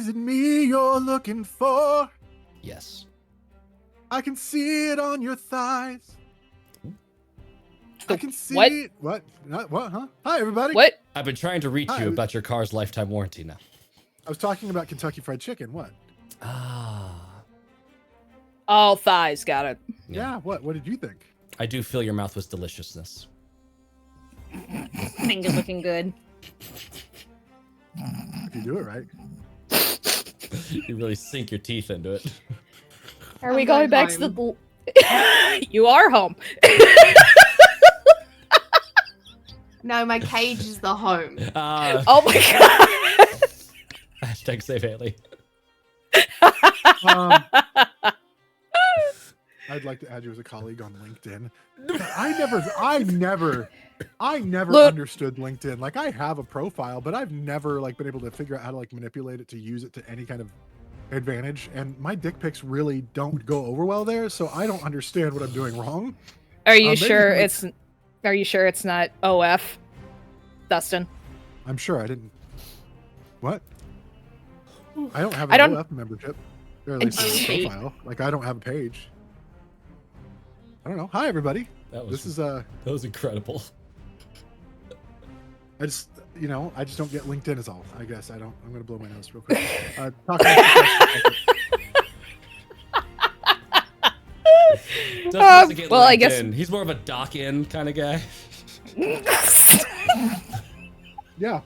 Is it me you're looking for? Yes. I can see it on your thighs. I can see What? it. What? What? Huh? Hi, everybody. What? I've been trying to reach Hi. you about your car's lifetime warranty now. I was talking about Kentucky Fried Chicken. What? Ah. All thighs, got it. Yeah. What? What did you think? I do fill your mouth with deliciousness. Finger looking good. If you do it right. You really sink your teeth into it. Are we I'm going back home. to the... You are home. No, my cage is the home. Oh my god. Hashtag save Haley. I'd like to add you as a colleague on LinkedIn. I never Look. understood LinkedIn. Like, I have a profile, but I've never been able to figure out how to manipulate it to use it to any kind of advantage. And my dick pics really don't go over well there, so I don't understand what I'm doing wrong. Are you maybe sure like- it's... Are you sure it's not OF, Dustin? I'm sure I didn't. What? I don't have I an don't- OF membership. Or at least a profile. Like, I don't have a page. I don't know. Hi, everybody. This is That was incredible. I just don't get LinkedIn is all. I guess I'm gonna blow my nose real quick. Talk about Dustin doesn't get well, I LinkedIn. guess- He's more of a dock in kind of guy. yeah.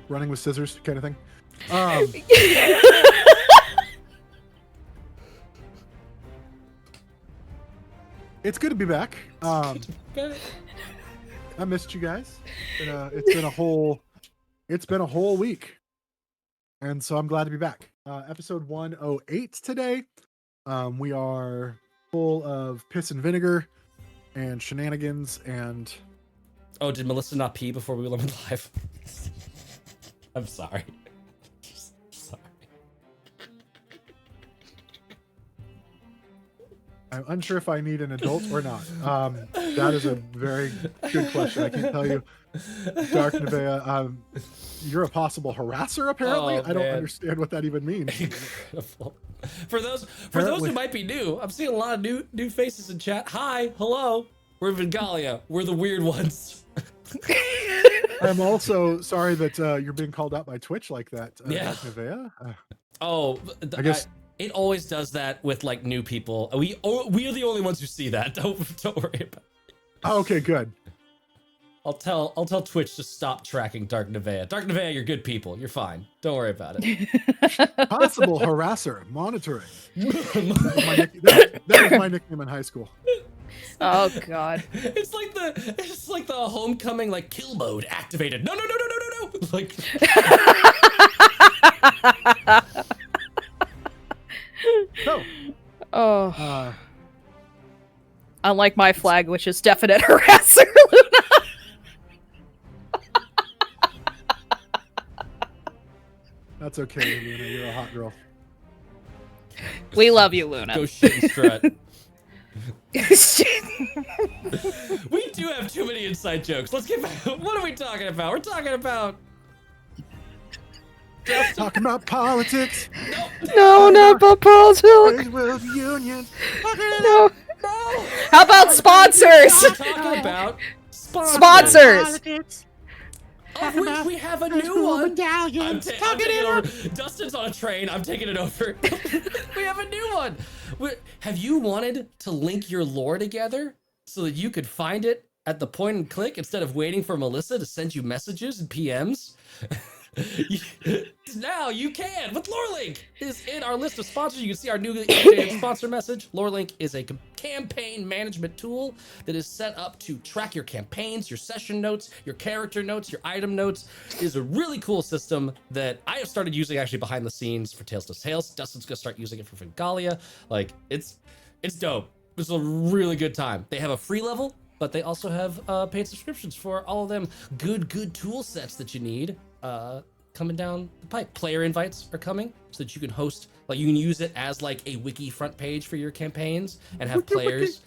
Running with scissors kind of thing. It's good to be back. I missed you guys. It's been a whole week, and so I'm glad to be back. Episode 108 today. We are full of piss and vinegar and shenanigans and. Oh, did Melissa not pee before we went live? I'm sorry. Sorry. I'm unsure if I need an adult or not. That is a very good question. I can't tell you. Dark Nevea, you're a possible harasser, apparently. Oh, I don't man. understand what that even means. Incredible. For those who might be new, I'm seeing a lot of new faces in chat. Hi, hello. We're Vengalia. We're the weird ones. I'm also sorry that you're being called out by Twitch like that, Yeah. Dark Nevea. Oh, I guess- it always does that with new people. We are the only ones who see that. Don't worry about it. Oh, okay, good. I'll tell Twitch to stop tracking Dark Nevea. Dark Nevea, you're good people. You're fine. Don't worry about it. Possible harasser monitoring. That was my nickname in high school. Oh god. It's like the homecoming kill mode activated. No. Like So, Oh. Unlike my flag, which is definite harasser, Luna. that's okay, Luna. You're a hot girl. We love you, Luna. go shit and strut. We do have too many inside jokes. Let's get back. What are we talking about? We're talking about. Talking about politics. No, not politics. World Union. No. How about sponsors? We're talking about Sponsors. Oh, we have a new one. I'm taking it over. Dustin's on a train. I'm taking it over. We have a new one. Have you wanted to link your lore together so that you could find it at the point and click instead of waiting for Melissa to send you messages and PMs? Now you can with LoreLink. Is in our list of sponsors. You can see our new updated sponsor message. LoreLink is a campaign management tool that is set up to track your campaigns, your session notes, your character notes, your item notes. It is a really cool system that I have started using actually behind the scenes for Tales to Tales. Dustin's gonna start using it for Vengalia. It's dope. It's a really good time. They have a free level, but they also have paid subscriptions for all of them good tool sets that you need coming down the pipe. Player invites are coming so that you can host, you can use it as a wiki front page for your campaigns and have players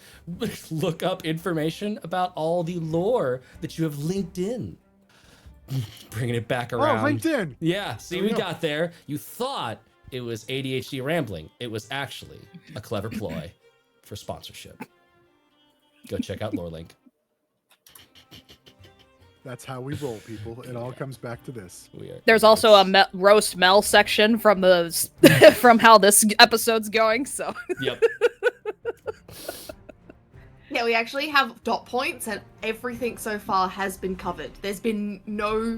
look up information about all the lore that you have linked in. bringing it back Oh, around. LinkedIn. Yeah, see, There we we go. got there. You thought it was ADHD rambling. It was actually a clever ploy for sponsorship. Go check out Lorelink. That's how we roll, people. It all comes back to this. There's also a roast Mel section from the from how this episode's going. So Yep. Yeah, we actually have dot points, and everything so far has been covered. There's been no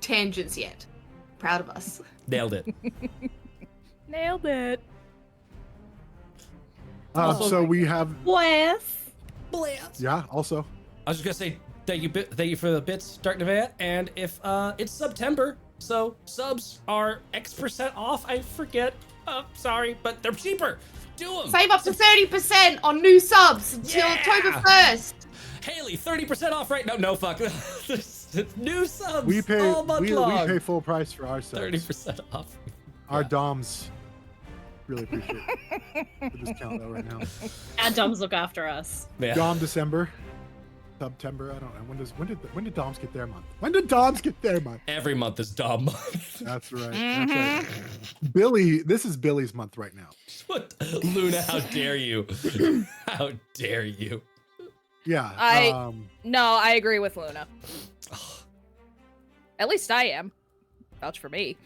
tangents yet. Proud of us. Nailed it. nailed it. So we have, Bless. yeah, also. I was just gonna say thank you for the bits, Dark Nevaeh. And if it's September, so subs are X% off. I forget. Sorry, but they're cheaper. Do them. Save up to 30% on new subs until Yeah! October 1st. Haley, 30% off right now. No, fuck. New subs We pay all month we long. pay full price for our subs. 30% off. Our Yeah. DOMs really appreciate the discount though right now. And Doms look after us. Yeah. Dom December, September. I don't know. When did DOMs get their month? When did DOMs get their month? Every month is Dom month. That's right. That's right. Billy, this is Billy's month right now. What? Luna, how dare you? How dare you? Yeah. No, I agree with Luna. At least I am. Vouch for me.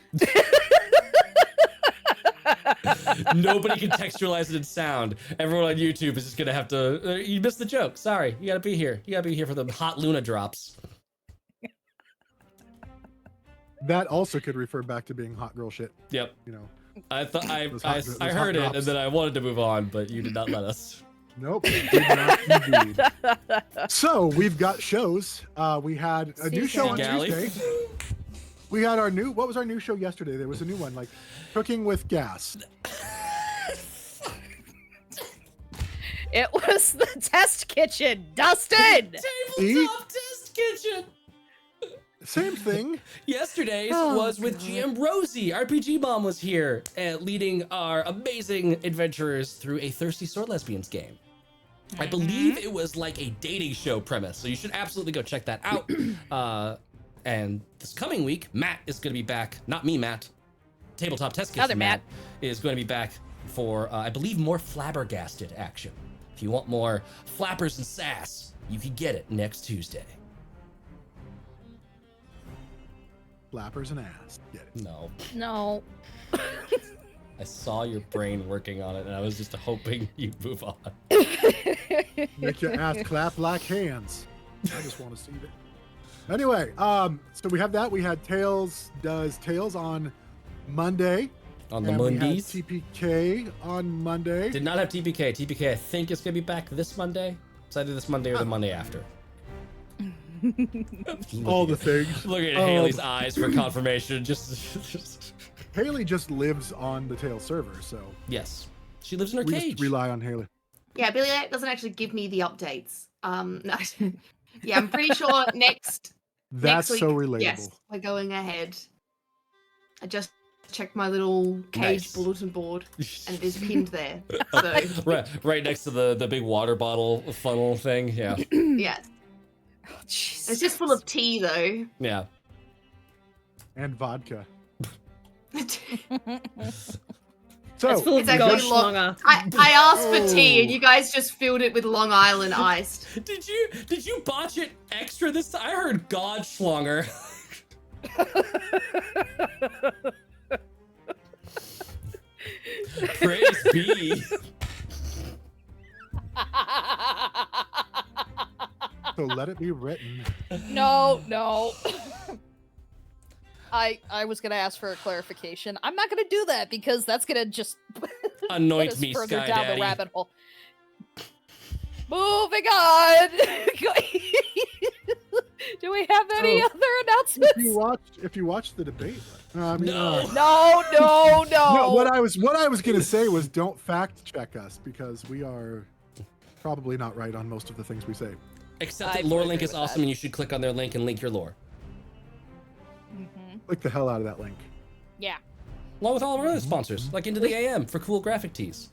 Nobody can textualize it in sound. Everyone on YouTube is just gonna have to. You missed the joke. Sorry. You gotta be here. You gotta be here for the hot Luna drops. That also could refer back to being hot girl shit. Yep. You know. I thought I Those hot- those hot heard it drops. and then I wanted to move on, but you did not let us. Nope. did not indeed. So we've got shows. We had a new show on Galley. Tuesday. We had our new. What was our new show yesterday? There was a new one, like Cooking with Gas. It was the test kitchen, Dustin. Tabletop test kitchen. Same thing. Yesterday's Oh, was with GM Rosie. RPG Mom was here, leading our amazing adventurers through a Thirsty Sword Lesbians game. I believe it was like a dating show premise, so you should absolutely go check that out. And this coming week, Matt is going to be back. Not me, Matt. Tabletop Test Kitchen Other Matt. is going to be back for, I believe, more flabbergasted action. If you want more flappers and sass, you can get it next Tuesday. Flappers and ass. Get it. No. No. I saw your brain working on it, and I was just hoping you'd move on. Make your ass clap like hands. I just want to see that. Anyway, so we have that. We had Tails does Tails on Monday. On the and we had Mondays. TPK on Monday. Did not have TPK. TPK, I think, is going to be back this Monday. It's either this Monday or the Monday after. All the things. Look at Haley's eyes for confirmation. Just Haley just lives on the Tails server, so yes, she lives in her we cage. just rely on Haley. Yeah, Billy doesn't actually give me the updates. No. Yeah, I'm pretty sure next That's week, so relatable. Yes, we're going ahead. I just checked my little cage Nice. bulletin board, and it is pinned there. So right next to the big water bottle funnel thing. Yeah, yeah, Oh, Jesus. it's just full of tea though. yeah. And vodka. It's So full of It's actually gosh long- longer. I asked for tea, and Oh. you guys just filled it with Long Island iced. Did you botch it extra this time? I heard Godschlonger. Praise be. so let it be written. No. I was gonna ask for a clarification. I'm not gonna do that because that's gonna just Anoint get us me, further Sky down Daddy. the rabbit hole. Moving on. Do we have any So, other announcements? If you watched the debate, I mean, No. No. what I was gonna say was don't fact check us because we are probably not right on most of the things we say. Except I that lore agree link is with awesome, that. and you should click on their link and link your lore, Click the hell out of that link. Yeah. along with all of our other sponsors, like Into the AM for cool graphic tees.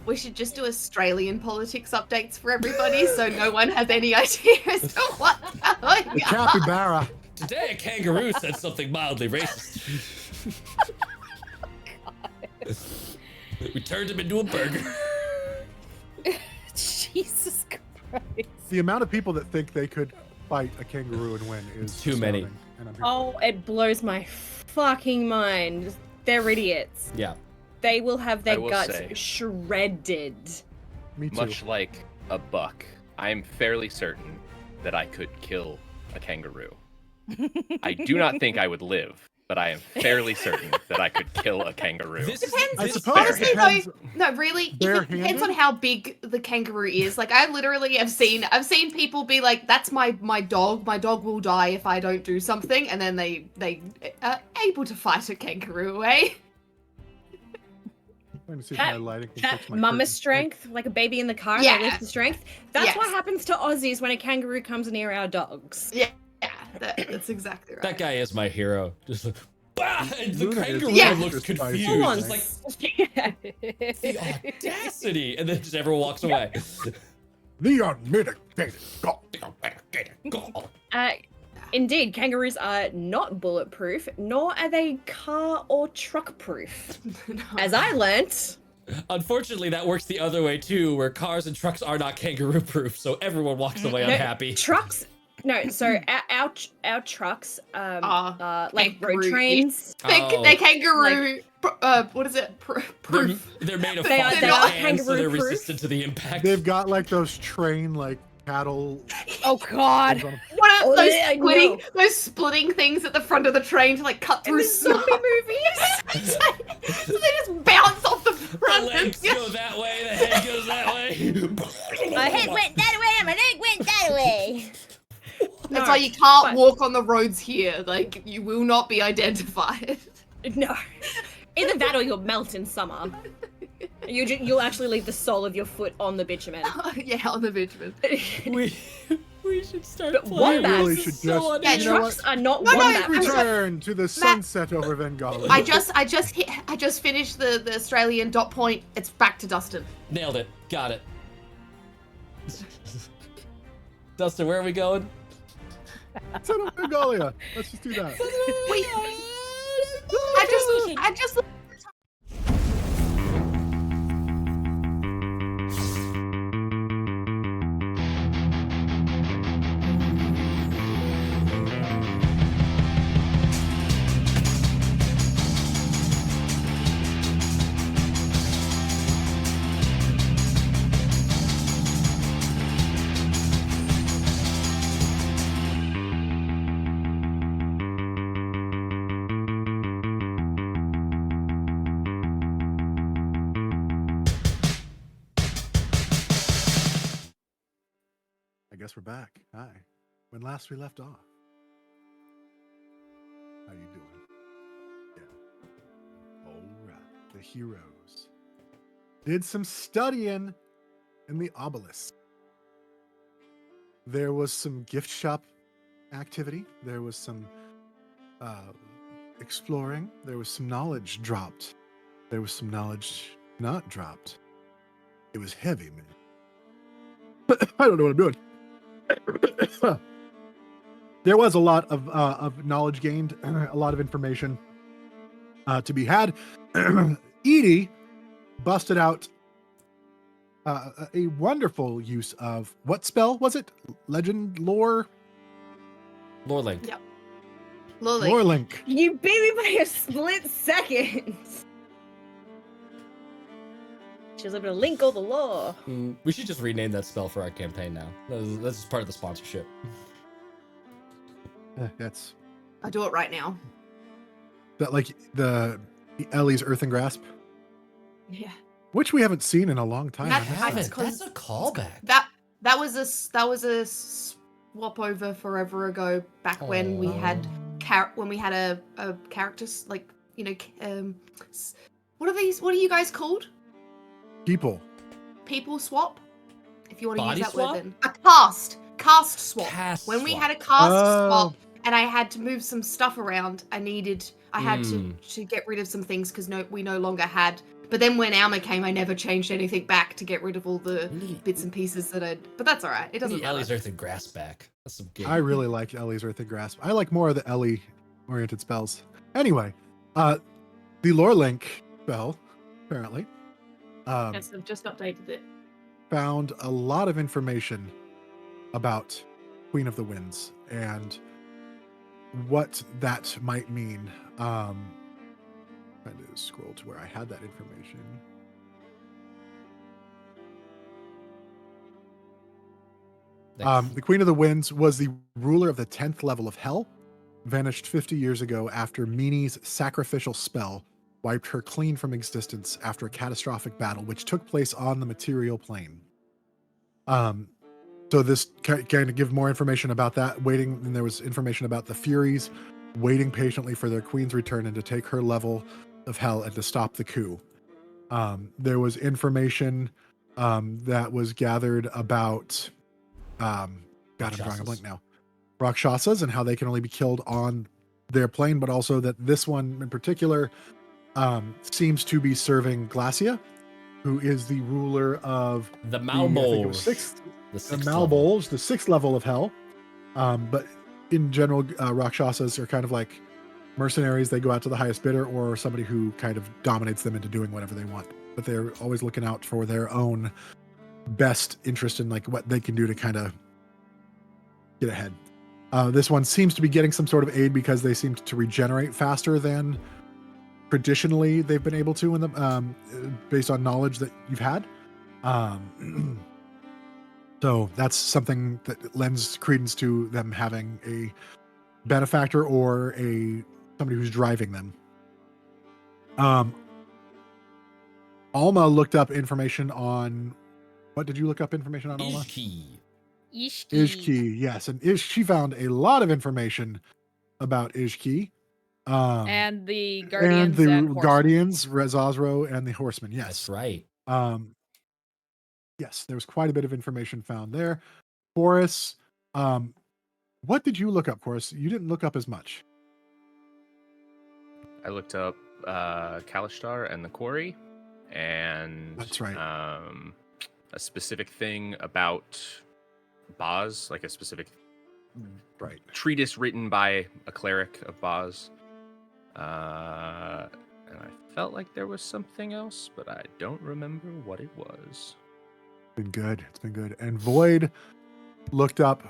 We should just do Australian politics updates for everybody, so no one has any idea as to what's going The on. capybara. Today a kangaroo said something mildly racist. We turned him into a burger. Jesus Christ. The amount of people that think they could fight a kangaroo and win is Too many. astounding, and I'm here Oh, it blows my fucking mind. They're idiots. Yeah. They will have I their will guts say- shredded. for it. Me too. Much like a buck, I am fairly certain that I could kill a kangaroo. I do not think I would live, but I am fairly certain that I could kill a kangaroo. This Depends. I this- suppose Honestly, it depends. though, no, really, it Barehanded? depends on how big the kangaroo is. Like, I literally have seen, I've seen people be like, "That's my dog. My dog will die if I don't do something," and then they are able to fight a kangaroo away. Let me see if That- my lighting can That fix my mama curtain. strength, like a baby in the car, Yeah. that lifts the strength. That's Yes. what happens to Aussies when a kangaroo comes near our dogs. Yeah, that's exactly right. That guy is my hero. Just like, bah! And the Luna is kangaroo Yeah. looks just spicy. confused. Hold on. It's like the audacity, and then just everyone walks away. The unmitigated God. Indeed, kangaroos are not bulletproof, nor are they car or truck proof. No. As I learnt, Unfortunately, that works the other way too, where cars and trucks are not kangaroo proof, so everyone walks away No, unhappy. trucks. No, so our trucks like road kangaroo- trains. Oh. They're kangaroo. What is it? Proof. They're made of They fog are not cans, so they're kangaroo-proof. resistant to the impact. They've got like those train like cattle. Oh God. things on 'em. What are Oh, those yeah, I splitting? know. Those splitting things at the front of the train to like cut In through the zombie movies. so they just bounce off the The front. legs go that way, the head goes that way. My head went that way, my leg went that way. That's why you can't but- walk on the roads here. Like, you will not be identified. No. Either that or you'll melt in summer. You'll actually leave the sole of your foot on the bitumen. Yeah, on the bitumen. We should start But playing. wombats- really This should is so just- Yeah, you know Trucks what? are not No, no, wombat. Return to the sunset over Vengalia. I just finished the Australian dot point. It's back to Dustin. Nailed it. Got it. Dustin, where are we going? Set up Vengalia. Let's just do that. Wait, I just. I guess we're back. Hi. When last we left off. How you doing? Yeah. All right. The heroes did some studying in the obelisk. There was some gift shop activity. There was some exploring. There was some knowledge dropped. There was some knowledge not dropped. It was heavy, man. I don't know what I'm doing. There was a lot of knowledge gained, a lot of information to be had. Edie busted out a wonderful use of what spell was it? Legend lore? Lore Link. Yep. Lily. Lore link. You beat me by a split second. She was able to link all the lore. We should just rename that spell for our campaign now. This is part of the sponsorship. That's I'll do it right now. that like the Ellie's Earthen Grasp, Yeah. which we haven't seen in a long time. That- I must haven't. say. That's a callback. That was a swap over forever ago. Back when we had a character like what are these? What are you guys called? People. People swap. If you want to Body use that swap? word, then a cast swap. Cast When we swap. had a cast Oh. swap and I had to move some stuff around, I I had to get rid of some things because we no longer had. But then when Alma came, I never changed anything back to get rid of all the bits and pieces that I'd. But that's all right. It doesn't matter. Ellie's Earth and Grass back. That's some good. I really like Ellie's Earth and Grasp. I like more of the Ellie-oriented spells. Anyway, the lore link spell, apparently, Yes, I've just updated it. found a lot of information about Queen of the Winds and what that might mean. Trying to scroll to where I had that information. The Queen of the Winds was the ruler of the 10th level of Hell, vanished 50 years ago after Meanie's sacrificial spell wiped her clean from existence after a catastrophic battle which took place on the material plane. So this kind of give more information about that, waiting, and there was information about the Furies waiting patiently for their queen's return and to take her level of hell and to stop the coup. There was information that was gathered about God, I'm drawing a blank now. Rakshasas and how they can only be killed on their plane, but also that this one in particular seems to be serving Glacia, who is the ruler of the Malbols. The Malbols, the 6th level of hell. But in general, Rakshasas are kind of like mercenaries. They go out to the highest bidder or somebody who kind of dominates them into doing whatever they want. But they're always looking out for their own best interest in like what they can do to kind of get ahead. This one seems to be getting some sort of aid because they seem to regenerate faster than traditionally they've been able to in the based on knowledge that you've had. So that's something that lends credence to them having a benefactor or somebody who's driving them. Alma looked up information on. What did you look up information on, Alma? Ishki, yes, and she found a lot of information about Ishki. And the Guardians and Guardians, Rezazro, and the Horsemen. Yes, that's right. Yes, there was quite a bit of information found there. Chorus, what did you look up, Chorus? You didn't look up as much. I looked up Kalishtar and the Quarry, and that's right. A specific thing about Boz, like a specific treatise written by a cleric of Boz. And I felt like there was something else, but I don't remember what it was. It's been good. And Void looked up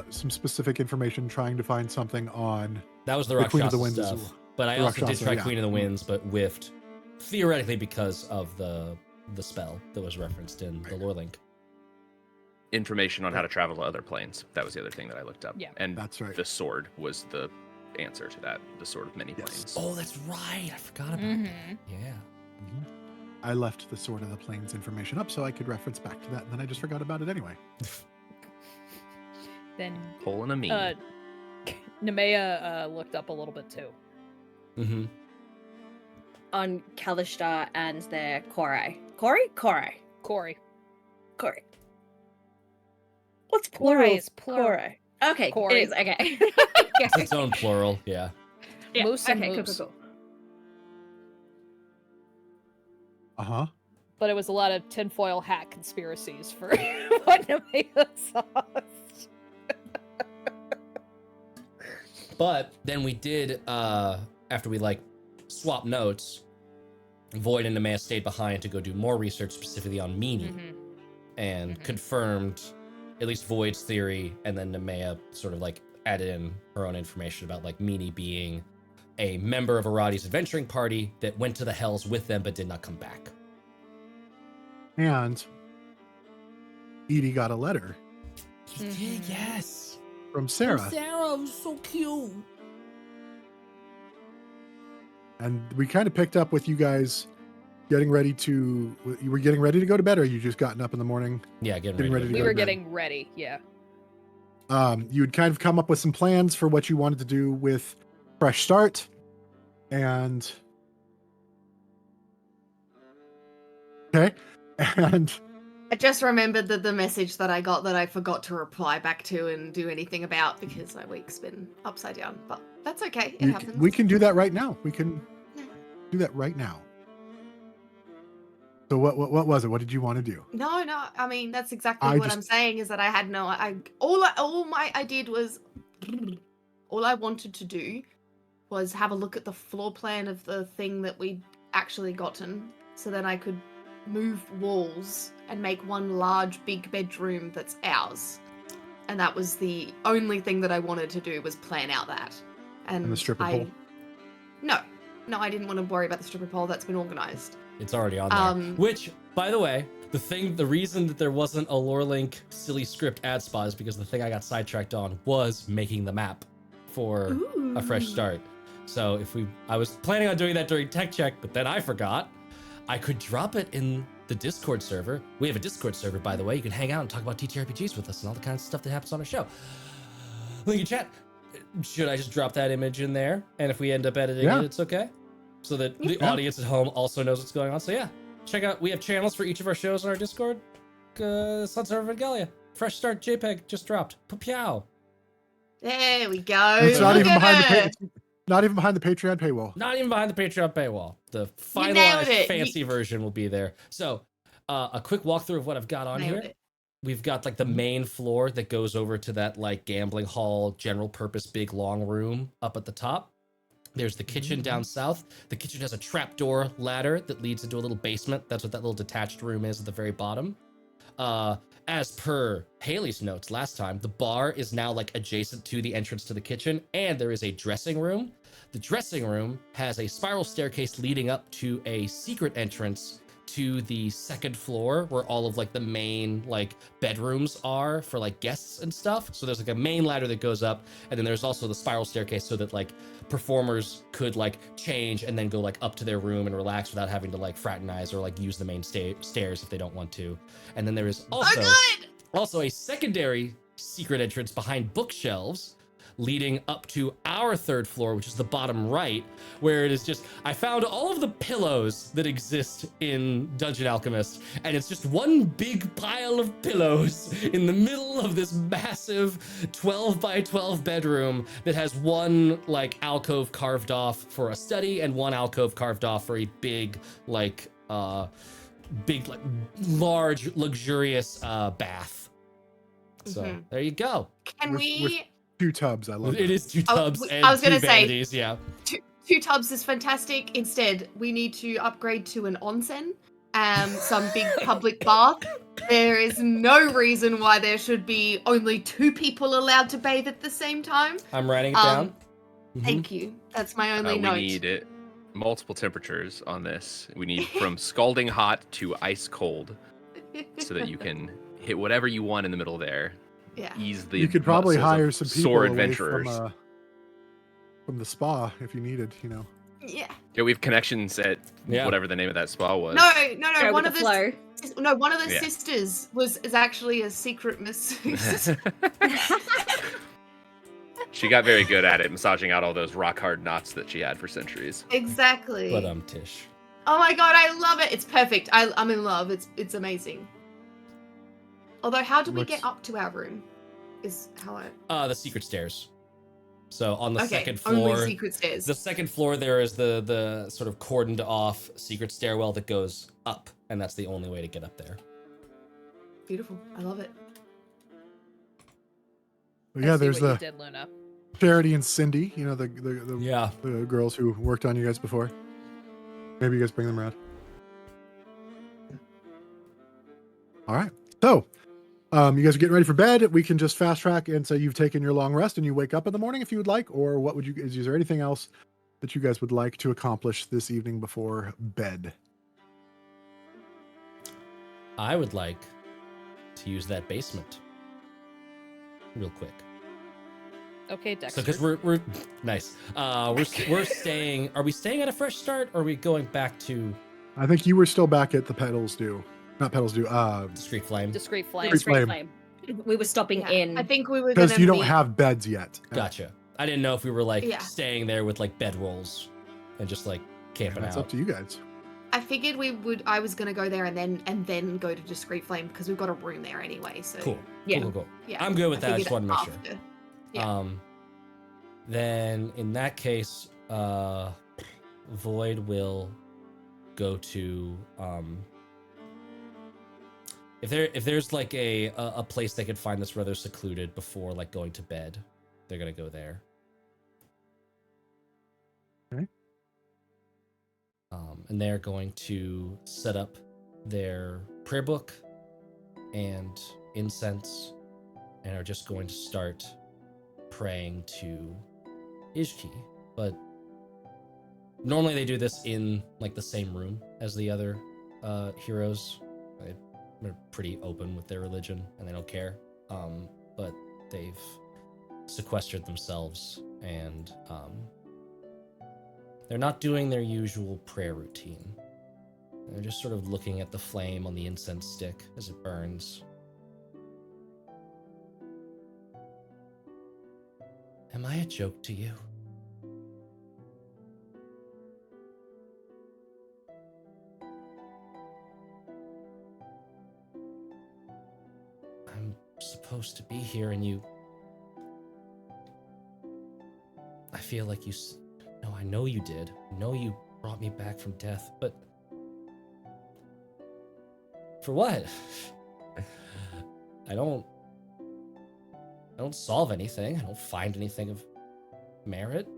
some specific information trying to find something on that was the Queen of the Winds stuff. Well. But I also did try Queen of the Winds, but whiffed, theoretically because of the spell that was referenced in the lore link. Information on how to travel to other planes. That was the other thing that I looked up. Yeah, and that's right. The sword was the answer to that. The sword of many planes. Oh, that's right. I forgot about that. Yeah. Mm-hmm. I left the Sword of the Plains information up so I could reference back to that, and then I just forgot about it anyway. Then pulling a me. Nemea looked up a little bit too. Mm-hmm. On Kalishtar and their Korai. Kori. What's plural? Is plural. Korai. Okay, Kori. it is, okay. It's its own plural, yeah. Moose and okay, moose. cool. Uh-huh. But it was a lot of tinfoil hat conspiracies for what Nemea saw. But then we did, after we swapped notes, Void and Nemea stayed behind to go do more research specifically on Meanie, and confirmed at least Void's theory, and then Nemea sort of added in her own information about Meanie being a member of Arati's adventuring party that went to the Hells with them but did not come back. And Edie got a letter. He did, yes. From Sarah. Sarah was so cute. And we kind of picked up with you guys getting ready to. You were getting ready to go to bed, or you just gotten up in the morning? Yeah, getting ready. We were getting ready, yeah. You had kind of come up with some plans for what you wanted to do with Fresh Start, and I just remembered that the message that I got that I forgot to reply back to and do anything about because my week's been upside down. But that's okay. It happens. We can do that right now. We can do that right now. So what was it? What did you want to do? No. I mean, that's exactly what I'm saying is that I had no. All I did was all I wanted to do was have a look at the floor plan of the thing that we'd actually gotten, so that I could move walls and make one large big bedroom that's ours. And that was the only thing that I wanted to do was plan out that. And the stripper pole? No, I didn't want to worry about the stripper pole. That's been organized. It's already on there. Which, by the way, the reason that there wasn't a Lorelink silly script ad spot is because the thing I got sidetracked on was making the map for a fresh start. So I was planning on doing that during tech check, but then I forgot. I could drop it in the Discord server. We have a Discord server, by the way. You can hang out and talk about TTRPGs with us and all the kinds of stuff that happens on our show. Link in chat. Should I just drop that image in there? And if we end up editing it, it's okay? So that the audience at home also knows what's going on. So yeah, check out. We have channels for each of our shows on our Discord. Sunset of Vengalia. Fresh Start JPEG just dropped. Pow. There we go. It's not even behind the Patreon paywall. Not even behind the Patreon paywall. The finalized fancy version will be there. So, a quick walkthrough of what I've got on here. We've got like the main floor that goes over to that like gambling hall, general purpose, big long room up at the top. There's the kitchen down south. The kitchen has a trapdoor ladder that leads into a little basement. That's what that little detached room is at the very bottom. As per Haley's notes last time, the bar is now like adjacent to the entrance to the kitchen, and there is a dressing room. The dressing room has a spiral staircase leading up to a secret entrance to the second floor where all of like the main like bedrooms are for like guests and stuff. So there's like a main ladder that goes up, and then there's also the spiral staircase so that like performers could like change and then go like up to their room and relax without having to like fraternize or like use the main stairs if they don't want to. And then there is also a secondary secret entrance behind bookshelves leading up to our third floor, which is the bottom right, where it is just, I found all of the pillows that exist in Dungeon Alchemist, and it's just one big pile of pillows in the middle of this massive 12 by 12 bedroom that has one like alcove carved off for a study and one alcove carved off for a big like large luxurious bath. So there you go. Can we 2 tubs. I love it. It is 2 tubs and I was gonna 2 vanities, yeah. 2 tubs is fantastic. Instead, we need to upgrade to an onsen, some big public bath. There is no reason why there should be only 2 people allowed to bathe at the same time. I'm writing it down. Thank you. That's my only note. We need multiple temperatures on this. We need from scalding hot to ice cold, so that you can hit whatever you want in the middle there. Yeah. Ease the you could probably hire some people sore away adventurers from the spa if you needed, you know. Yeah. Yeah, we have connections at whatever the name of that spa was. No. One of the sisters is actually a secret masseuse. She got very good at it, massaging out all those rock hard knots that she had for centuries. Exactly. But Tish. Oh my god, I love it. It's perfect. I'm in love. It's amazing. Although, how do we get up to our room? Is how the secret stairs. So on the second floor, only secret stairs. The second floor there is the sort of cordoned off secret stairwell that goes up, and that's the only way to get up there. Beautiful. I love it. Well, yeah, there's the did, Luna. Charity and Cindy, you know, the girls who worked on you guys before. Maybe you guys bring them around. All right. So, you guys are getting ready for bed. We can just fast track and say you've taken your long rest and you wake up in the morning if you would like, or what would you? Is there anything else that you guys would like to accomplish this evening before bed? I would like to use that basement real quick. Okay, Dexter. So because we're nice. We're staying. Are we staying at a fresh start, or are we going back to? I think you were still back at the Petals Do. Not Petals Do. Discreet Flame. Discreet Flame. Discreet Flame. We were stopping in. I think we were because you don't have beds yet. Gotcha. I didn't know if we were like staying there with like bedrolls and just like camping out. That's up to you guys. I figured I was gonna go there and then go to Discreet Flame because we've got a room there anyway. So Cool. Yeah. Cool. Yeah, I'm good with that. I just figured want to make sure. after. Yeah. Then in that case, Void will go to if there's like a place they could find that's rather secluded before like going to bed, they're gonna go there. Okay. And they're going to set up their prayer book and incense, and are just going to start praying to Ishki. But normally they do this in like the same room as the other heroes. They're pretty open with their religion and they don't care. But they've sequestered themselves and they're not doing their usual prayer routine. They're just sort of looking at the flame on the incense stick as it burns. Am I a joke to you? I'm supposed to be here and you... I feel like you... No, I know you did. I know you brought me back from death, but... For what? I don't solve anything. I don't find anything of merit.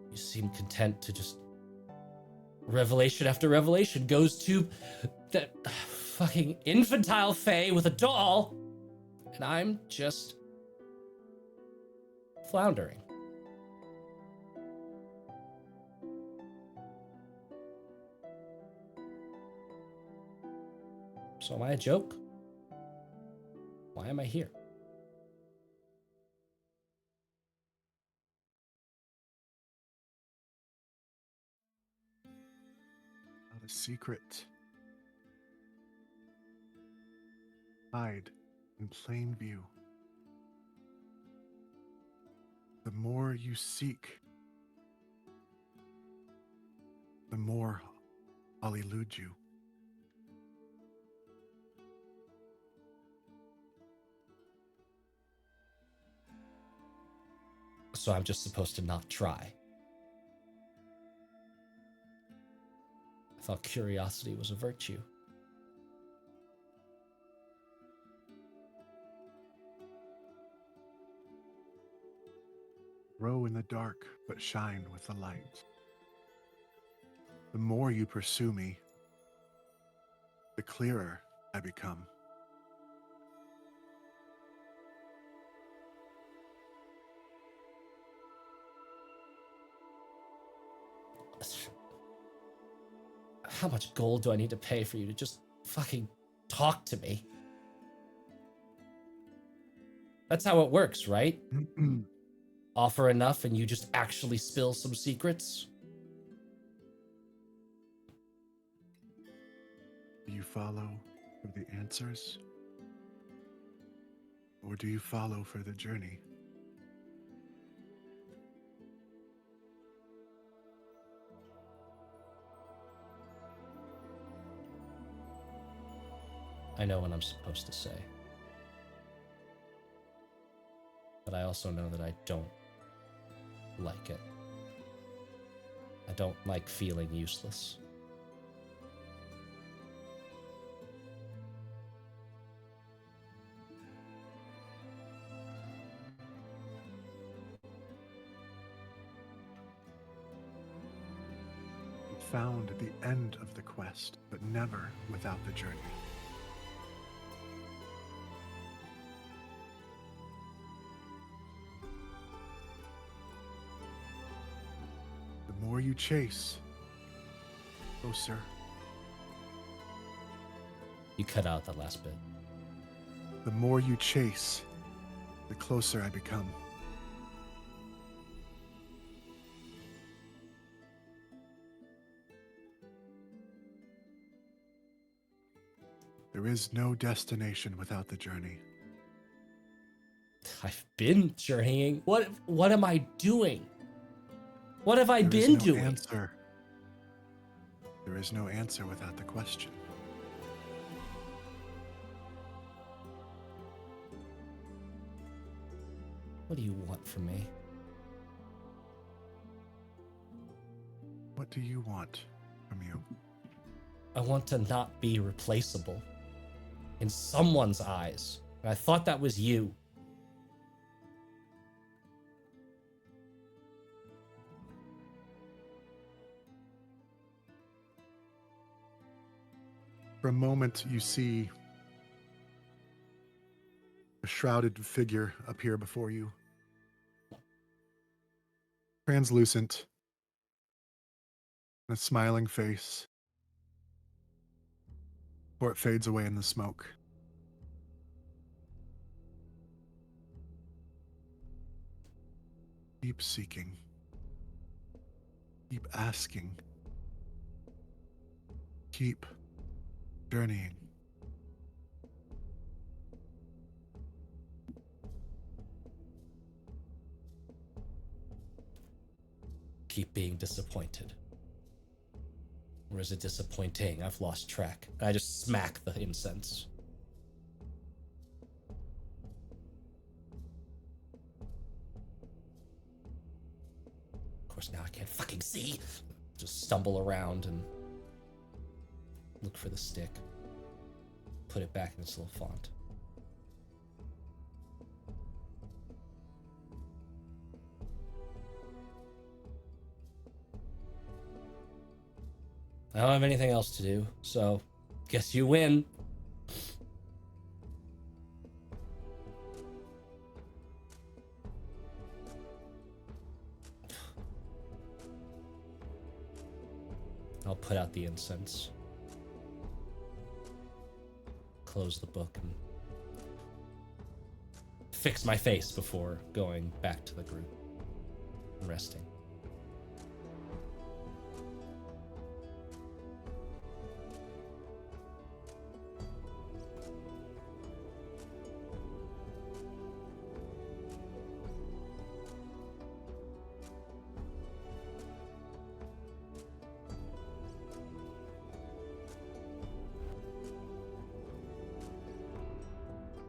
You seem content to just... Revelation after revelation goes to that fucking infantile fae with a doll, and I'm just floundering. So am I a joke? Why am I here? Not a secret. Hide in plain view. The more you seek, the more I'll elude you. So I'm just supposed to not try. I thought curiosity was a virtue. Grow in the dark, but shine with the light. The more you pursue me, the clearer I become. How much gold do I need to pay for you to just fucking talk to me? That's how it works, right? Offer enough and you just actually spill some secrets? Do you follow for the answers? Or do you follow for the journey? I know what I'm supposed to say. But I also know that I don't like it. I don't like feeling useless. Found at the end of the quest, but never without the journey. The more you chase, closer. You cut out that last bit. The more you chase, the closer I become. There is no destination without the journey. I've been journeying. What am I doing? What have I There is been no doing? answer. There is no answer without the question. What do you want from me? What do you want from you? I want to not be replaceable in someone's eyes. And I thought that was you. For a moment, you see a shrouded figure appear before you. Translucent, and a smiling face, before it fades away in the smoke. Keep seeking. Keep asking. Keep journeying. Keep being disappointed. Or is it disappointing? I've lost track. I just smack the incense. Of course, now I can't fucking see. Just stumble around and look for the stick. Put it back in its little font. I don't have anything else to do, so guess you win. I'll put out the incense. Close the book and fix my face before going back to the group and resting.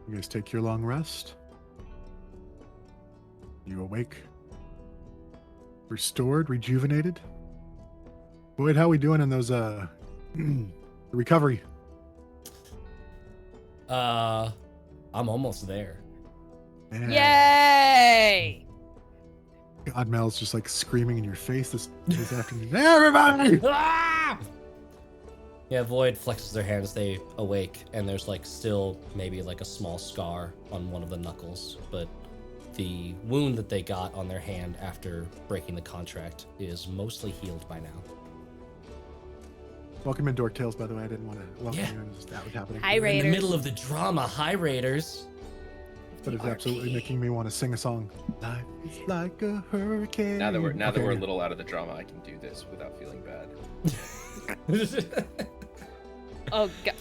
You guys take your long rest. You awake. Restored, rejuvenated. Boyd, how are we doing in those recovery? I'm almost there. Yay! God, Mel's just like screaming in your face this afternoon. Everybody! Ah! Yeah, Void flexes their hands, they awake, and there's like still maybe like a small scar on one of the knuckles, but the wound that they got on their hand after breaking the contract is mostly healed by now. Welcome in Dork Tales, by the way. I didn't want to welcome Yeah. you. Just that was happening. Hi, We're in the Raiders. middle of the drama, hi Raiders. But it's absolutely making me want to sing a song. Life is like a hurricane. Now that we're Okay. a little out of the drama, I can do this without feeling bad. Oh, God.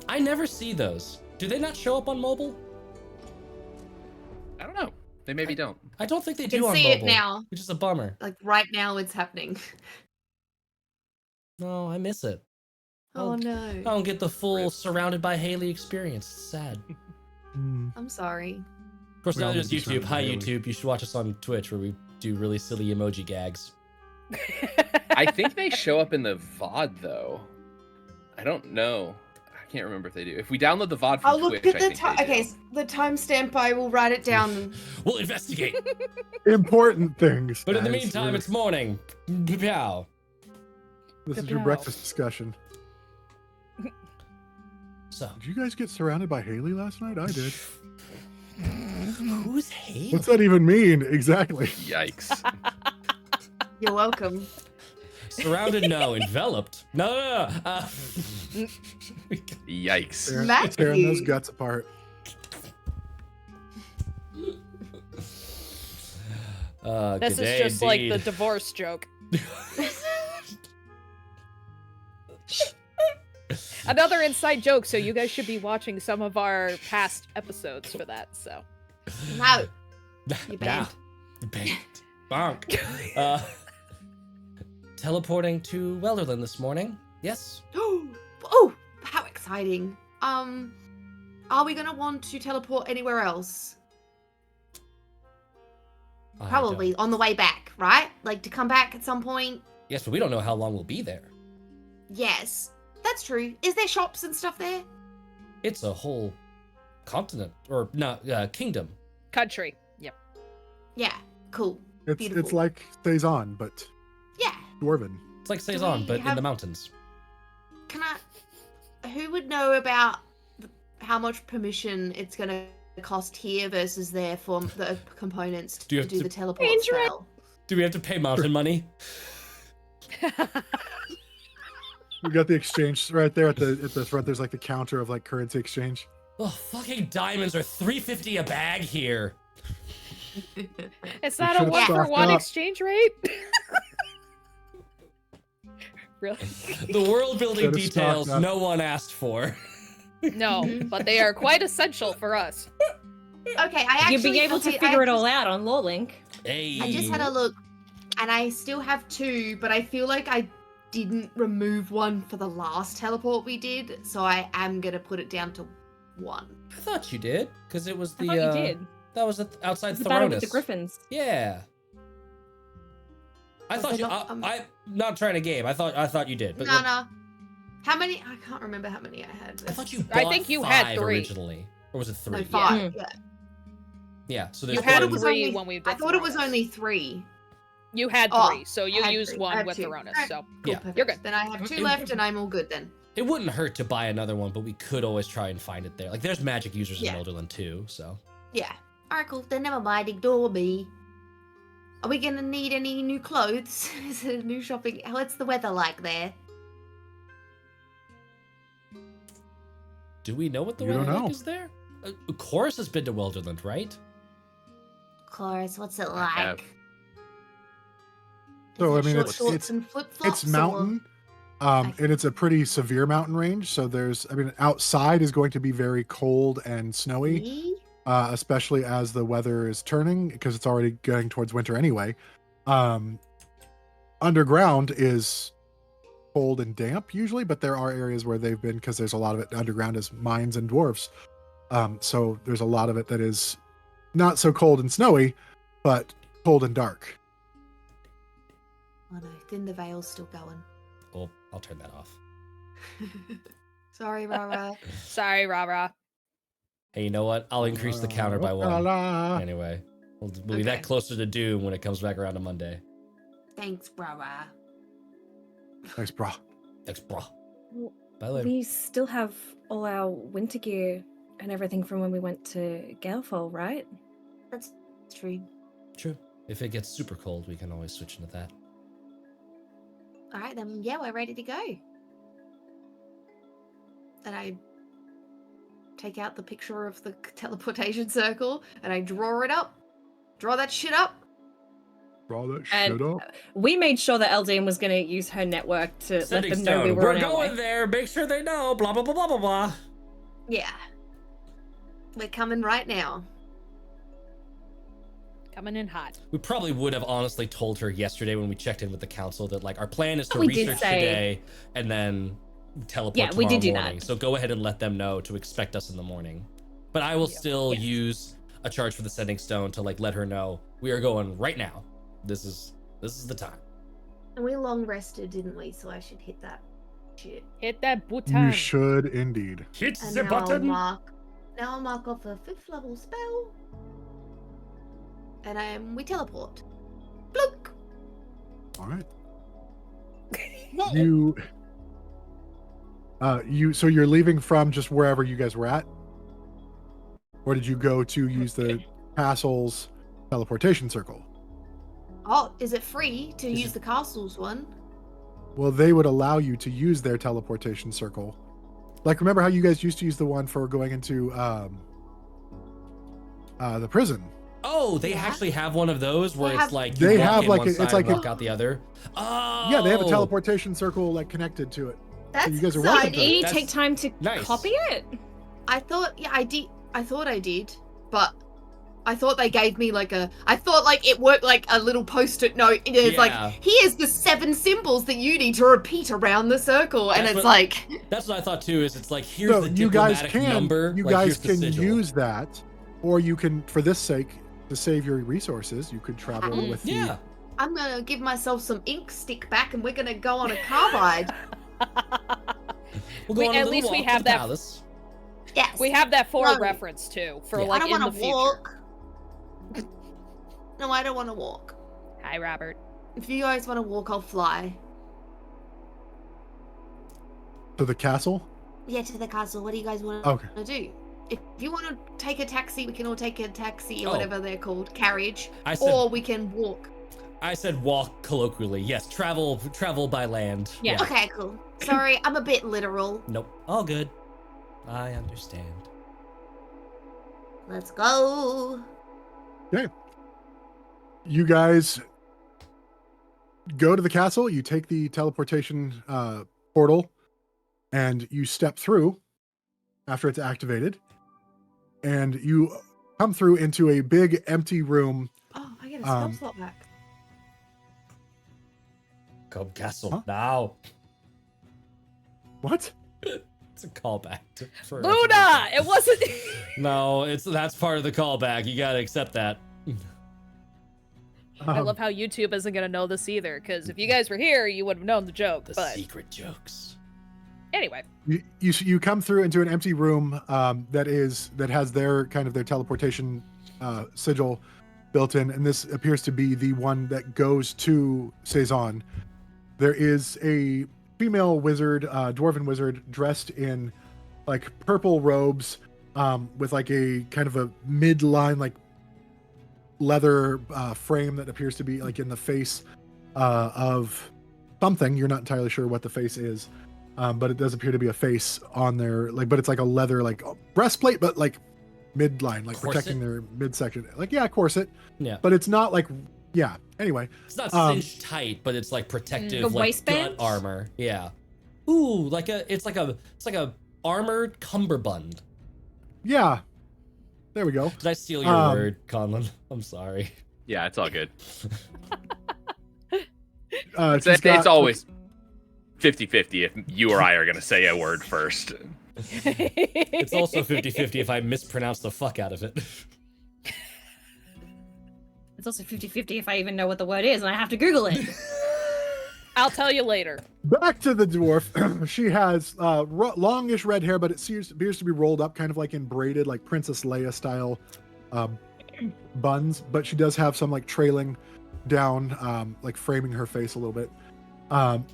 I never see those. Do they not show up on mobile? I don't know. They maybe don't. I don't think they You do can on see mobile. it now. Which is a bummer. Like right now, it's happening. No, I miss it. Oh I no. don't get the full Rip. surrounded by Haley experience. It's sad. Mm. I'm sorry. Of course, We now all there's need to be YouTube. Hi, surrounded by Haley. YouTube. You should watch us on Twitch where we do really silly emoji gags. I think they show up in the VOD though. I don't know. I can't remember if they do. If we download the VOD from I'll look Twitch, at I the think they do. okay. The timestamp. I will write it down. We'll investigate. Important things. But in the guys. meantime, We're- it's morning. Pow. This is your breakfast discussion. So, Did you guys get surrounded by Haley last night? I did. who's Haley? What's that even mean? Exactly. Yikes. You're welcome. Surrounded? No. Enveloped? No. Yikes. Tearing those Matthew. guts apart. This is just like the divorce joke. Another inside joke, so you guys should be watching some of our past episodes for that, so. No. You're Nah. banned. Baked. Bonk. Teleporting to Welderland this morning. Yes. Oh, how exciting. Are we gonna want to teleport anywhere else? I Probably don't- on the way back, right? Like to come back at some point. Yes, but we don't know how long we'll be there. Yes, that's true. Is there shops and stuff there? It's a whole continent, or not, kingdom. Country. Yep. Yeah, cool. It's Beautiful. like Saison, but Yeah. dwarven. It's like Do Saison, we but in have- the mountains. Can I? Who would know about how much permission it's gonna cost here versus there for the components Do you to have do to- the teleport Dangerous. spell? Do we have to pay mountain money? We got the exchange right there at the front. There's like the counter of like currency exchange. Oh, fucking diamonds are $3.50 a bag here. It's not a should've one for stocked one up. exchange rate. Really? The world building Should've stocked details up. no one asked for. No, but they are quite essential for us. Okay, I actually You'd be able to figure it all out on Lawlink. Hey. I just had a look, and I still have 2, but I feel like I didn't remove one for the last teleport we did, so I am gonna put it down to 1. I thought you did, because it was I the thought you did. that was outside The battle with the Thronis. griffins. Yeah. I Was thought there you. not, I'm not trying to game. I thought you did. But No. How many? I can't remember how many I had. I thought you. I Bought think you 5 had 3. originally, or was it 3? No, Yeah. 5. Mm. Yeah. Yeah. So You there's had it was 3 only- when we did I thought it was Thronis. only 3. You had Oh, 3, so you I had used 3. I one have with 2. Thronis. Alright, So Cool, Yeah. perfect. You're good. Then I have 2 It- left, and I'm all good then. It wouldn't hurt to buy another one, but we could always try and find it there. Like there's magic users Yeah. in Elderland too, so. Yeah. Alright, cool. Then never mind. Ignore me. Are we gonna need any new clothes? Is it a new shopping? What's the weather like there? Do we know what the You don't weather like know. is there? Chorus has been to Welderland, right? Chorus, what's it I have. like? So, Is I it mean, short it's- shorts it's- and flip-flops, It's mountain, and it's a pretty severe mountain range. So outside is going to be very cold and snowy, Me? especially as the weather is turning because it's already going towards winter anyway. Underground is cold and damp usually, but there are areas where they've been because there's a lot of it underground as mines and dwarves. So there's a lot of it that is not so cold and snowy, but cold and dark. Oh no, then the veil's still going. Well, I'll turn that off. Sorry, Rara. sorry, Rara. Hey, you know what? I'll increase the counter by 1. Anyway, we'll be that Okay. closer to Doom when it comes back around to Monday. Thanks, Rara. Thanks, bro. Thanks, bro. Well, Bye later. We still have all our winter gear and everything from when we went to Galefall, right? That's true. True. If it gets super cold, we can always switch into that. All right, then. Yeah, we're ready to go. And I take out the picture of the teleportation circle and I draw it up. Draw that shit up. Draw that And- shit up. We made sure that Eldine was going to use her network to let Sending them know we stone. were We're on our going way. there. Make sure they know. Blah blah blah blah blah blah. Yeah. We're coming right now. Coming in hot. We probably would have honestly told her yesterday when we checked in with the council that like our plan is to We did research say- today and then teleport Yeah, we tomorrow did do morning. that. So go ahead and let them know to expect us in the morning. But I will Yeah. still Yes. use a charge for the sending stone to like let her know we are going right now. This is the time. And we long rested, didn't we? So I should hit that shit. Hit that button. You should indeed. Hit And the now button. I'll mark off a 5th level spell. And we teleport. Blook. All right. So you're leaving from just wherever you guys were at, or did you go to use the castle's teleportation circle? Oh, is it free to Is use it- the castle's one? Well, they would allow you to use their teleportation circle. Like, remember how you guys used to use the one for going into the prison? Oh, they Yeah. actually have one of those where They it's have- like They you walk have, in like, one it's side like and a- walk out the other. Oh, Yeah, they have a teleportation circle like connected to it. That's you guys are welcome to exciting. Did you That's take time to nice. copy it? I thought, yeah, I did. I thought I did, but I thought they gave me like I thought like it worked like a little post-it note. It is like, here's the 7 symbols that you need to repeat around the circle, and it's like. That's what I thought too. Is it's like here's the diplomatic number. You guys can use that, or you can, for this sake, to save your resources, you could travel with the. I'm gonna give myself some ink stick back, and we're gonna go on a car ride. At least we have that. Palace. Yes. We have that for a reference too, for like in the future. Walk. No, I don't want to walk. Hi, Robert. If you guys want to walk, I'll fly. To the castle? Yeah, to the castle. What do you guys want to do? If you want to take a taxi, we can all take a taxi or whatever they're called, carriage, or we can walk. I said walk colloquially. Yes, travel by land. Yeah. Okay, cool. Sorry, I'm a bit literal. Nope. All good. I understand. Let's go. Okay. You guys go to the castle, you take the teleportation portal, and you step through after it's activated. And you come through into a big empty room. Oh, I get a spell slot back. Come castle now. What? It's a callback for Luna! It wasn't. No, that's part of the callback. You gotta accept that. I love how YouTube isn't gonna know this either, because if you guys were here, you would have known the joke. The secret jokes. Anyway, you come through into an empty room that has their teleportation sigil built in, and this appears to be the one that goes to Cezanne. There is a female wizard, dwarven wizard, dressed in like purple robes, with like a kind of a midline like leather frame that appears to be like in the face of something. You're not entirely sure what the face is, but it does appear to be a face on there. Like, but it's like a leather like breastplate, but like midline, like corset? Protecting their midsection. Like corset. Yeah, but it's not like Anyway, it's not cinched tight, but it's like protective, like waistband? gut armor. Yeah. Ooh, it's like a armored cummerbund. Yeah. There we go. Did I steal your word, Conlon? I'm sorry. Yeah, it's all good. It's always 50-50 if you or I are going to say a word first. It's also 50-50 if I mispronounce the fuck out of it. It's also 50-50 if I even know what the word is and I have to Google it. I'll tell you later. Back to the dwarf. She has longish red hair, but it appears to be rolled up, kind of like in braided, like Princess Leia style buns. But she does have some like trailing down, like framing her face a little bit.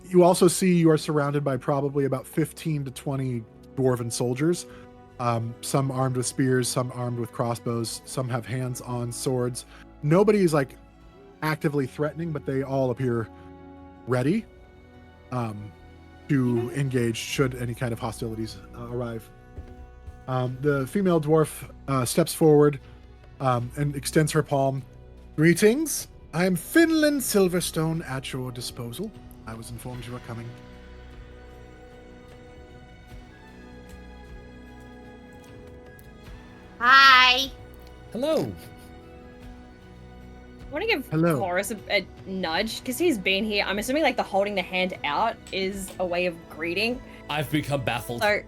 You also see you are surrounded by probably about 15 to 20 dwarven soldiers. Some armed with spears, some armed with crossbows, some have hands on swords. Nobody is like actively threatening, but they all appear ready to engage should any kind of hostilities arrive. The female dwarf steps forward and extends her palm. Greetings. I am Finland Silverstone at your disposal. I was informed you were coming. Hi. Hello. I want to give Hello. Chorus a nudge because he's been here. I'm assuming like the holding the hand out is a way of greeting. I've become baffled. So,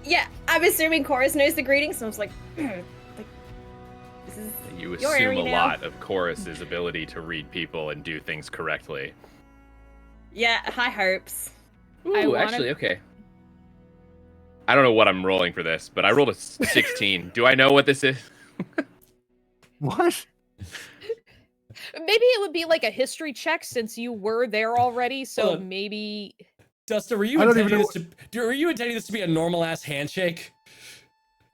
yeah, I'm assuming Chorus knows the greeting. So I was like, this is You your assume area a now. lot of Chorus's ability to read people and do things correctly. Yeah, high hopes. Ooh, actually, okay. I don't know what I'm rolling for this, but I rolled a 16. Do I know what this is? What? Maybe it would be like a history check since you were there already. So Hold on. maybe. Dustin, were you intending this to be a normal ass handshake?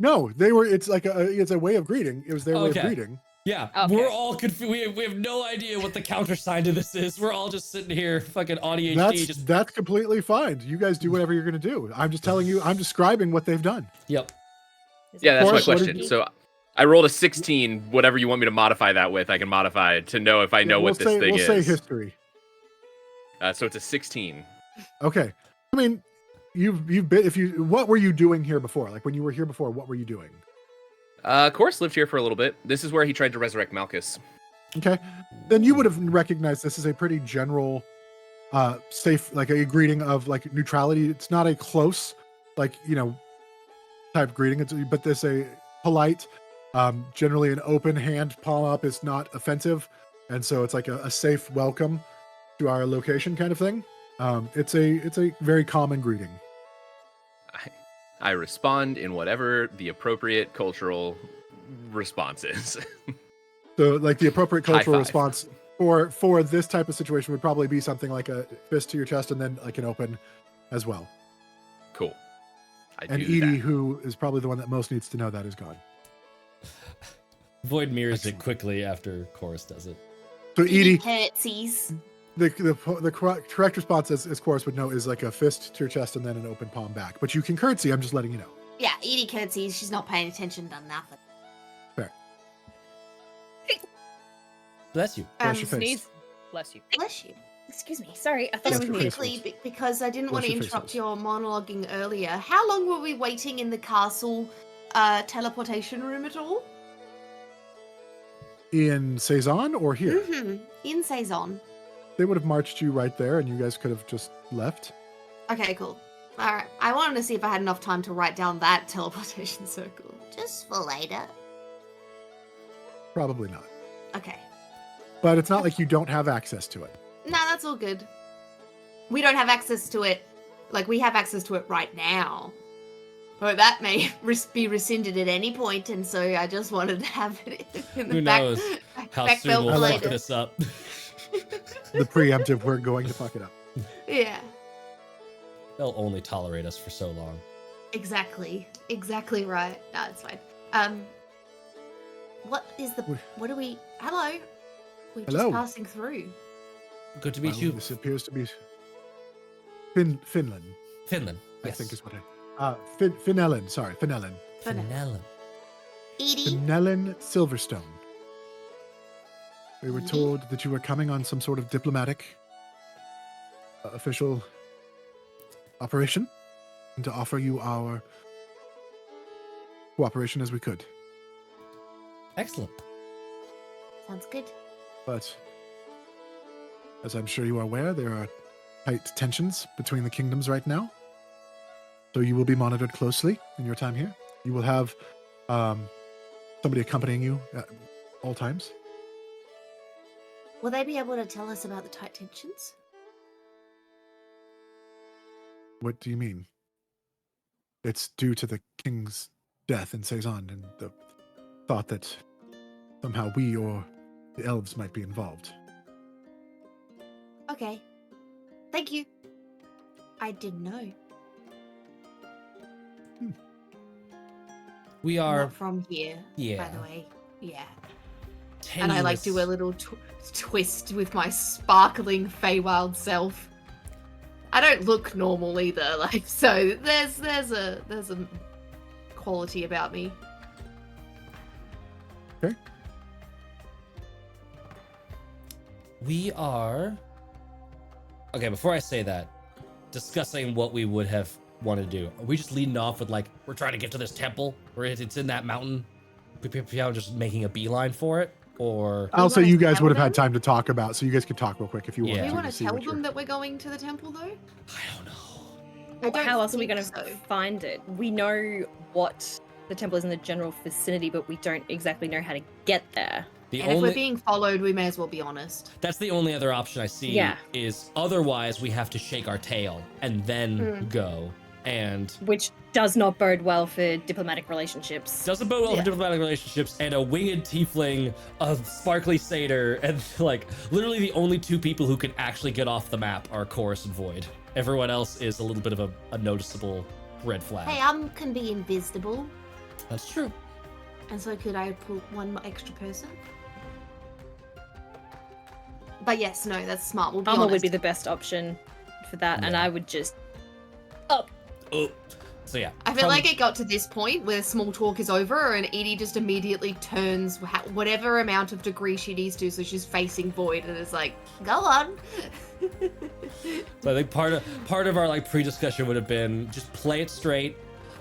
No, they were. It's like it's a way of greeting. It was their way of greeting. Yeah, Okay. we're all confused. We have no idea what the countersign to this is. We're all just sitting here, fucking on ADHD. That's completely fine. You guys do whatever you're gonna do. I'm just telling you. I'm describing what they've done. Yep. Yeah, that's my Chorus, what did question. you- So I rolled a 16. Whatever you want me to modify that with, I can modify to know if I know what this thing is. We'll say history. So it's a 16. Okay. I mean, you've been. What were you doing here before? Like when you were here before, what were you doing? Chorus lived here for a little bit. This is where he tried to resurrect Malchus. Okay. Then you would have recognized this as a pretty general, safe, like a greeting of like neutrality. It's not a close, like, type greeting. But there's a polite, generally an open hand, palm up is not offensive. And so it's like a safe welcome to our location kind of thing. It's a very common greeting. I respond in whatever the appropriate cultural response is. So like the appropriate cultural High five. response for this type of situation would probably be something like a fist to your chest and then like an open as well. Cool. And Edie, who is probably the one that most needs to know that, is gone. Void mirrors it quickly after Chorus does it. So Edie, curtsies. the correct response, as Chorus would know, is like a fist to your chest and then an open palm back. But you can curtsy. I'm just letting you know. Yeah, Edie curtsies. She's not paying attention, done nothing. Fair. Bless you. Bless your face. Sneeze. Bless you. Bless you. Excuse me. Sorry, I thought Just it was your face me. first. Quickly, because I didn't Bless want to your face interrupt first. your monologuing earlier. How long were we waiting in the castle teleportation room at all? In Cezanne or here? Mm-hmm. In Saison. They would have marched you right there and you guys could have just left. Okay, cool. All right. I wanted to see if I had enough time to write down that teleportation circle. Just for later. Probably not. Okay. But it's not like you don't have access to it. No, that's all good. We don't have access to it. Like, we have access to it right now. But that may be rescinded at any point, and so I just wanted to have it in the Who back, knows how back soon belt we'll for fuck later. this up. The preemptive, we're going to fuck it up. Yeah, They'll only tolerate us for so long. exactly. Exactly right. No, it's fine. What is the... What are we... Hello? We're Hello. just passing through. Good to meet Well, you. This appears to be Finland, Finland. I Yes. think is what I... Finellen, sorry, Finellen. Finland. Edie, Finellen Silverstone. We were told that you were coming on some sort of diplomatic official operation and to offer you our cooperation as we could. Excellent. sounds good. But as I'm sure you are aware, there are tight tensions between the kingdoms right now. So you will be monitored closely in your time here. You will have somebody accompanying you at all times. Will they be able to tell us about the tight tensions? What do you mean? It's due to the king's death in Cezanne and the thought that somehow we or the elves might be involved. Okay. Thank you. I didn't know. We are. Not from here, Yeah. by the way. Yeah. And I like do a tenuous. little twist with my sparkling Feywild self. I don't look normal either, like, so there's a quality about me. We are. Okay, before I say that, discussing what we would have wanted to do. Are we just leading off with like we're trying to get to this temple, or it's in that mountain? Just making a beeline for it, or I'll say wanna you guys tell would have had them? time to talk about, so you guys could talk real quick if you Yeah. want Do to. you want to to see tell what them you're- that we're going to the temple, though? I don't know. I don't How else are we think going to so. find it? We know what the temple is in the general vicinity, but we don't exactly know how to get there. The And if only we're being followed, we may as well be honest. that's the only other option I see. Yeah. Is otherwise we have to shake our tail and then go. And Which does not bode well for diplomatic relationships. doesn't bode well Yeah. for diplomatic relationships, and a winged tiefling, a sparkly satyr, and like literally the only two people who can actually get off the map are Chorus and Void. Everyone else is a little bit of a noticeable red flag. Hey, I can be invisible, That's true. and so could I put one extra person? But yes, no, that's smart. We'll be Armor honest. would be the best option for that, and Yeah. I would just Oh, so yeah. I feel like it got to this point where small talk is over and Edie just immediately turns whatever amount of degree she needs to, so she's facing Void and is like, Go on. So I think part of our like pre-discussion would have been just play it straight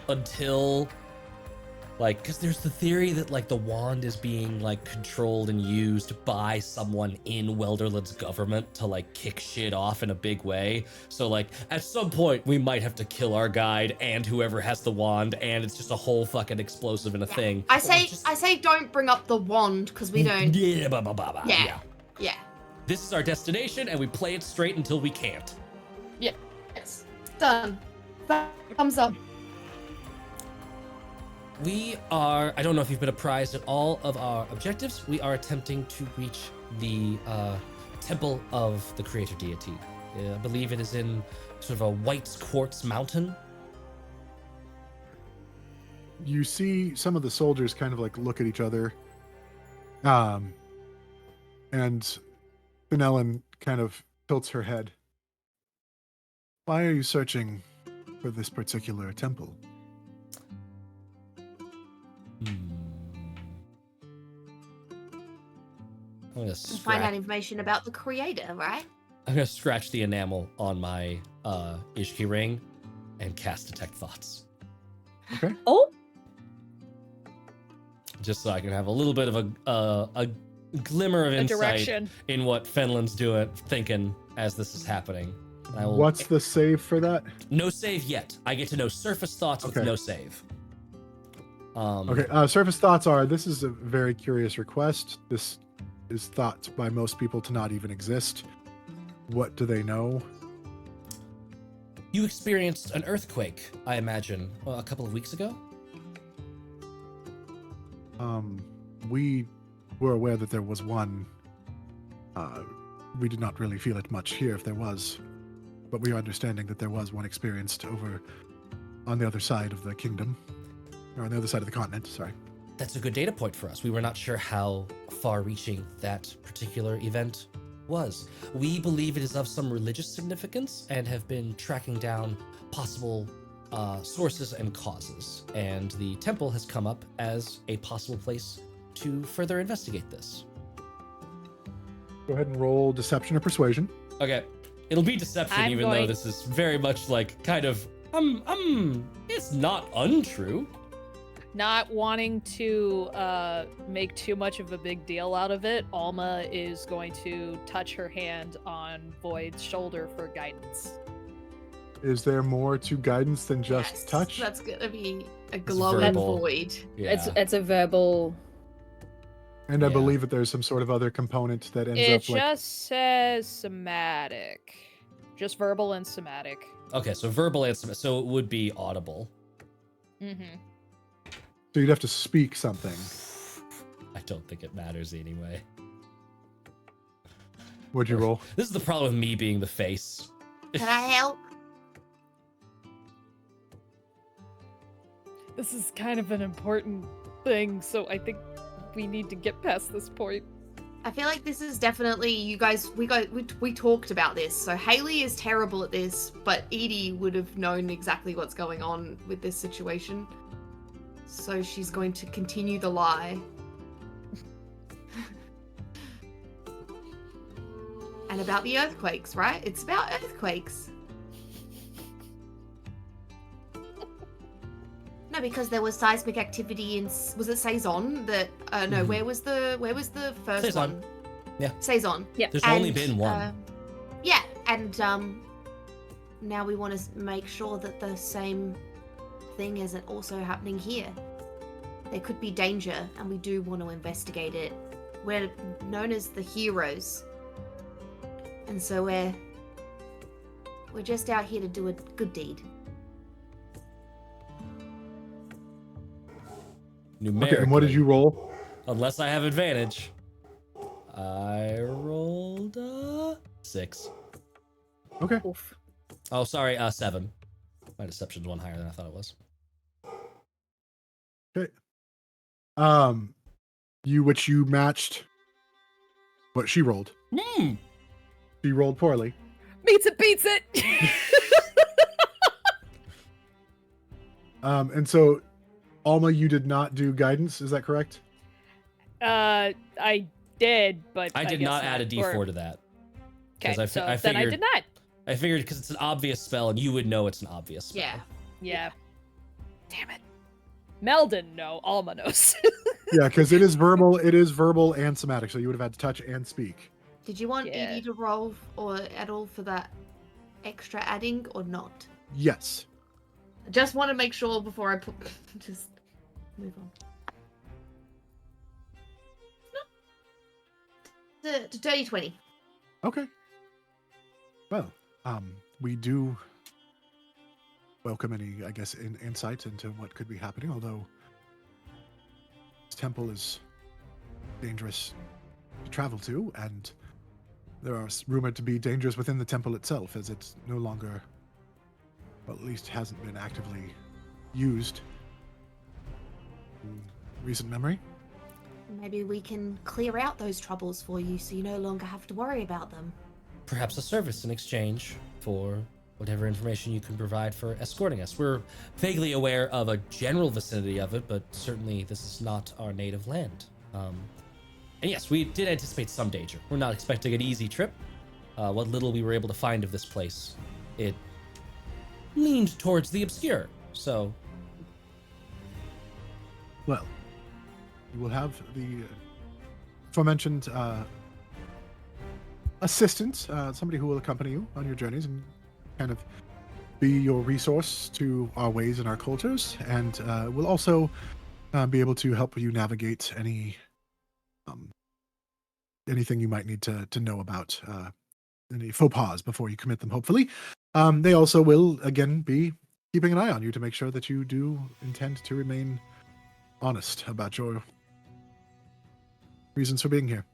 until Like, because there's the theory that, like, the wand is being, like, controlled and used by someone in Welderland's government to, like, kick shit off in a big way. So, like, at some point, we might have to kill our guide and whoever has the wand, and it's just a whole fucking explosive in a thing. I say don't bring up the wand, because we don't... Yeah. Yeah. This is our destination, and we play it straight until we can't. Yes. Done. Thumbs up. We are, I don't know if you've been apprised at all of our objectives. We are attempting to reach the temple of the creator deity. I believe it is in sort of a white quartz mountain. You see some of the soldiers kind of like look at each other. And Fenelon kind of tilts her head. Why are you searching for this particular temple? I'm gonna Find out information about the creator, right? I'm gonna scratch the enamel on my Ishki ring and cast Detect Thoughts. Okay. Oh, Just so I can have a little bit of a glimmer of A insight direction. in what Fenland's thinking as this is happening. And I will, What's the save for that? no save yet. I get to know surface thoughts with Okay. no save. Okay, surface thoughts are, this is a very curious request. This is thought by most people to not even exist. What do they know? You experienced an earthquake, I imagine, a couple of weeks ago? We were aware that there was one. We did not really feel it much here if there was, but we are understanding that there was one experienced over on the other side of the kingdom, or on the other side of the continent, sorry. That's a good data point for us. We were not sure how far-reaching that particular event was. We believe it is of some religious significance and have been tracking down possible sources and causes. And the temple has come up as a possible place to further investigate this. Go ahead and roll deception or persuasion. Okay, it'll be deception, I'm even though going- this is very much like kind of it's not untrue. Not wanting to make too much of a big deal out of it, Alma is going to touch her hand on Void's shoulder for guidance. Is there more to guidance than just Yes, touch? That's gonna be a glowing verbal. void. Yeah. it's a verbal. And I Yeah. believe that there's some sort of other component that ends It up like... just says somatic. Just verbal and somatic. Okay, so verbal and so it would be audible. Mm-hmm. So you'd have to speak something. I don't think it matters anyway. What'd you roll? This is the problem with me being the face. Can I help? This is kind of an important thing, so I think we need to get past this point. I feel like this is definitely you guys. We talked about this. So Haley is terrible at this, but Edie would have known exactly what's going on with this situation. So she's going to continue the lie. And about the earthquakes, right? It's about earthquakes. No, because there was seismic activity in. Was it Saison? That no. Mhm. Where was the first Saison. one? Yeah. Saison. There's only been one. Yeah, and now we want to make sure that the same thing isn't also happening here. There could be danger, and we do want to investigate it. We're known as the heroes, and so we're just out here to do a good deed. Numerically. Okay, and what did you roll? Unless I have advantage. I rolled 6. Okay. Oof. Oh, sorry, 7. My deception's one higher than I thought it was. You matched what she rolled. Hmm. She rolled poorly. Beats it! And so, Alma, you did not do guidance, is that correct? I did, but I did guess not add a D4 Or- to that. Okay, 'Cause I so I then I figured- did not. I figured because it's an obvious spell and you would know it's an obvious spell. Yeah. Yeah. Damn it. Meldon, no. Alma knows. Yeah, because it is verbal. It is verbal and somatic, so you would have had to touch and speak. Did you want Yeah. Edie to roll or at all for that extra adding or not? Yes. I just want to make sure before I put. Just move on. No. To dirty 20. Okay. Well, we do welcome any, I guess, insight into what could be happening. Although this temple is dangerous to travel to, and there are rumored to be dangers within the temple itself, as it's no longer, well, at least hasn't been actively used in recent memory. Maybe we can clear out those troubles for you so you no longer have to worry about them. Perhaps a service in exchange for whatever information you can provide for escorting us. We're vaguely aware of a general vicinity of it, but certainly this is not our native land. And yes, we did anticipate some danger. We're not expecting an easy trip. What little we were able to find of this place, it leaned towards the obscure. So, Well, you will have the aforementioned assistant, somebody who will accompany you on your journeys and kind of be your resource to our ways and our cultures, and will also be able to help you navigate anything you might need to know about any faux pas before you commit them, hopefully. They also will, again, be keeping an eye on you to make sure that you do intend to remain honest about your reasons for being here.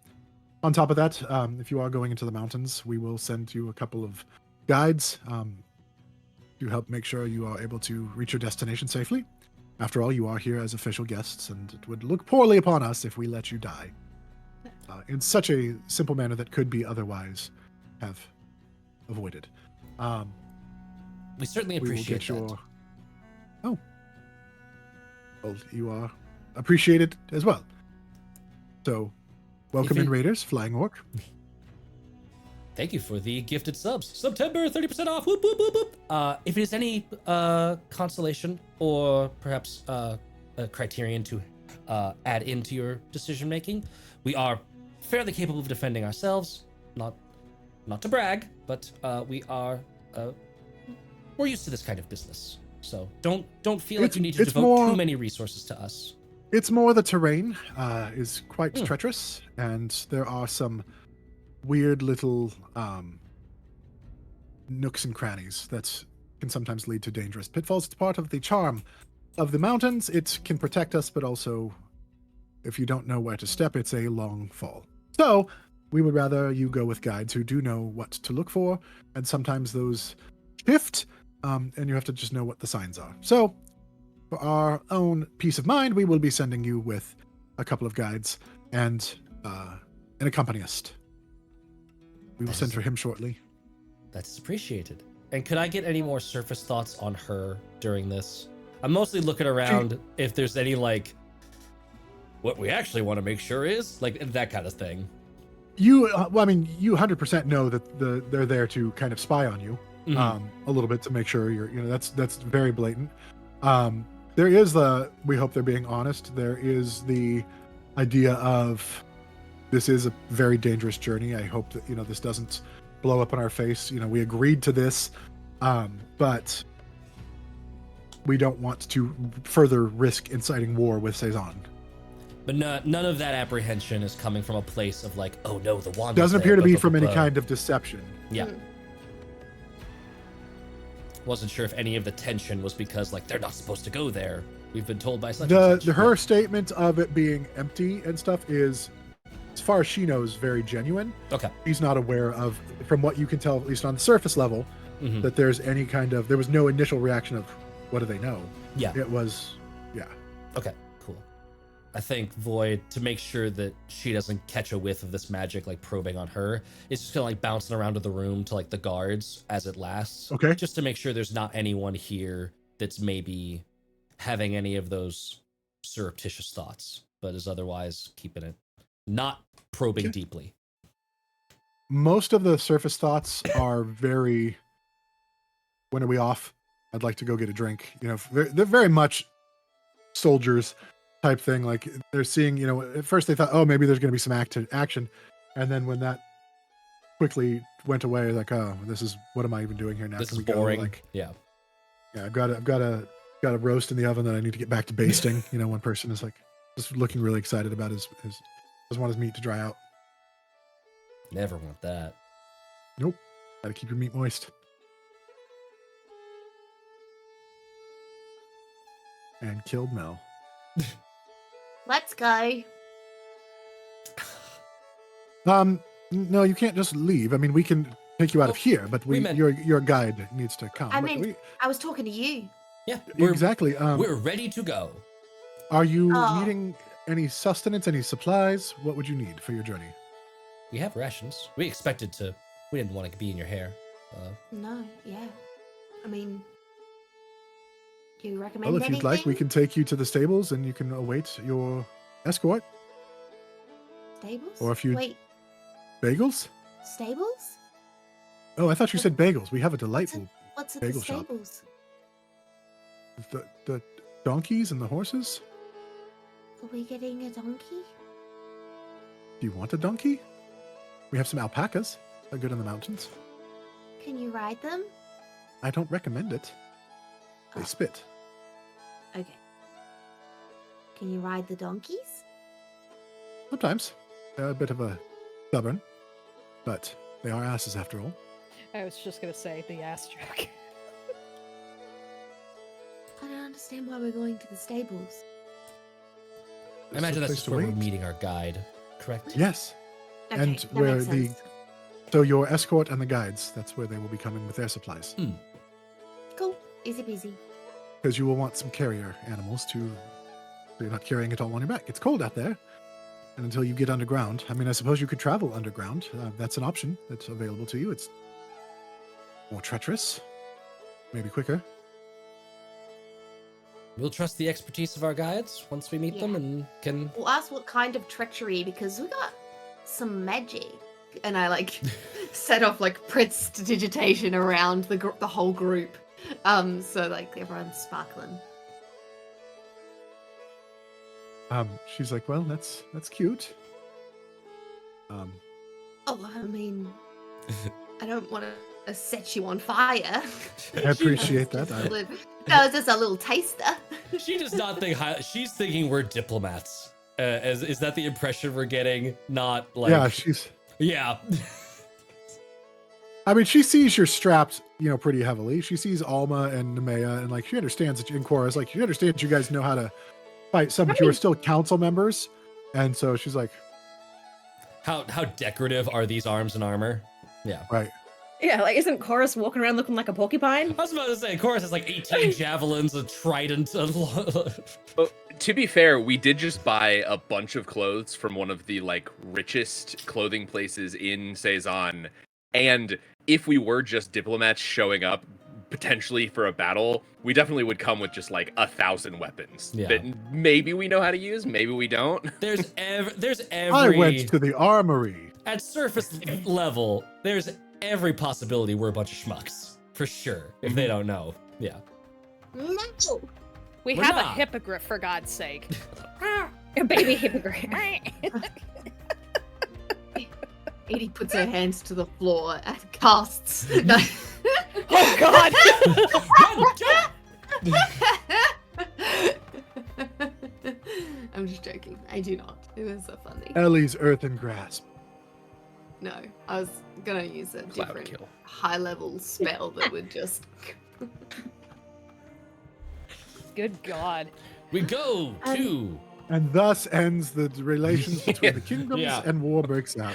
On top of that, if you are going into the mountains, we will send you a couple of guides to help make sure you are able to reach your destination safely. After all, you are here as official guests, and it would look poorly upon us if we let you die in such a simple manner that could be otherwise have avoided. we certainly We will appreciate get that. your... Oh. Well, you are appreciated as well. So, welcome If in, it- Raiders, Flying Orc. Thank you for the gifted subs. September, 30% off. Whoop, whoop, whoop, whoop. If it is any consolation or perhaps a criterion to add into your decision making, we are fairly capable of defending ourselves. Not to brag, but we are we're used to this kind of business. So don't feel like you need to It's devote more- too many resources to us. It's more the terrain is quite Hmm. treacherous, and there are some weird little nooks and crannies that can sometimes lead to dangerous pitfalls. It's part of the charm of the mountains. It can protect us, but also, if you don't know where to step, it's a long fall. So, we would rather you go with guides who do know what to look for, and sometimes those shift, and you have to just know what the signs are. So, for our own peace of mind, we will be sending you with a couple of guides and an accompanist. We will send for him shortly. That's appreciated. And could I get any more surface thoughts on her during this? I'm mostly looking around if there's any, like, what we actually want to make sure is, like, that kind of thing. You, well, I mean, you 100% know that they're there to kind of spy on you, Mhm. a little bit to make sure you're, that's very blatant. There is we hope they're being honest. There is the idea of this is a very dangerous journey. I hope that, this doesn't blow up in our face. We agreed to this, but we don't want to further risk inciting war with Cezanne. But none of that apprehension is coming from a place of like, oh no, the wand Doesn't is appear there, to be but- from any but- kind of deception. Yeah. Wasn't sure if any of the tension was because, like, they're not supposed to go there. We've been told by such and such. Her statement of it being empty and stuff is, as far as she knows, very genuine. Okay. She's not aware of, from what you can tell, at least on the surface level, Mhm. that there's any kind of, there was no initial reaction of, what do they know? Yeah. It was, yeah. Okay, cool. I think Void, to make sure that she doesn't catch a whiff of this magic, like, probing on her, is just gonna, like, bouncing around to the room to, like, the guards as it lasts. Okay. Just to make sure there's not anyone here that's maybe having any of those surreptitious thoughts, but is otherwise keeping it, not probing Okay. deeply. Most of the surface thoughts are very, when are we off? I'd like to go get a drink. They're very much soldiers type thing. Like they're seeing, at first they thought, oh, maybe there's going to be some action. And then when that quickly went away, like, oh, what am I even doing here now? This Can is we boring. go? Like, Yeah. I've got a roast in the oven that I need to get back to basting. One person is like just looking really excited about his doesn't want his meat to dry out. Never want that. Nope. Got to keep your meat moist. And killed Mel. Let's go. No, you can't just leave. I mean, we can take you out of here, but your guide needs to come. I mean, I was talking to you. Yeah. Exactly. We're ready to go. Are you needing any sustenance, any supplies? What would you need for your journey? We have rations. We didn't want to be in your hair. No, yeah. I mean, do you recommend Well, if you'd like, we can take you to the stables and you can await your escort. Stables? Or if you... Wait, Bagels? stables? Oh, I thought you said bagels. We have a delightful What's at bagel the shop. stables? The donkeys and the horses? Are we getting a donkey? Do you want a donkey? We have some alpacas. They're good in the mountains. Can you ride them? I don't recommend it. They Oh. spit. Okay. Can you ride the donkeys? Sometimes. They're a bit of a stubborn, but they are asses after all. I was just gonna say the ass joke. I don't understand why we're going to the stables. I imagine It's a that's place just to where we're wait. meeting our guide, correct? Yes. Okay, And that where makes the- sense. So your escort and the guides, that's where they will be coming with their supplies. Cool. Easy peasy. Because you will want some carrier animals so you're not carrying it all on your back. It's cold out there. And until you get underground, I mean, I suppose you could travel underground. That's an option that's available to you. It's more treacherous, maybe quicker. We'll trust the expertise of our guides once we meet them Yeah. and can... We'll ask what kind of treachery because we got some magic. And I set off prestidigitation around the whole group. So everyone's sparkling. She's like, well, that's cute. Oh, I mean, I don't want to set you on fire. I appreciate that. That was just a little taster. She does not think she's thinking we're diplomats. Is that the impression we're getting? Not like... Yeah, she's... Yeah. I mean, she sees you're strapped, pretty heavily. She sees Alma and Nemea, and she understands that in chorus, she understands you guys know how to fight some, but you are still council members, and so she's like, How decorative are these arms and armor? Yeah. right. Yeah, isn't Chorus walking around looking like a porcupine? I was about to say, Chorus has 18 javelins, a trident. To be fair, we did just buy a bunch of clothes from one of the richest clothing places in Cezanne, and if we were just diplomats showing up potentially for a battle, we definitely would come with just 1,000 weapons that maybe we know how to use, maybe we don't. There's every... I went to the armory. At surface level, there's every possibility we're a bunch of schmucks. For sure. If they don't know. Yeah. No. We We're have a not. hippogriff, for God's sake. A baby hippogriff. Edie puts her hands to the floor and casts. Oh God! I'm just joking. I do not. It was so funny. Ellie's earthen grasp. No, I was gonna use a Cloud different kill. high-level spell that would just. Good God. We go to... And thus ends the relations between the kingdoms, Yeah. and war breaks out.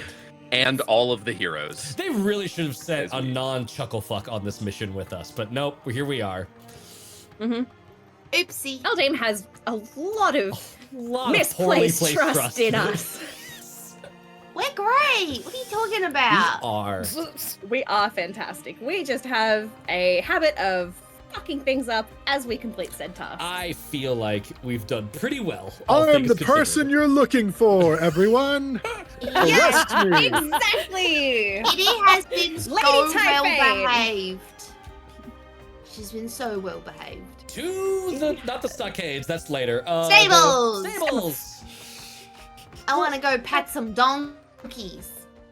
And all of the heroes. They really should have sent As a we- non-chuckle fuck on this mission with us, but nope, here we are. Oopsie. Eldame has a lot of Lot of poorly misplaced placed trust in us. We're great. What are you talking We about? are. We are fantastic. We just have a habit of fucking things up as we complete said tasks. I feel like we've done pretty well. all I'm things the considered. person you're looking for, everyone. Yes, Arrest me. Exactly! Edie has been so Lady well Typhoon. behaved. She's been so well behaved. to the not the stockades. That's later. Stables! Stables. I want to go pet some donkeys.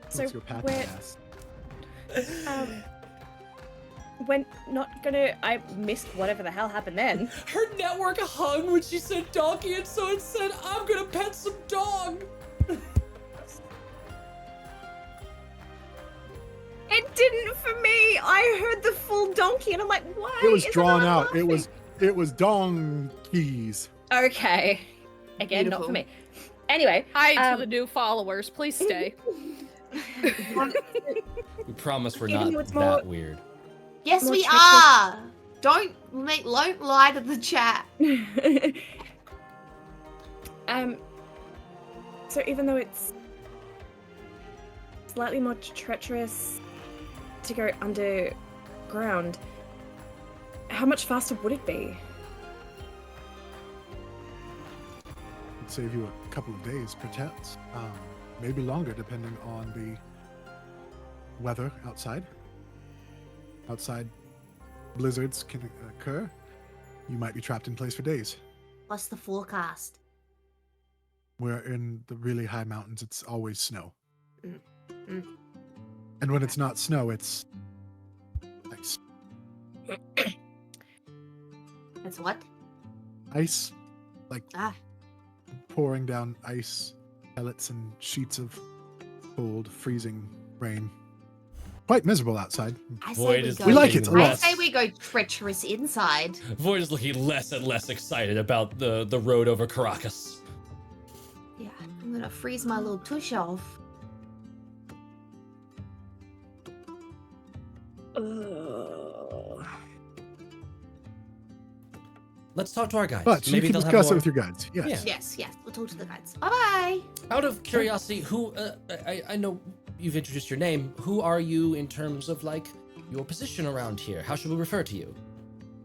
So Let's go pat we're, the ass. we're not gonna. I missed whatever the hell happened then. Her network hung when she said donkey, and so it said, "I'm gonna pet some dog." It didn't for me. I heard the full donkey, and I'm like, why? It was is drawn everyone out. It was donkeys. Okay. Again, not for Beautiful. me. Anyway, Hi to the new followers. Please stay. We promise we're Even not though it's that more- weird. Yes, More we treacherous. are. Don't lie to the chat. So even though it's slightly more treacherous to go underground, how much faster would it be? It'd save you a couple of days, perhaps. Maybe longer, depending on the weather outside. Outside blizzards can occur. You might be trapped in place for days. What's the forecast? We're in the really high mountains. It's always snow. Mm. And when it's not snow, it's ice. That's what? Ice, like Ah. pouring down ice pellets and sheets of cold, freezing rain. Quite miserable outside. I Void say is we go. We like it a I lot. say we go treacherous inside. Void is looking less and less excited about the road over Caracas. Yeah, I'm gonna freeze my little tush off. Ugh. Let's talk to our guides. But you Maybe can they'll discuss have it with your guides. Yes. Yeah. Yes, we'll talk to the guides. Bye bye. Out of curiosity, who I know you've introduced your name. Who are you in terms of like your position around here? How should we refer to you?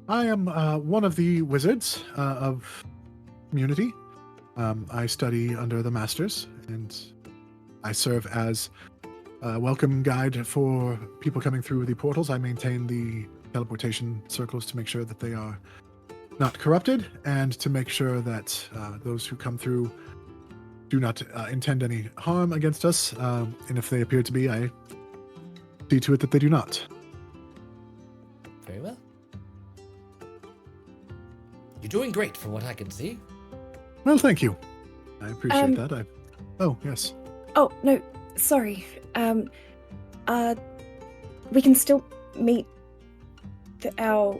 I am one of the wizards of community. I study under the masters, and I serve as a welcome guide for people coming through the portals. I maintain the teleportation circles to make sure that they are not corrupted, and to make sure that those who come through do not intend any harm against us. And if they appear to be, I see to it that they do not. Very well. You're doing great from what I can see. Well, thank you. I appreciate that. Oh, yes. Oh no, sorry. We can still meet our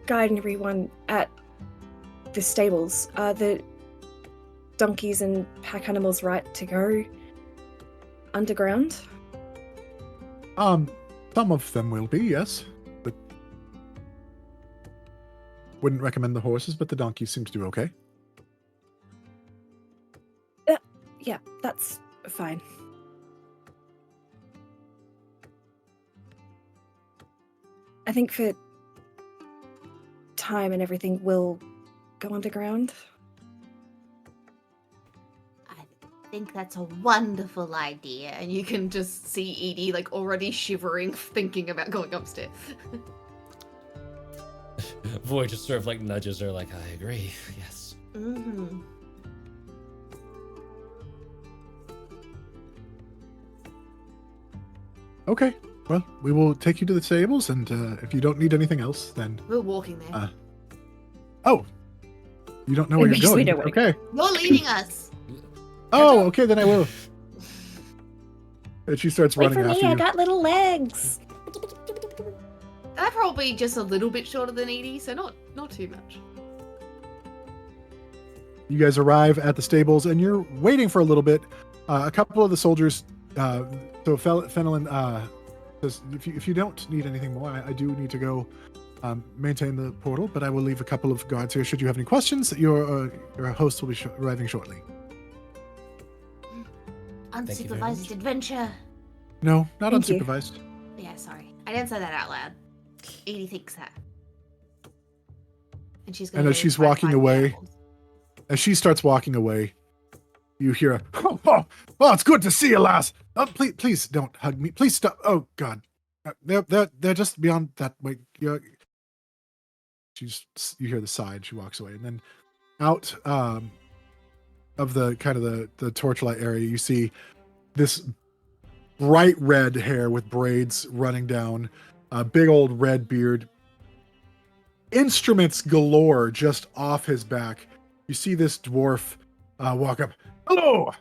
guide and everyone at the stables. Are the donkeys and pack animals right to go underground? Some of them will be, yes. But wouldn't recommend the horses, but the donkeys seem to do okay. Yeah, that's fine. I think for time and everything, we'll go underground. I think that's a wonderful idea. And you can just see Edie like already shivering, thinking about going upstairs. Void just sort of like nudges her, like, I agree. Yes. Mm-hmm. Okay. Well, we will take you to the stables, and if you don't need anything else, then... We're walking there. Oh! You don't know where At you're least we going. know where to Okay. You're leading us. Oh, okay, then I will. And she starts running after you. got little legs. They're probably just a little bit shorter than Edie, so not too much. You guys arrive at the stables, and you're waiting for a little bit. A couple of the soldiers, so Fenelon says, if you don't need anything more, I do need to go maintain the portal, but I will leave a couple of guards here. Should you have any questions, your host will be arriving shortly. Thank you very much. Unsupervised adventure. No, not Thank you. unsupervised. Yeah, sorry. I didn't say that out loud. Edie thinks that. And she's gonna And as go she's try to walking find the away- animals. As she starts walking away, you hear a, oh, it's good to see you, lass. Oh, please don't hug me. Please stop. Oh, God. They're just beyond that way. you hear the sigh and she walks away. And then out of the kind of the torchlight area, you see this bright red hair with braids running down, a big old red beard, instruments galore just off his back. You see this dwarf walk up. Hello,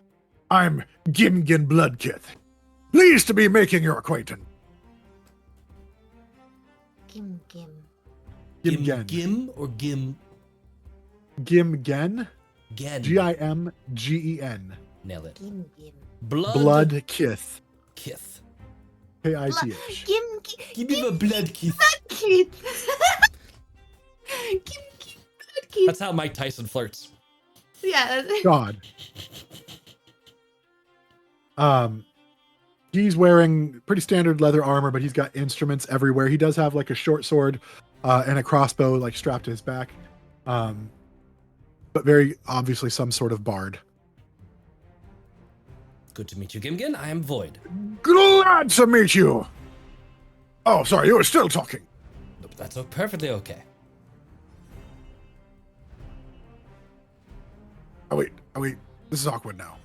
I'm Gimgin Bloodkith. Pleased to be making your acquaintance. Gim Gim. Gimgen. Gim or Gim? Gimgen. Gen. Gimgen. Nailed it. Gim Gim. Bloodkith. Kith. Kith. Gim Give me the blood kith. Kid. Gim Gim Bloodkith. That's how Mike Tyson flirts. Yeah. God. He's wearing pretty standard leather armor, but he's got instruments everywhere. He does have like a short sword and a crossbow like strapped to his back. But very obviously some sort of bard. Good to meet you, Gimgin. I am Void. Glad to meet you. Oh, sorry, you were still talking. That's perfectly okay. Oh wait, this is awkward now.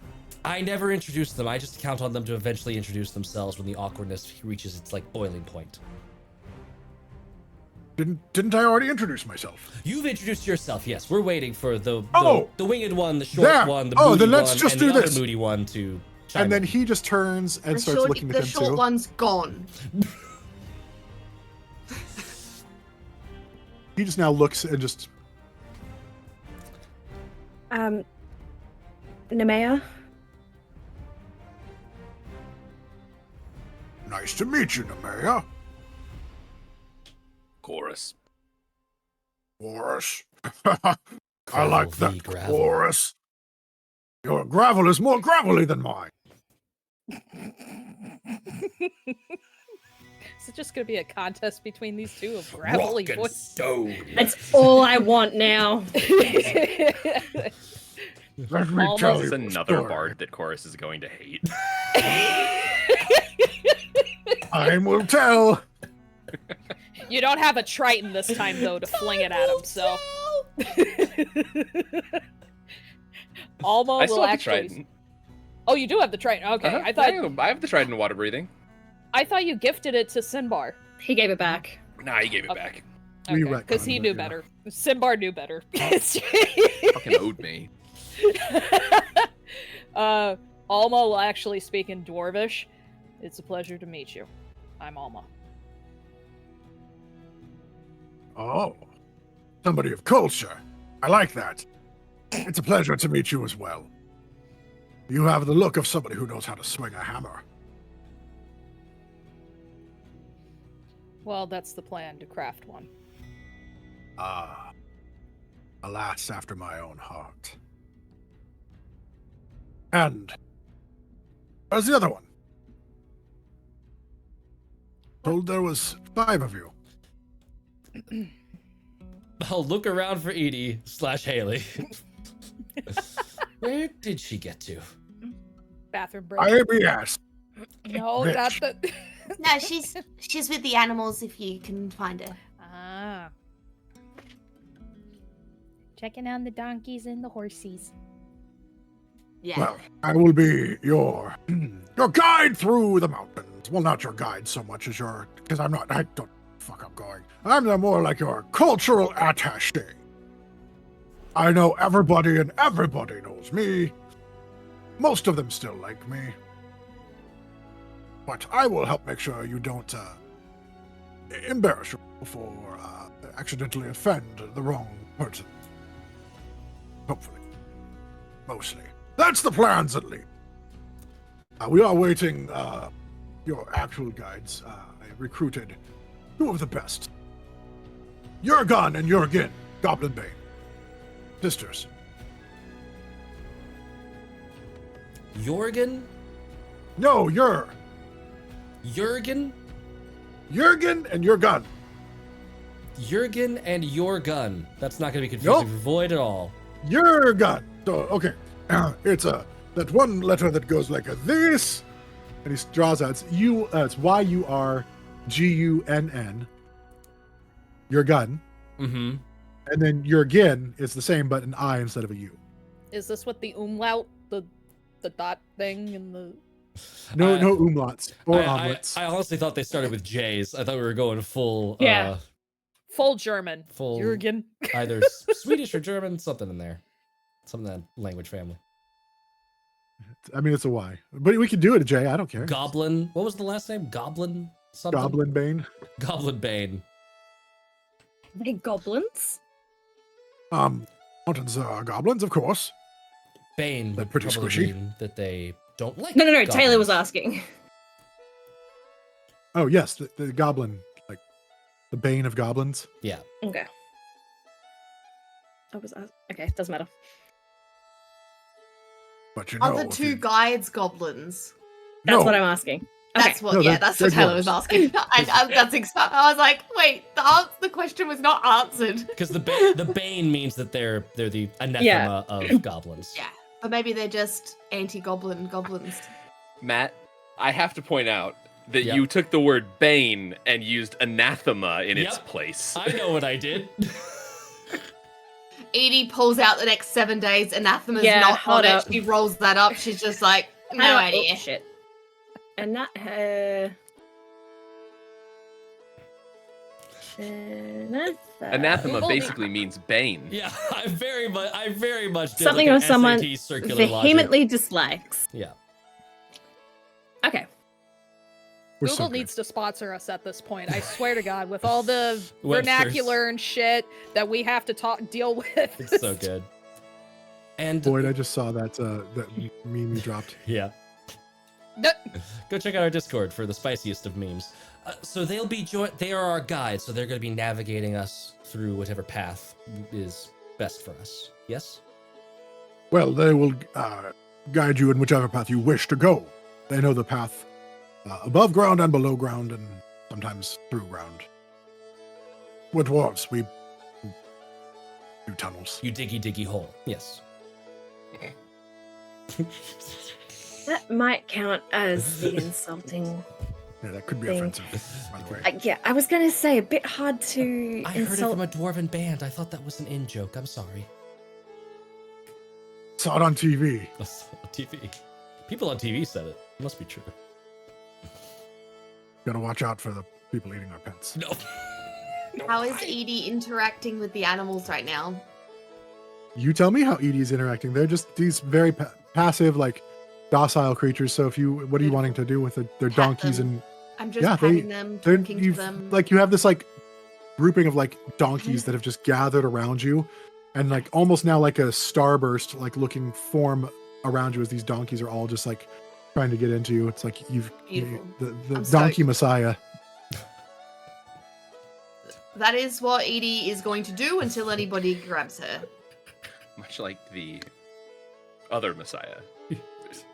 I never introduced them. I just count on them to eventually introduce themselves when the awkwardness reaches its like boiling point. Didn't I already introduce myself? You've introduced yourself. Yes, we're waiting for the winged one, the short That- one, the oh, moody then let's one, just and do the this. other moody one to chime And then in. he just turns and The starts short, looking at the them short too. one's gone. He just now looks and just Nemea? nice to meet you, Nemea. Chorus. Chorus. I like Gravel v. that gravel. chorus. Your gravel is more gravelly than mine. Is it just going to be a contest between these two of gravelly Rock and voice? stone. That's all I want now. Let me Almost. tell This is you a another story. bard that Chorus is going to hate. Time will tell. You don't have a Triton this time, though, to fling it at him, so. Almo I still will have the actually. Trident. Oh, you do have the Triton. Okay, Uh-huh. I thought I have the Trident water breathing. I thought you gifted it to Sinbar. He gave it back. Nah, he gave it Okay. back. We Because he retconned knew it, yeah. better. Sinbar knew better. Fucking owed me. Alma will actually speak in Dwarvish. It's a pleasure to meet you. I'm Alma. Oh, somebody of culture. I like that. It's a pleasure to meet you as well. You have the look of somebody who knows how to swing a hammer. Well, that's the plan, to craft one. Ah, alas, after my own heart. And where's the other one? Told there was 5 of you. I'll look around for Edie / Haley. Where did she get to? Bathroom break. IBS. No, Bitch. not the. No, she's with the animals if you can find her. Ah. Checking on the donkeys and the horsies. Yeah. Well, I will be your guide through the mountains. Well, not your guide so much as your, because I don't fuck I'm going. I'm more like your cultural attaché. I know everybody and everybody knows me. Most of them still like me. But I will help make sure you don't embarrass yourself or accidentally offend the wrong person. Hopefully. Mostly. That's the plans, at least. We are waiting your actual guides. I recruited 2 of the best. Yurgunn and Yurgin, Goblin Bane. Sisters. Jorgen? No, Jurgen? Yurgin and Yurgunn. Jurgen and your gun. That's not going to be confusing for Void at all. Yurgunn. So, okay. It's that one letter that goes like this. And he draws out. It's Yurgunn. Your gun. Mm-hmm. And then Yurgunn is the same, but an I instead of a U. Is this what the umlaut, the dot thing, and the? No umlauts or omelets. I honestly thought they started with J's. I thought we were going full. Yeah. Full German. Full. Jurgen. Either Swedish or German, something in there, some of that language family. I mean, it's a Y, but we could do it a J. I don't care. Goblin. What was the last name? Goblin something. Goblin Bane. Goblin Bane. They goblins? Mountains are goblins, of course. Bane They're would pretty probably squishy. mean that they don't like. No. goblins. Taylor was asking. Oh yes, the goblin, like the bane of goblins. Yeah. Okay. Okay, doesn't matter. But you Are know, the two guides goblins? That's No. what I'm asking. That's Okay. what. No, Yeah, they're- that's they're what Taylor was dwarves. asking. I was like, wait, the question was not answered. Because the Bane means that they're the anathema of goblins. Yeah, but maybe they're just anti-goblin goblins. Matt, I have to point out that Yep. you took the word bane and used anathema in its Yep. place. I know what I did. Edie pulls out the next 7 days. Anathema's Yeah, not on hold it. up. She rolls that up. She's just like, no How do idea. Oh, shit. And that. Anathema Well, basically means bane. Yeah, I very much did Something like of an someone SAT circular vehemently dislikes. logic. Yeah. Okay. We're Google so good. needs to sponsor us at this point. I swear to God, with all the Webster's. vernacular and shit that we have to deal with. It's so good. And Boyd, I just saw that meme you dropped. yeah, go check out our Discord for the spiciest of memes. So they'll be they are our guides, so they're going to be navigating us through whatever path is best for us. Yes. Well, they will guide you in whichever path you wish to go. They know the path above ground and below ground, and sometimes through ground. We're dwarves. We do tunnels. You diggy hole. Yes. That might count as the insulting. Yeah, that could be Thing. offensive, by the way. Yeah, I was gonna say a bit hard to I heard it insult. from a dwarven band. I thought that was an in joke. I'm sorry. Saw it on TV. TV. People on TV said it. It must be true. Gotta watch out for the people eating our pets. No. How is Edie interacting with the animals right now? You tell me how Edie's interacting. They're just these very passive, like docile creatures. So if you, what are you wanting to do with it? They're Pat donkeys them. and I'm just Yeah, patting them, they're talking to you them. like you have this like grouping of like donkeys that have just gathered around you, and like almost now like a starburst like looking form around you as these donkeys are all just like trying to get into you. It's like Beautiful. the I'm donkey stoked. messiah. That is what Edie is going to do until anybody grabs her. Much like the other Messiah,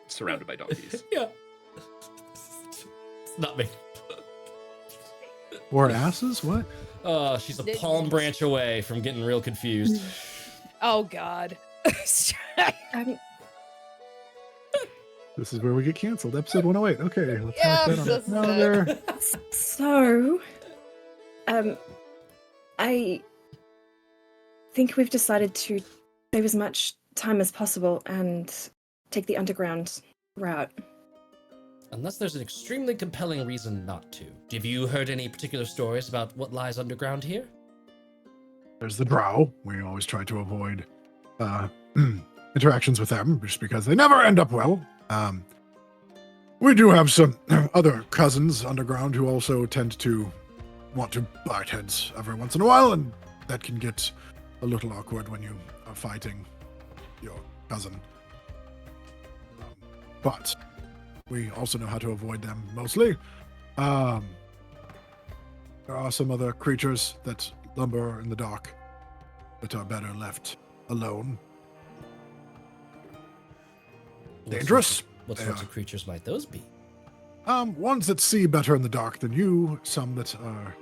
surrounded by donkeys. Yeah. It's not me. Or asses? What? She's a palm branch away from getting real confused. Oh God. Um, This is where we get canceled. Episode 108. Okay, let's Yeah, mark that on this is another. so, I think we've decided to save as much time as possible and take the underground route. Unless there's an extremely compelling reason not to. Have you heard any particular stories about what lies underground here? There's the drow. We always try to avoid interactions with them just because they never end up well. We do have some other cousins underground who also tend to want to butt heads every once in a while, and that can get a little awkward when you are fighting your cousin. But we also know how to avoid them mostly. There are some other creatures that lumber in the dark that are better left alone. Dangerous. What They sorts are. of creatures might those be? Ones that see better in the dark than you, some that are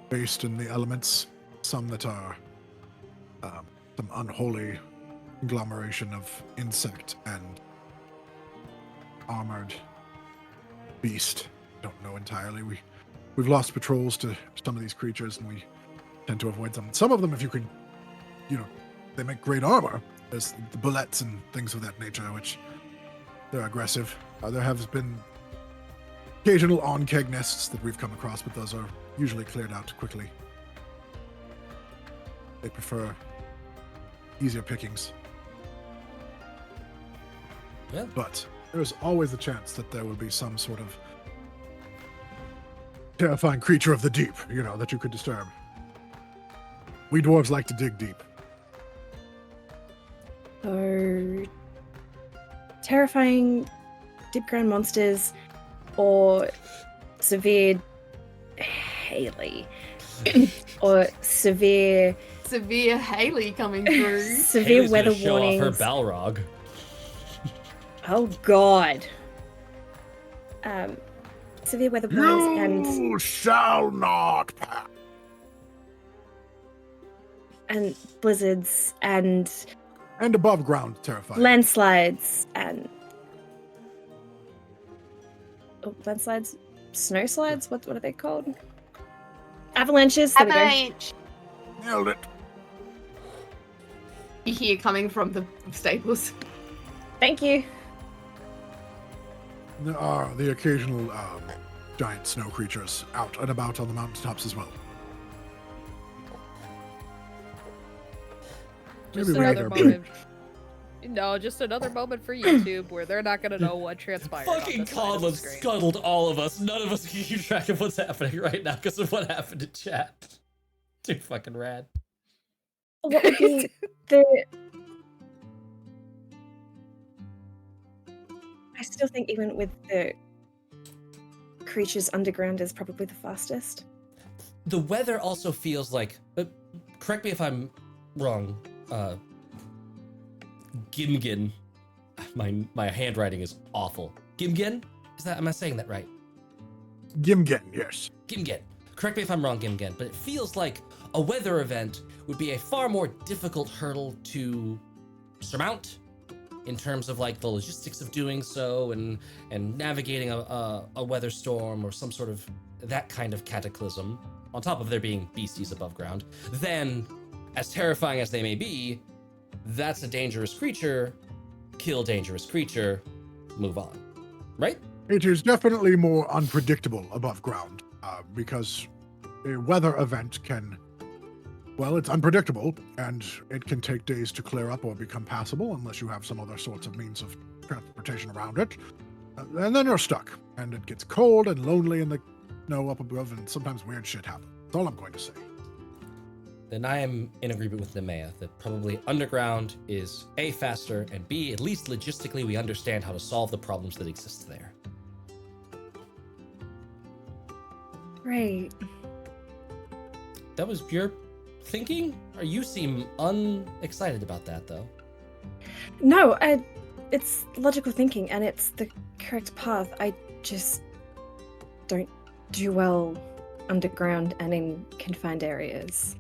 based in the elements, some that are some unholy conglomeration of insect and armored beast. Don't know entirely. We've lost patrols to some of these creatures, and we tend to avoid them. Some of them, if you can, they make great armor. There's the bullets and things of that nature, which they're aggressive. There have been occasional on-keg nests that we've come across, but those are usually cleared out quickly. They prefer easier pickings. Yeah. But there's always a chance that there will be some sort of terrifying creature of the deep, that you could disturb. We dwarves like to dig deep. So, terrifying deep ground monsters or severe Haley or severe Haley coming through. severe Haley's weather gonna show warnings. off her Balrog. Oh God. Severe weather warnings You shall not pass. and blizzards and Above ground terrifying. landslides and landslides, snow slides. What are they called? Avalanches. There we go. Avalanche. Nailed it. You hear coming from the stables. Thank you. There are the occasional giant snow creatures out and about on the mountaintops as well. Just Maybe we another are moment. No, just another moment for YouTube where they're not gonna know what transpired. on Fucking this side of the Conlon screen. scuttled all of us. None of us can keep track of what's happening right now because of what happened in chat. Too fucking rad. What would be the? I still think even with the creatures underground is probably the fastest. The weather also feels like, correct me if I'm wrong, Gimgin. My handwriting is awful. Gimgin? Am I saying that right? Gimgen, yes. Gimgin. Correct me if I'm wrong, Gimgin, but it feels like a weather event would be a far more difficult hurdle to surmount in terms of like the logistics of doing so and navigating a weather storm or some sort of that kind of cataclysm, on top of there being beasties above ground. Then, as terrifying as they may be, that's a dangerous creature. Kill dangerous creature. Move on. Right? It is definitely more unpredictable above ground because a weather event can, it's unpredictable and it can take days to clear up or become passable unless you have some other sorts of means of transportation around it. And then you're stuck and it gets cold and lonely in the snow up above and sometimes weird shit happens. That's all I'm going to say. Then I am in agreement with Nemea that probably underground is A, faster, and B, at least logistically we understand how to solve the problems that exist there. Right. That was your thinking? Or you seem unexcited about that, though. No, it's logical thinking and it's the correct path. I just don't do well underground and in confined areas.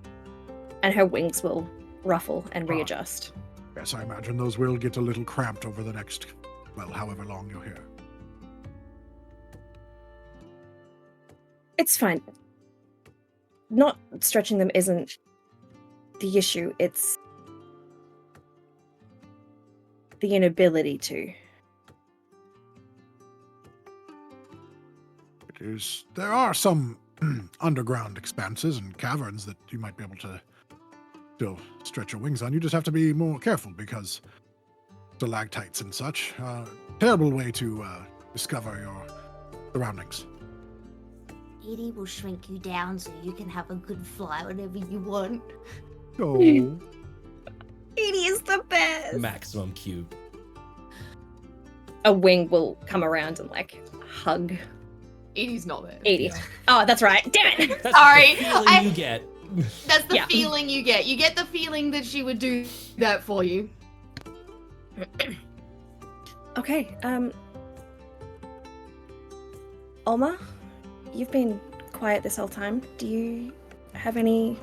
And her wings will ruffle and readjust. Yes, I imagine those will get a little cramped over the next, however long you're here. It's fine. Not stretching them isn't the issue, it's the inability to. There are some underground expanses and caverns that you might be able to still stretch your wings on. You just have to be more careful because stalactites and such. Terrible way to discover your surroundings. Edie will shrink you down so you can have a good fly whenever you want. Oh, Edie is the best. Maximum cube. A wing will come around and hug Edie's not there. Edie. Yeah. Oh, that's right. Damn it. That's Sorry, the feeling I- you get. That's the Yeah. feeling you get. You get the feeling that she would do that for you. Okay, Alma, you've been quiet this whole time. Do you have any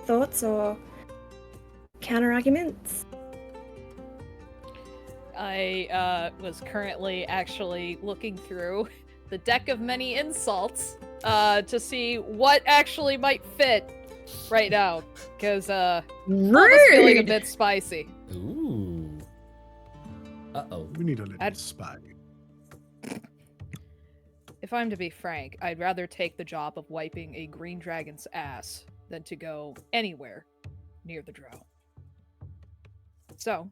thoughts or counter arguments? I was currently actually looking through the deck of many insults to see what actually might fit right now, because Alma's feeling a Rude. bit spicy. Ooh. Uh-oh. We need a little I'd- spy. If I'm to be frank, I'd rather take the job of wiping a green dragon's ass than to go anywhere near the drow. So,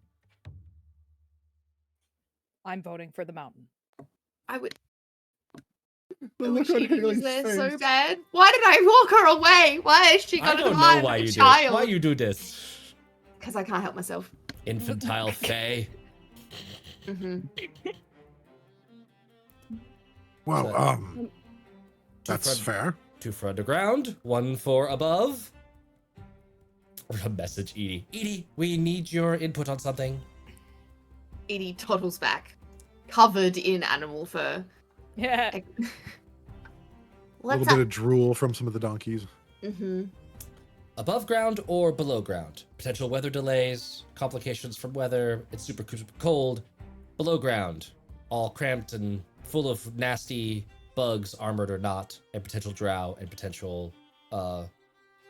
I'm voting for the mountain. I would. But I look wish at Edie was Haley's there so face. bad. Why did I walk her away? Why has she I got don't an know eye why on you a do child? it. Why you do this? Because I can't help myself. Infantile fae. Mm-hmm. Well, So- that's fair. 2 for underground, 1 for above. We're gonna message Edie. Edie, we need your input on something. Edie toddles back, covered in animal fur. Yeah. A What's little bit up? of drool from some of the donkeys. Mm-hmm. Above ground or below ground? Potential weather delays, complications from weather, it's super cold. Below ground, all cramped and full of nasty bugs, armored or not, and potential drow and potential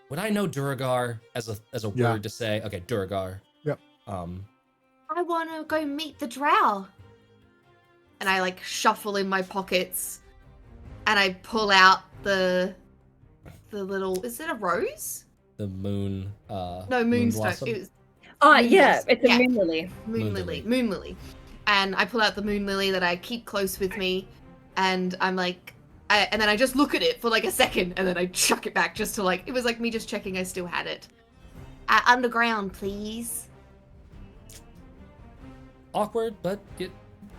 would I know Duragar as a Yeah. word to say? Okay, Duragar. Yep. I want to go meet the drow. And I like shuffle in my pockets, and I pull out the little. Is it a rose? The moon No, moonstone. blossom? It was Yeah, Yes, it's a yeah. moon lily. moon lily. Moon lily. And I pull out the moon lily that I keep close with me, and I'm like, and then I just look at it for like a second, and then I chuck it back just to like. It was like me just checking I still had it. Underground, please. Awkward, but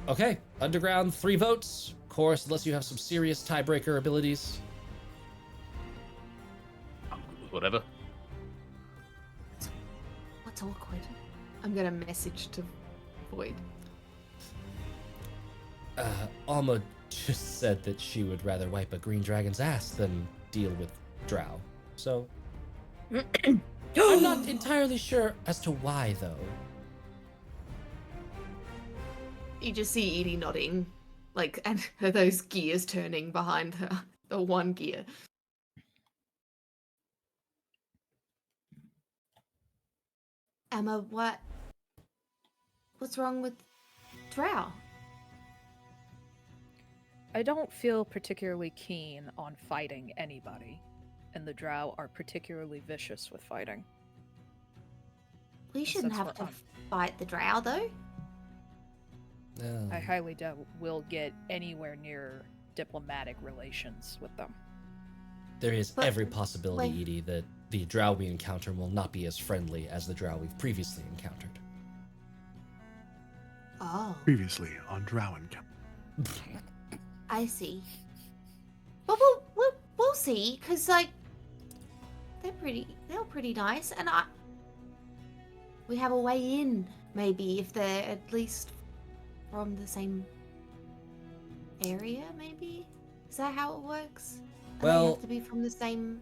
okay. Underground, 3 votes. Of course, unless you have some serious tiebreaker abilities. Whatever. What's awkward? I'm gonna message to Void. Alma just said that she would rather wipe a green dragon's ass than deal with drow. So I'm not entirely sure as to why, though. You just see Edie nodding, like, and those gears turning behind her. The one gear. Emma, what's wrong with Drow? I don't feel particularly keen on fighting anybody, and the drow are particularly vicious with fighting. We shouldn't Since have we're to on- fight the drow, though. I highly doubt we'll get anywhere near diplomatic relations with them. There is But- every possibility, wait. Edie, that the drow we encounter will not be as friendly as the drow we've previously encountered. Oh, Previously on Drowen Camp. I see. But we'll see, cause like they're pretty nice, and we have a way in maybe if they're at least from the same area. Maybe is that how it works? And they Well- have to be from the same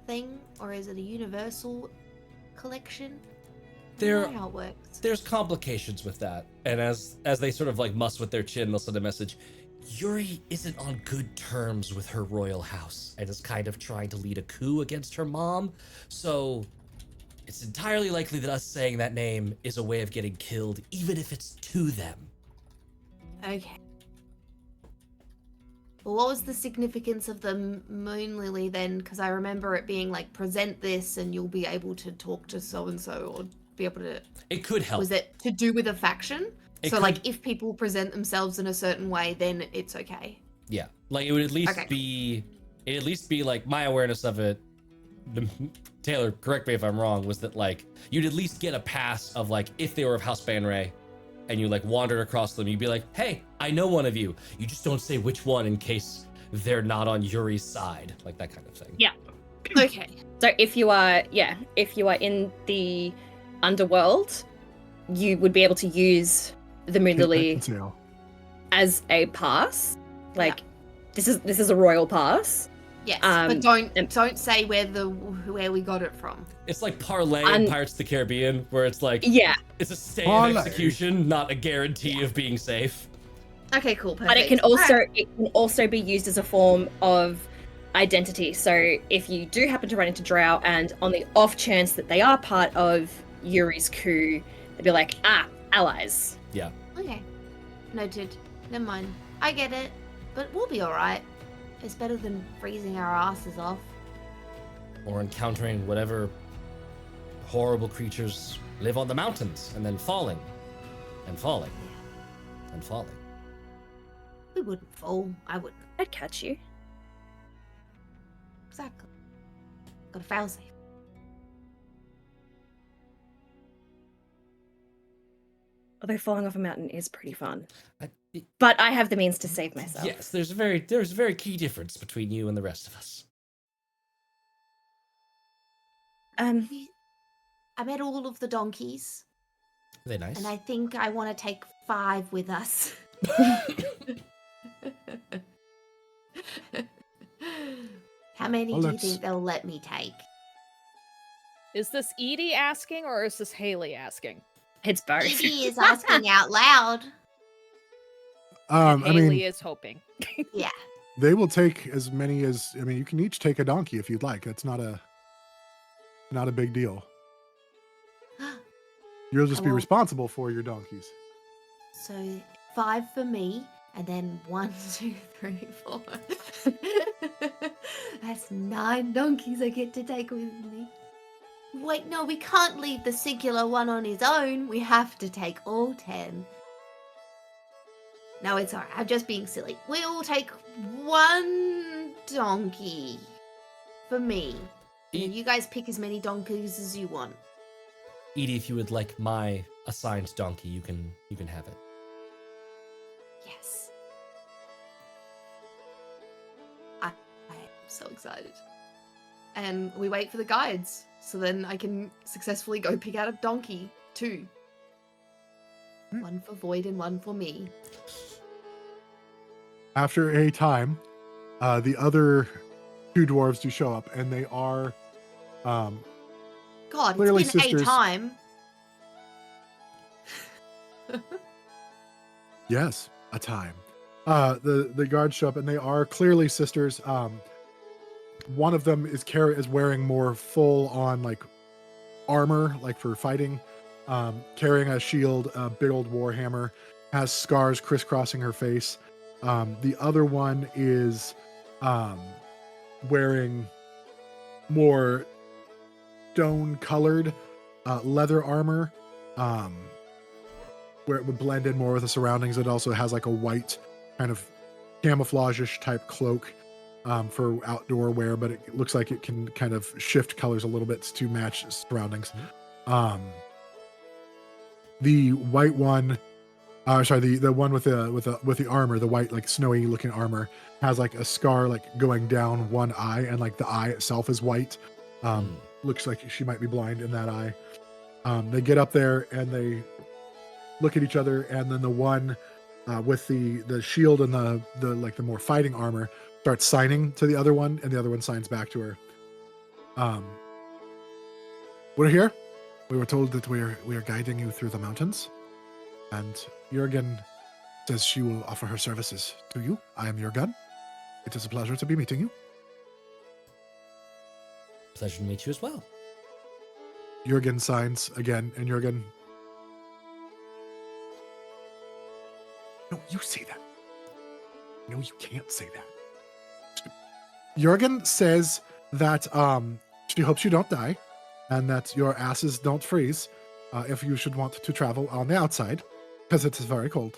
thing, or is it a universal collection? I There- don't know how it works. There's complications with that, and as they sort of like muss with their chin, they'll send a message. Yuri isn't on good terms with her royal house and is kind of trying to lead a coup against her mom, so it's entirely likely that us saying that name is a way of getting killed, even if it's to them. Okay. Well, what was the significance of the moon lily then? Because I remember it being like, present this and you'll be able to talk to so and so, or be able to. It could help. Was it to do with a faction? It So, could- like, if people present themselves in a certain way, then it's okay. Yeah, like it would at least Okay. be, it'd at least be like my awareness of it. Taylor, correct me if I'm wrong. Was that like you'd at least get a pass of like if they were of House Banray, and you like wandered across them, you'd be like, hey, I know one of you. You just don't say which one in case they're not on Yuri's side, like that kind of thing. Yeah. Okay. So if you are in the underworld, you would be able to use the moon lily as a pass. Like this is a royal pass. Yes, Um, but don't say where we got it from. It's like parlay in Pirates of the Caribbean, where it's like Yeah, it's a stay Parlay. of execution, not a guarantee of being safe. Okay, cool. Perfect. but it can also be used as a form of identity. So if you do happen to run into Drow, and on the off chance that they are part of Yuri's coup, they'd be like, allies. Yeah. Okay. Noted. Never mind. I get it. But we'll be alright. It's better than freezing our asses off. Or encountering whatever horrible creatures live on the mountains and then falling and falling and falling. We wouldn't fall. I wouldn't. I'd catch you. Exactly. Gotta fail safe. Although falling off a mountain is pretty fun. I- But I have the means to save myself. Yes, there's a very key difference between you and the rest of us. I met all of the donkeys, Are they nice? and I think I want to take 5 with us. How many Well, do you let's- think they'll let me take? Is this Edie asking or is this Haley asking? It's both. Iggy is asking out loud. I Haley mean, is hoping. Yeah. they will take as many as. I mean, you can each take a donkey if you'd like. That's not a big deal. You'll just be will- responsible for your donkeys. So 5 for me, and then 1, 2, 3, 4. That's 9 donkeys I get to take with me. Wait, no, we can't leave the singular one on his own. We have to take all 10. No, it's alright. I'm just being silly. We'll take 1 donkey for me. And then you guys pick as many donkeys as you want. Edie, if you would like my assigned donkey, you can have it. Yes. I am so excited. And we wait for the guides, so then I can successfully go pick out a donkey, 2. 1 for Void and 1 for me. After a time, the other 2 dwarves do show up, and they are God, Clearly it's been sisters. a time. yes, a time. The guards show up, and they are clearly sisters. One of them is wearing more full on like armor, like for fighting, carrying a shield, a big old war hammer, has scars crisscrossing her face. The other one is wearing more stone colored leather armor, where it would blend in more with the surroundings. It also has like a white kind of camouflage-ish type cloak for outdoor wear, but it looks like it can kind of shift colors a little bit to match surroundings. The white one, the one with the armor, the white like snowy looking armor, has like a scar like going down one eye, and like the eye itself is white. Looks like she might be blind in that eye. They get up there and they look at each other, and then the one with the shield and the like the more fighting armor starts signing to the other one, and the other one signs back to her. We're here. We were told that we are guiding you through the mountains, and Yurgunn says she will offer her services to you. I am Yurgunn. It is a pleasure to be meeting you. Pleasure to meet you as well. Yurgunn signs again, and Yurgunn. No, you say that. No, you can't say that. Yurgunn says that she hopes you don't die, and that your asses don't freeze if you should want to travel on the outside, because it is very cold.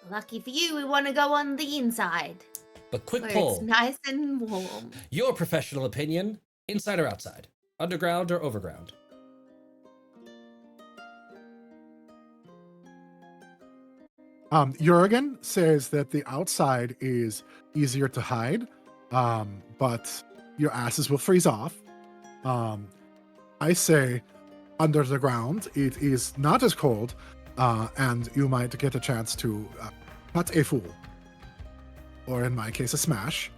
Lucky for you, we want to go on the inside, But quick where poll. it's nice and warm. Your professional opinion, inside or outside? Underground or overground? Yurgunn says that the outside is easier to hide, but your asses will freeze off. I say under the ground, it is not as cold, and you might get a chance to cut a fool, or in my case, a smash.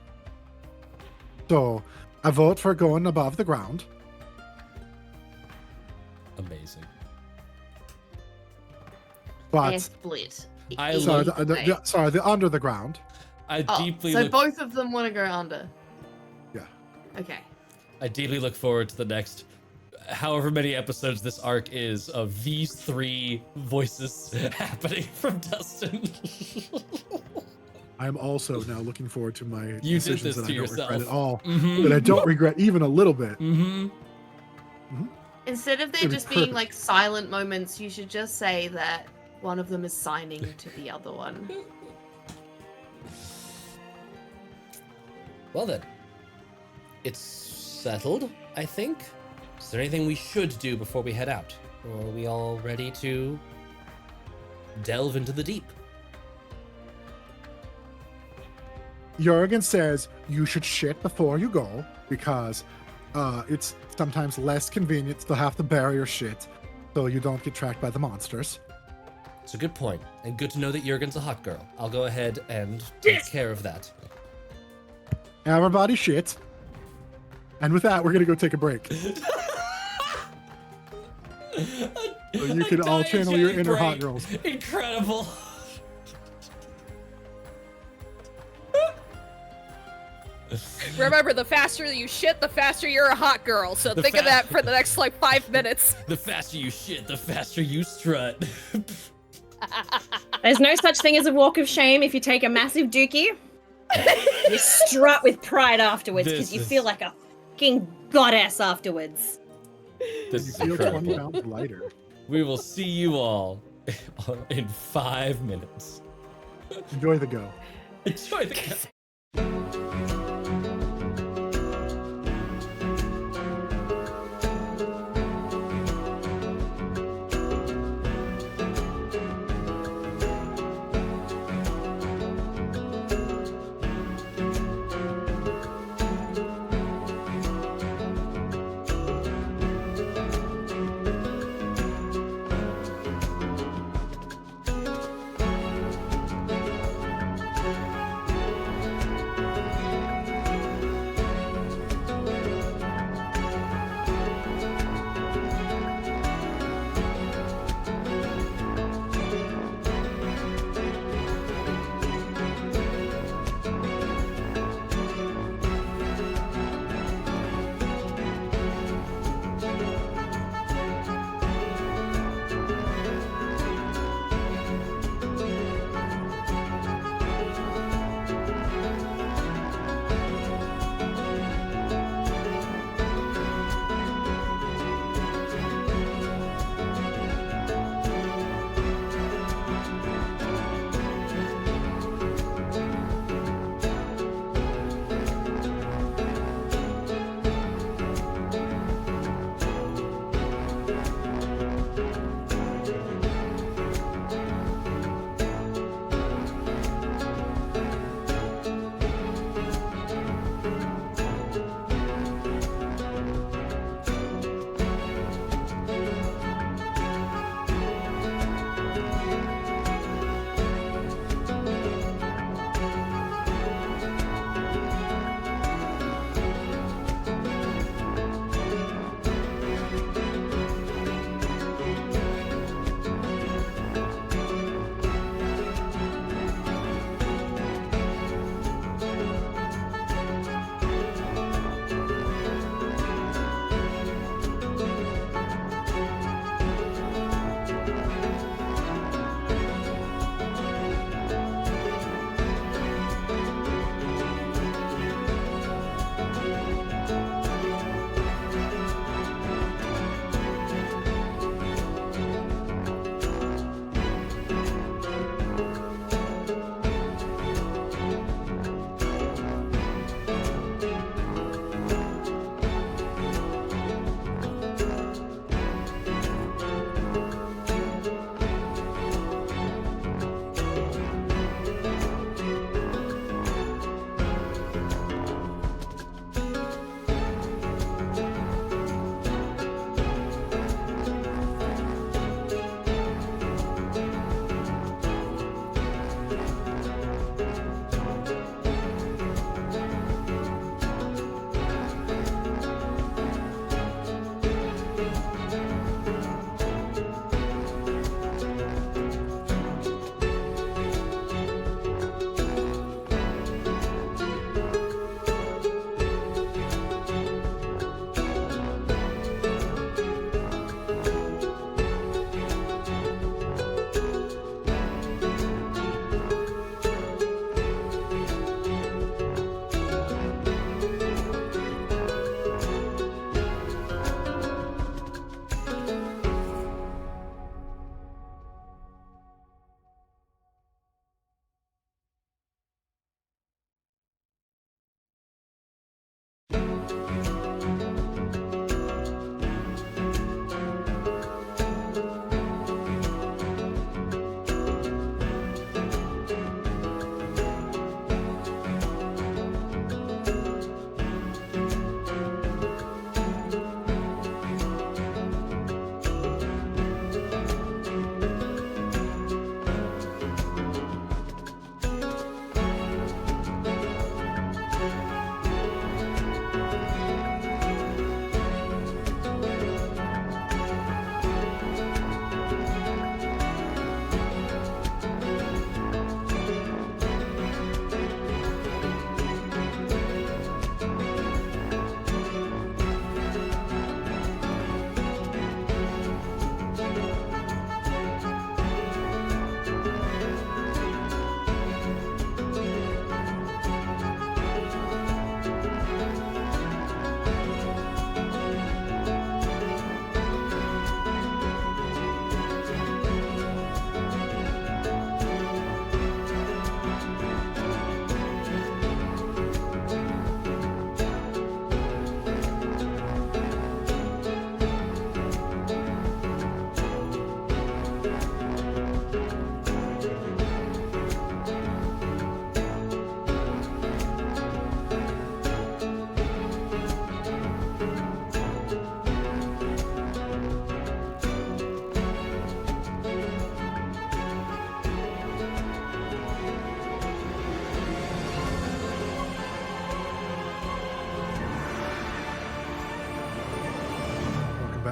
So I vote for going above the ground. Amazing. They're But split. I sorry, love- the under the ground. I deeply so look, both of them want to go under. Yeah. Okay. I deeply look forward to the next however many episodes this arc is of these three voices happening from Dustin. I'm also now looking forward to my You did decisions this that to I don't yourself. regret at all. Mhm. That I don't regret even a little bit. Mm-hmm. Instead of there It'd be just being perfect. like silent moments, you should just say that one of them is signing to the other one. Well then, it's settled, I think. Is there anything we should do before we head out? Or are we all ready to delve into the deep? Jurgen says you should shit before you go because it's sometimes less convenient to have to bury your shit so you don't get tracked by the monsters. It's a good point, and good to know that Jurgen's a hot girl. I'll go ahead and take care of that. Everybody shit. And with that, we're going to go take a break. So you can all channel your inner hot girls. Incredible. Remember, the faster that you shit, the faster you're a hot girl. So The think of that for the next like 5 minutes. The faster you shit, the faster you strut. There's no such thing as a walk of shame if you take a massive dookie. You strut with pride afterwards because you feel like a fucking goddess afterwards. This You is feel 20 incredible. pounds lighter. We will see you all in 5 minutes. Enjoy the go. Enjoy the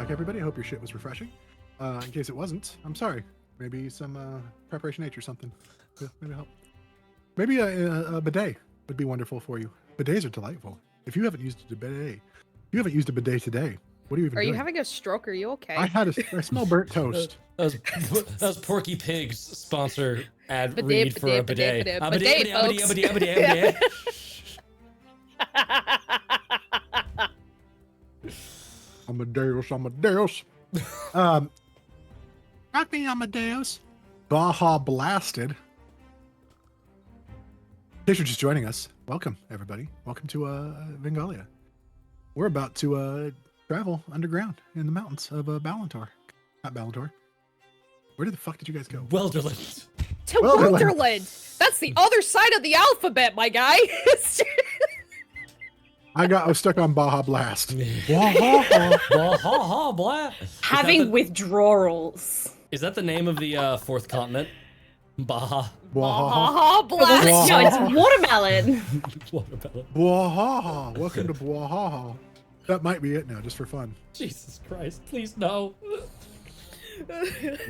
back, everybody. I hope your shit was refreshing. In case it wasn't, I'm sorry. Maybe some Preparation H or something. Yeah, maybe help. Maybe a bidet would be wonderful for you. Bidets are delightful. If you haven't used a bidet, today, what are you even Are doing? you having a stroke? Are you okay? I smell burnt toast. That was Porky Pig's sponsor ad Bidet, read for a bidet, bidet. bidet, bidet, folks. Amadeus. Rock me, Amadeus. Baja Blasted. In case you're just joining us, welcome, everybody. Welcome to Vengalia. We're about to travel underground in the mountains of Balantor. Not Balantor. Where the fuck did you guys go? Welderland. To Welderland. Wonderland. That's the other side of the alphabet, my guy. I was stuck on Baja Blast. Baja Blast. Having withdrawals. Is that the name of the fourth continent? Baja. Baja. Blast. No, it's watermelon. Baja. Welcome to Baja. That might be it now, just for fun. Jesus Christ, please no.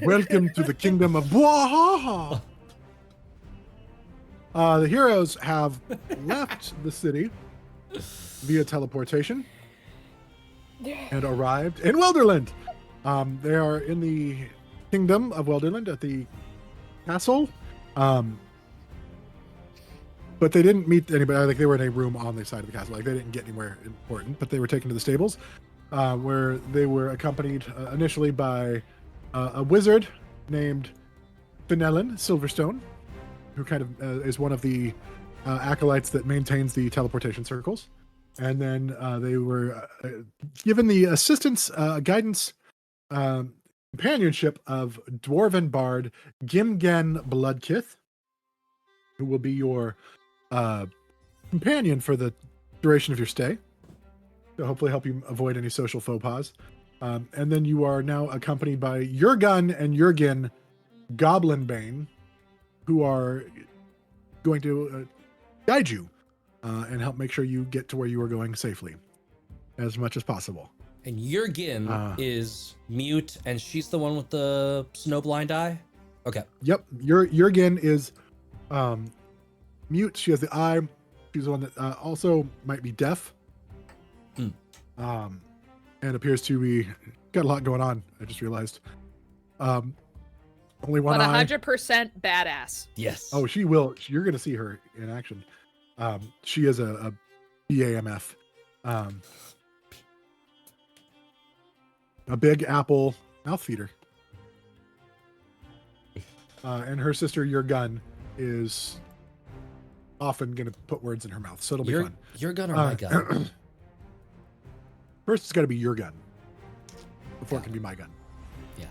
Welcome to the kingdom of Baja. The heroes have left the city via teleportation and arrived in Welderland. They are in the kingdom of Welderland at the castle. But they didn't meet anybody. Like, they were in a room on the side of the castle. Like, they didn't get anywhere important, but they were taken to the stables, where they were accompanied initially by a wizard named Fenelon Silverstone, who kind of is one of the acolytes that maintains the teleportation circles. And then they were given the assistance, guidance, companionship of Dwarven Bard Gimgen Bloodkith, who will be your companion for the duration of your stay, to hopefully help you avoid any social faux pas. And then you are now accompanied by Yurgunn and Yurgen Goblinbane, who are going to guide you and help make sure you get to where you are going safely as much as possible. And Yurgen is mute, and she's the one with the snowblind eye? Okay. Yep. Yurgen is mute. She has the eye. She's the one that also might be deaf. And appears to be got a lot going on. I just realized. Only one But eye. 100% badass. Yes. Oh, she will. You're going to see her in action. She is a BAMF. A big apple mouth feeder. And her sister, Yurgunn, is often going to put words in her mouth, so it'll be fun. Your gun or my gun? First, it's got to be your gun before it can be my gun. Yeah.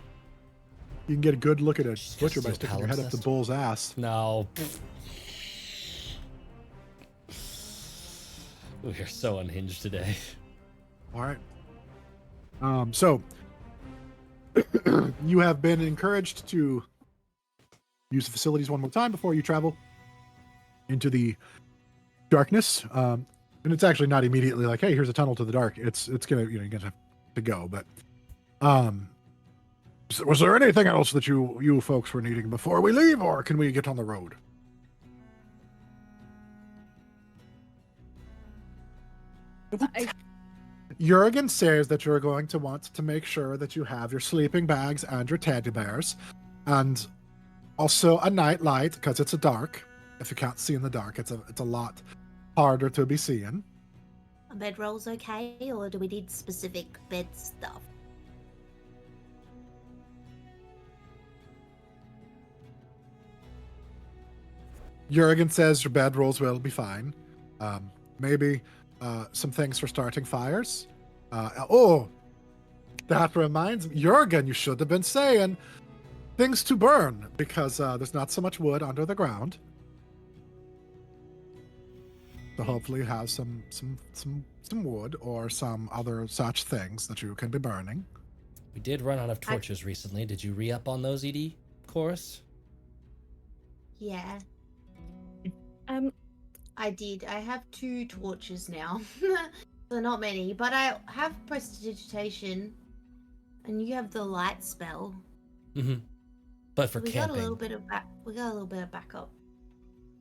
You can get a good look at a She's butcher by so sticking your head up the pal-obsessed. bull's ass. No. We are so unhinged today. All right. So you have been encouraged to use the facilities one more time before you travel into the darkness. And it's actually not immediately like, hey, here's a tunnel to the dark. It's gonna, you're gonna have to go. But was there anything else that you folks were needing before we leave, or can we get on the road? Jurgen says that you're going to want to make sure that you have your sleeping bags and your teddy bears, and also a night light, because it's a dark. If you can't see in the dark, it's a lot harder to be seeing. Are bedrolls okay, or do we need specific bed stuff? Jurgen says your bedrolls will be fine. Maybe some things for starting fires. Oh, that reminds me, Jurgen, you should have been saying things to burn, because there's not so much wood under the ground. So hopefully you have some wood or some other such things that you can be burning. We did run out of torches recently. Did you re-up on those, ED? Chorus? Yeah, I did. I have 2 torches now. So not many, but I have prestidigitation. And you have the light spell. Mm-hmm. But for we camping. got a little bit of backup.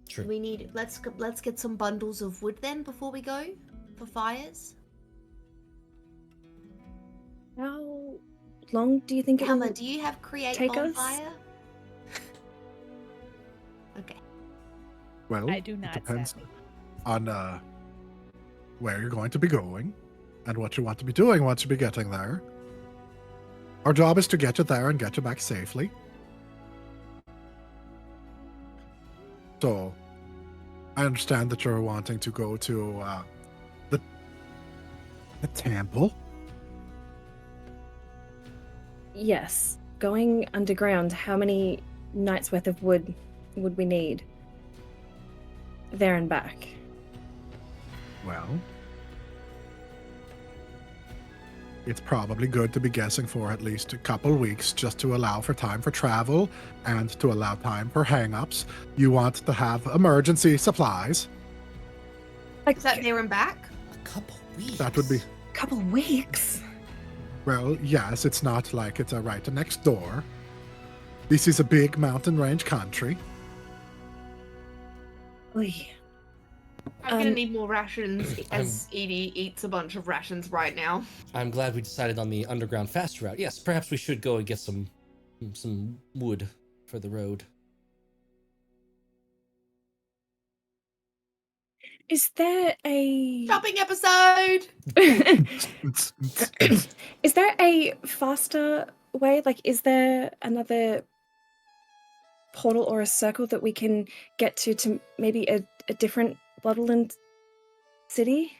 True. We need let's get some bundles of wood then before we go for fires. How long do you think it Hammer, will do you have create take us? bonfire? Okay. Well, I do not, it depends sadly. on where you're going to be going and what you want to be doing once you be getting there. Our job is to get you there and get you back safely. So, I understand that you're wanting to go to the temple. Yes. Going underground, how many nights worth of wood would we need? There and back. Well, it's probably good to be guessing for at least a couple weeks just to allow for time for travel and to allow time for hang-ups. You want to have emergency supplies. Like Is that there and back? A couple weeks. That would be, a couple weeks. well, yes, it's not like it's right next door. This is a big mountain range country. Oy. I'm gonna need more rations as Edie eats a bunch of rations right now. I'm glad we decided on the underground fast route. Yes, perhaps we should go and get some wood for the road. Is there a Shopping episode! is there a faster way? Like, is there another portal or a circle that we can get to maybe a different Bloodland city?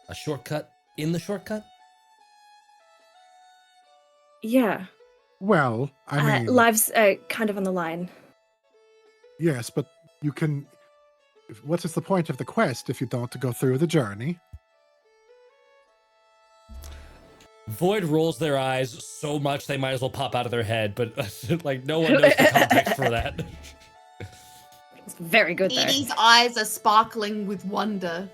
A shortcut in the shortcut? Yeah. Well, I mean, Lives kind of on the line. yes, but you can... What is the point of the quest if you don't go through the journey? Void rolls their eyes so much they might as well pop out of their head, but like no one knows the context for that. It's very good there. Edie's eyes are sparkling with wonder.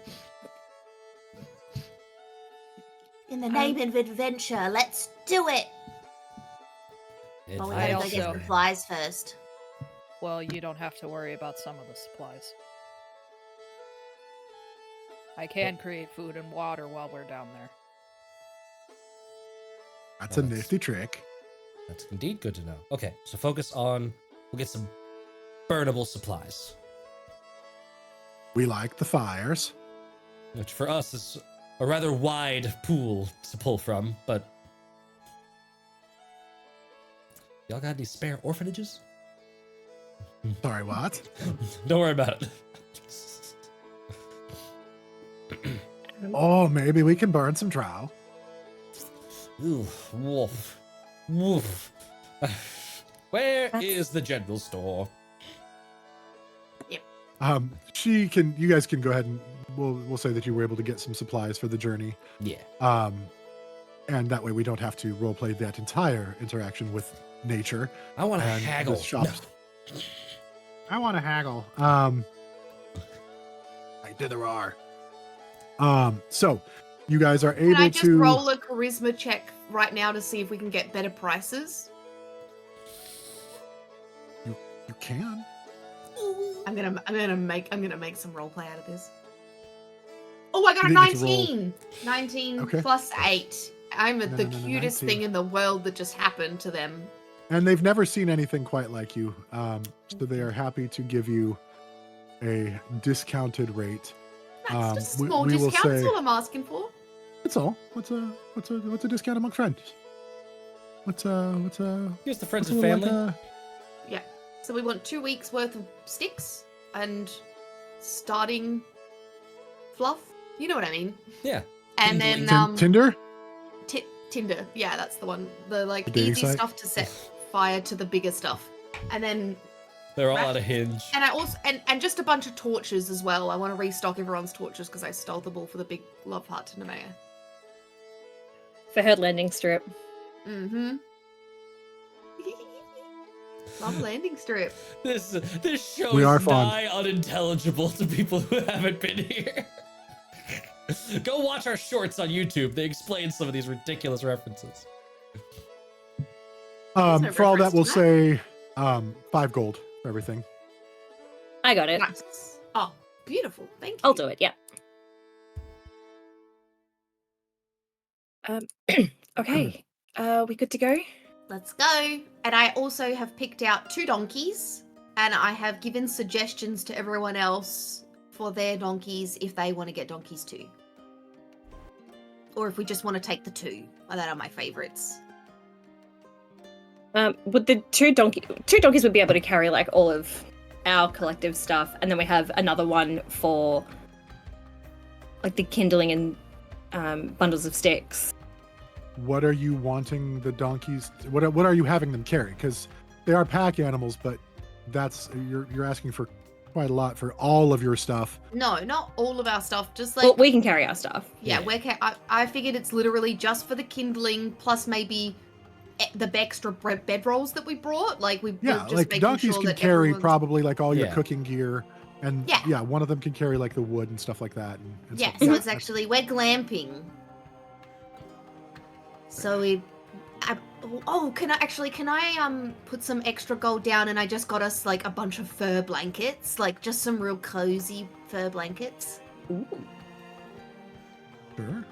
In the name of adventure, let's do it. But we I gotta go get also- supplies first. Well, you don't have to worry about some of the supplies. I can create food and water while we're down there. That's Well, a that's- nifty trick. That's indeed good to know. Okay, so focus on, we'll get some burnable supplies, We like the fires. which for us is a rather wide pool to pull from, but y'all got any spare orphanages? Sorry, what? Don't worry about it. Oh, maybe we can burn some drow. Ooh, woof. Woof. Where That's- is the general store? You guys can go ahead and we'll say that you were able to get some supplies for the journey. Yeah. And that way we don't have to roleplay that entire interaction with nature. I want to and haggle. the shops. No. I want to haggle. I did the roar. So you guys are Can I able just to roll a charisma check right now to see if we can get better prices? You can. I'm gonna make some roleplay out of this. Oh, I got a You need to roll. 19. 19 Okay. plus 8. I'm No, the no, no, cutest 19. thing in the world that just happened to them. And they've never seen anything quite like you. So they are happy to give you a discounted rate. That's just a we- small we will discount. That's say- all I'm asking for. That's all. What's a discount among friends? What's a Here's the friends what's and a little family. like So we want 2 weeks worth of sticks and starting fluff. You know what I mean? Yeah. And Kindling. then Tinder? Tinder. Yeah, that's the one. The like The dating easy site? stuff to set fire to the bigger stuff. And then They're all out of hinge. and I also and just a bunch of torches as well. I want to restock everyone's torches because I stole them all for the big love heart to Nemea. For her landing strip. Mm-hmm. Love landing strip. This show We is are fond. nigh unintelligible to people who haven't been here. Go watch our shorts on YouTube. They explain some of these ridiculous references. no For all that, reference we'll to say 5 gold for everything. I got it. Nice. Oh, beautiful. Thank you. I'll do it. Yeah. Okay. We good to go? Let's go. And I also have picked out 2 donkeys, and I have given suggestions to everyone else for their donkeys if they want to get donkeys too. Or if we just want to take the 2. That are my favorites. Would the two donkeys would be able to carry like all of our collective stuff, and then we have another one for like the kindling and bundles of sticks. What are you wanting the donkeys? What are you having them carry? Because they are pack animals, but that's you're asking for quite a lot for all of your stuff. No, not all of our stuff. Just like Well, we can carry our stuff. yeah, I figured it's literally just for the kindling plus maybe the extra bedrolls that we brought. Like we're just Like making donkeys sure can that carry everyone's- probably like all your Yeah. cooking gear, and Yeah. one of them can carry like the wood and stuff like that. And Yeah, stuff so like it's that. actually we're glamping. So can I put some extra gold down, and I just got us like a bunch of fur blankets, like just some real cozy fur blankets. Ooh. Sure.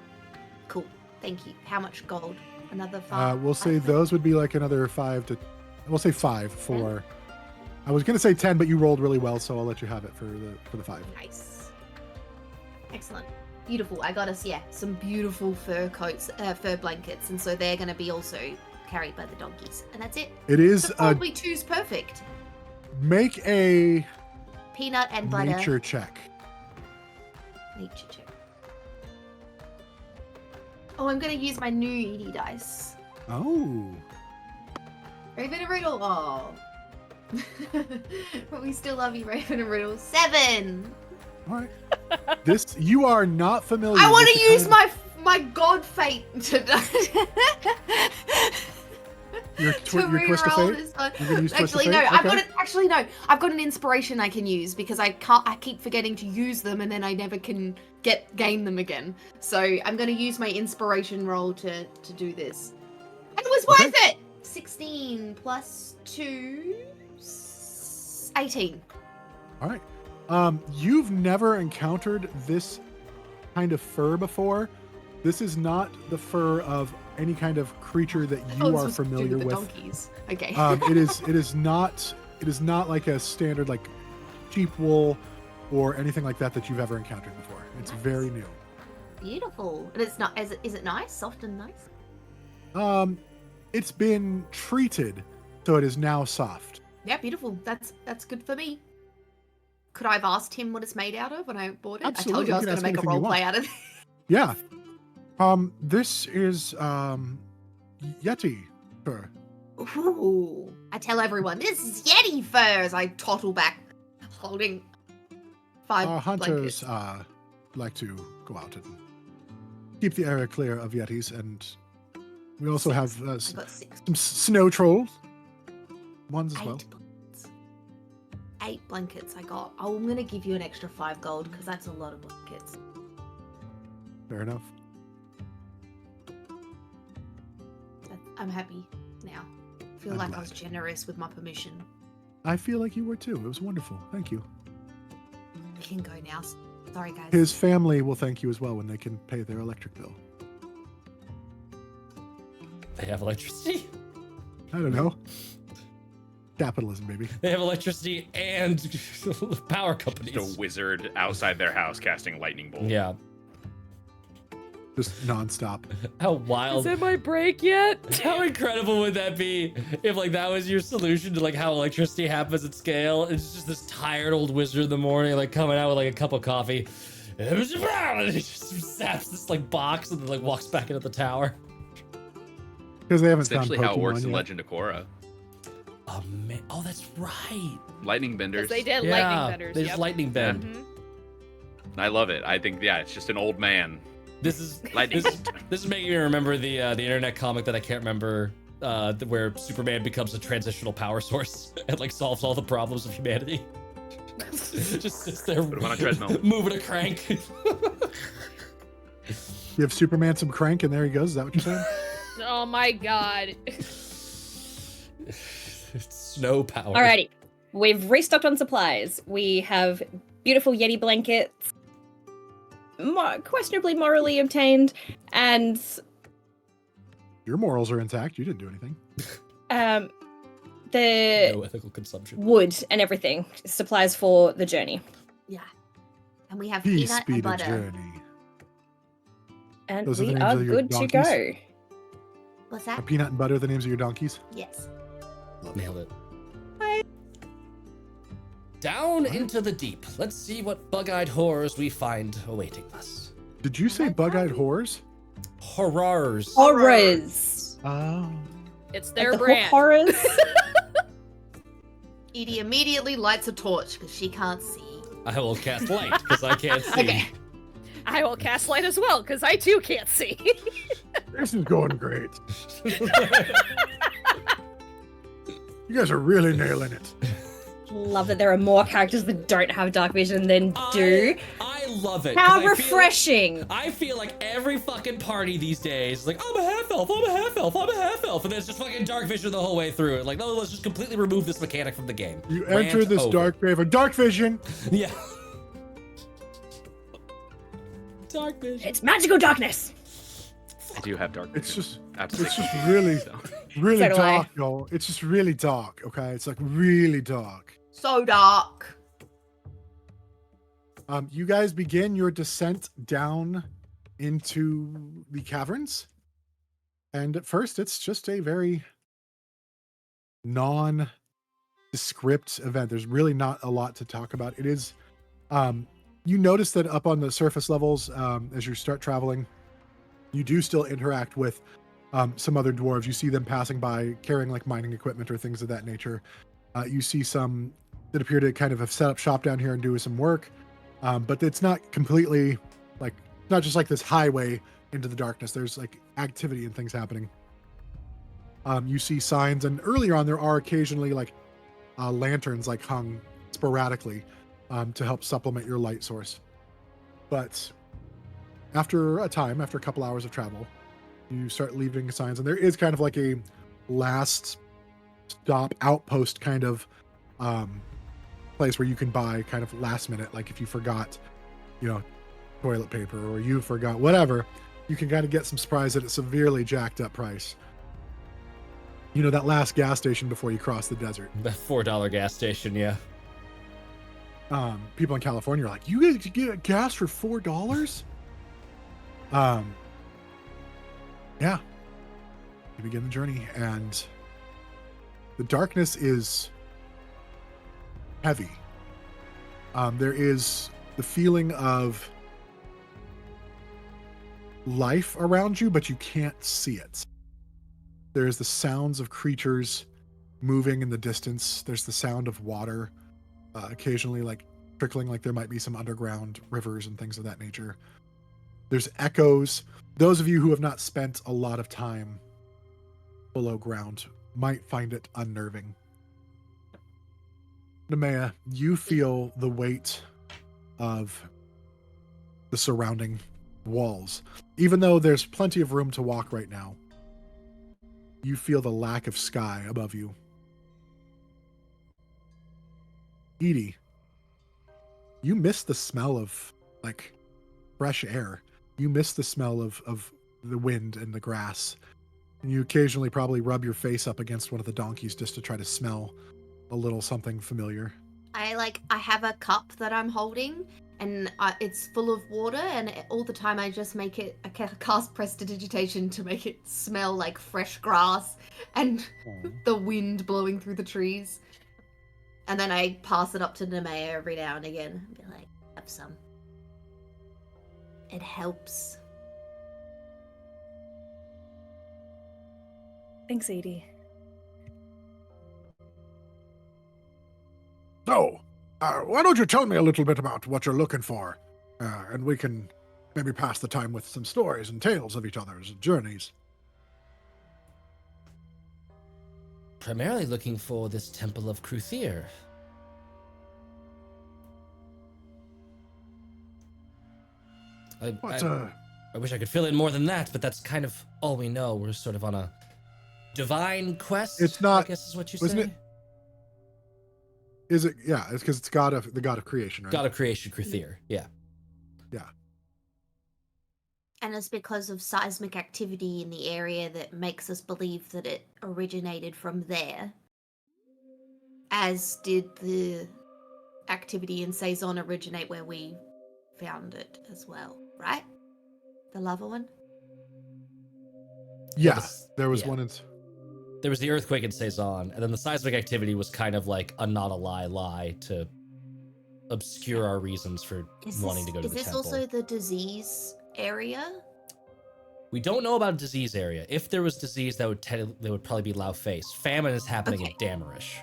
Cool. Thank you. How much gold? Another 5. We'll say those would be like another 5 to. We'll say 5 for. I was gonna say 10, but you rolled really well, so I'll let you have it for the 5. Nice. Excellent. Beautiful. I got us some beautiful fur coats, fur blankets, and so they're going to be also carried by the donkeys, and that's it. It is So probably 2's perfect. make a Peanut and butter. nature check. Nature check. Oh, I'm going to use my new ED dice. Oh. Raven and Riddle. Oh. But we still love you, Raven and Riddle. 7. All right. This you are not familiar. I want with to the use kind my god fate to your to twist of reroll fate. this one. You're gonna use twist of Actually, no. fate? I've Okay. got it. Actually, no. I've got an inspiration I can use because I keep forgetting to use them, and then I never can gain them again. So I'm going to use my inspiration roll to do this. And it was worth it. 16 plus 2, 18. All right. You've never encountered this kind of fur before. This is not the fur of any kind of creature that Oh, you this are was to do familiar the with. donkeys. Okay. It is not like a standard like sheep wool or anything like that you've ever encountered before. It's Nice. very new. Beautiful. And it's not. Is it nice? Soft and nice? It's been treated so it is now soft. Yeah, beautiful. That's good for me. Could I have asked him what it's made out of when I bought it? Absolutely, I told you I you was can going to ask make a anything you role play want. out of it. Yeah. This is Yeti fur. Ooh. I tell everyone, this is Yeti fur as I toddle back, holding 5 Our hunters blankets. like to go out and keep the area clear of Yetis, and we also have I got 6. some snow trolls ones as 8 well. blankets. 8 blankets I got. Oh, I'm going to give you an extra 5 gold because that's a lot of blankets. Fair enough. I'm happy now. I feel I'm like glad. I was generous with my permission. I feel like you were too. It was wonderful. Thank you. We can go now. Sorry, guys. His family will thank you as well when they can pay their electric bill. They have electricity. I don't know. Capitalism, baby. They have electricity and power Just companies. a wizard outside their house casting lightning bolt. Yeah. Just nonstop. How Is wild. it my break yet? How incredible would that be if like that was your solution to like how electricity happens at scale? It's just this tired old wizard in the morning, like coming out with like a cup of coffee. And he just zaps this like box and then like walks back into the tower. Because they haven't Essentially found how it works Pokemon in yet. Legend of Korra. Oh man, oh that's right. Lightning Because benders. they did Yeah, lightning benders. they just Yep. lightning bend. Mhm. I love it. I think it's just an old man. This is Lightning this, bolt. this is making me remember the internet comic that I can't remember, where Superman becomes a transitional power source and like solves all the problems of humanity. Just sits there Put him on a treadmill. moving a crank. You have Superman some crank, and there he goes. Is that what you're saying? Oh my god. Snow power. Alrighty. We've restocked on supplies. We have beautiful Yeti blankets, questionably morally obtained, and Your morals are intact. You didn't do anything. the No ethical consumption. wood and everything. Supplies for the journey. Yeah. And we have Peace peanut be and the butter. journey. And Those are the we names are of your good to donkeys? go. What's Are that? peanut and butter the names of your donkeys? Yes. Nailed it. Down into the deep. Let's see what bug-eyed horrors we find awaiting us. Did you say bug-eyed whores? Horrors. Horrors. Oh. It's Like their the brand. horrors. Edie immediately lights a torch because she can't see. I will cast light because I can't see. Okay. I will cast light as well, because I too can't see. This is going great. You guys are really nailing it. Love that there are more characters that don't have dark vision than do. I love it. 'cause How I feel like- refreshing. I feel like every fucking party these days is like, I'm a half elf, I'm a half elf, I'm a half elf, and then it's just fucking dark vision the whole way through. Like, no, let's just completely remove this mechanic from the game. You Rant enter this over. dark grave of dark vision. Yeah. Dark vision. It's magical darkness. I do have dark It's vision. just Absolutely. it's just really really So do I. dark, y'all. It's just really dark, okay? It's like really dark. So dark. You guys begin your descent down into the caverns. And at first, it's just a very non-descript event. There's really not a lot to talk about. It is, you notice that up on the surface levels, as you start traveling, you do still interact with some other dwarves. You see them passing by carrying like mining equipment or things of that nature. You see some that appear to kind of have set up shop down here and do some work. But it's not completely like, not just like this highway into the darkness. There's like activity and things happening. You see signs, and earlier on there are occasionally like lanterns like hung sporadically to help supplement your light source. But after a time, after a couple hours of travel, you start leaving signs, and there is kind of like a last stop outpost kind of place where you can buy kind of last minute, like if you forgot, you know, toilet paper or you forgot whatever, you can kind of get some supplies at a severely jacked up price. You know, that last gas station before you cross the desert. The $4 gas station, yeah. People in California are like, you guys could get gas for $4? Yeah. You begin the journey, and the darkness is heavy. There is the feeling of life around you, but you can't see it. There's the sounds of creatures moving in the distance. There's the sound of water, occasionally like trickling, like there might be some underground rivers and things of that nature. There's echoes. Those of you who have not spent a lot of time below ground might find it unnerving. Nemea, you feel the weight of the surrounding walls. Even though there's plenty of room to walk right now, you feel the lack of sky above you. Edie, you miss the smell of like fresh air. You miss the smell of the wind and the grass. And you occasionally probably rub your face up against one of the donkeys just to try to smell a little something familiar. I have a cup that I'm holding, and it's full of water, and all the time I just make it, I cast prestidigitation to make it smell like fresh grass and the wind blowing through the trees. And then I pass it up to Nemea every now and again and be like, have some. It helps. Thanks, Edie. So, why don't you tell me a little bit about what you're looking for? And we can maybe pass the time with some stories and tales of each other's journeys. Primarily looking for this Temple of Cruthir. What I wish I could fill in more than that, but that's kind of all we know. We're sort of on a divine quest. It's not- I guess is what you wasn't say. it- Is it? Yeah, it's because it's the god of creation, right? God of creation, Kruthir. Yeah. Yeah. And it's because of seismic activity in the area that makes us believe that it originated from there. As did the activity in Saison originate where we found it as well, right? The lava one? Yeah, this- there was yeah. one in. There was the earthquake in Saison, and then the seismic activity was kind of like a not a lie to obscure our reasons for wanting to go to the Is this temple. also the disease area? We don't know about a disease area. If there was disease, that would probably be Lao Face. Famine is happening in Damarish.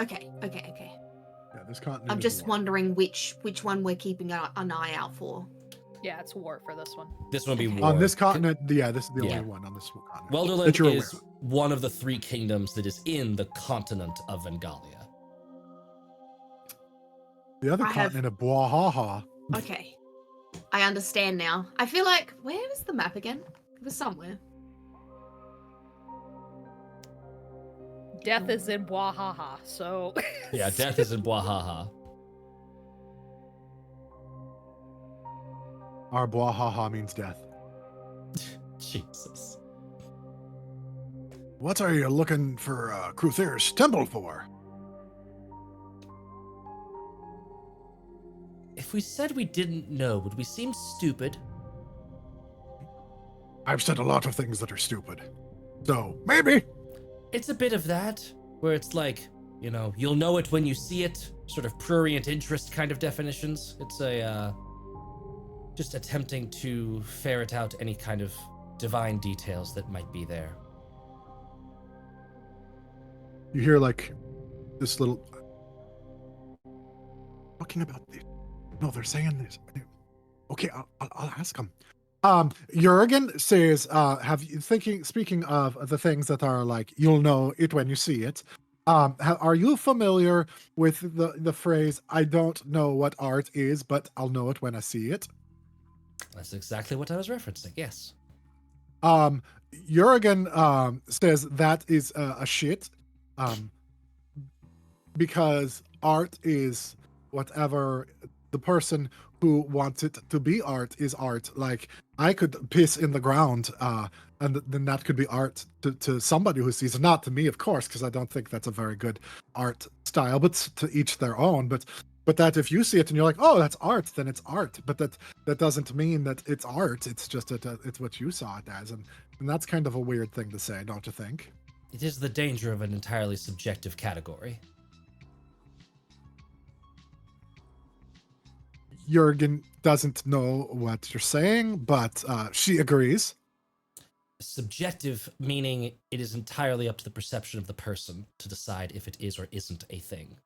Okay. Yeah, this continent. I'm is just war. wondering which one we're keeping an eye out for. Yeah, it's war for this one. This one would be Okay. war. On this continent, yeah, this is the Yeah. only one on this continent. Welderland that you're aware is of. one of the 3 kingdoms that is in the continent of Vengalia. The other I have- continent of Bwahaha. Okay. I understand now. I feel like, where was the map again? It was somewhere. Death is in Bwahaha, so Yeah, death is in Bwahaha. Our Bwahaha means death. Jesus. What are you looking for Kruthir's temple for? If we said we didn't know, would we seem stupid? I've said a lot of things that are stupid. So, maybe. It's a bit of that, where it's like, you'll know it when you see it, sort of prurient interest kind of definitions. It's just attempting to ferret out any kind of divine details that might be there. You hear like this little talking about this. No, they're saying this. Okay, I'll ask them. Jurgen says, speaking of the things that are like, you'll know it when you see it. Are you familiar with the phrase, I don't know what art is, but I'll know it when I see it? That's exactly what I was referencing, yes. Jurgen says that is a shit. Because art is whatever the person who wants it to be art is art. Like, I could piss in the ground, and then that could be art to somebody who sees it. Not to me, of course, because I don't think that's a very good art style, but to each their own. But that if you see it and you're like, oh, that's art, then it's art. But that doesn't mean that it's art. It's just it's what you saw it as. And that's kind of a weird thing to say, don't you think? It is the danger of an entirely subjective category. Jurgen doesn't know what you're saying, but she agrees. Subjective meaning it is entirely up to the perception of the person to decide if it is or isn't a thing.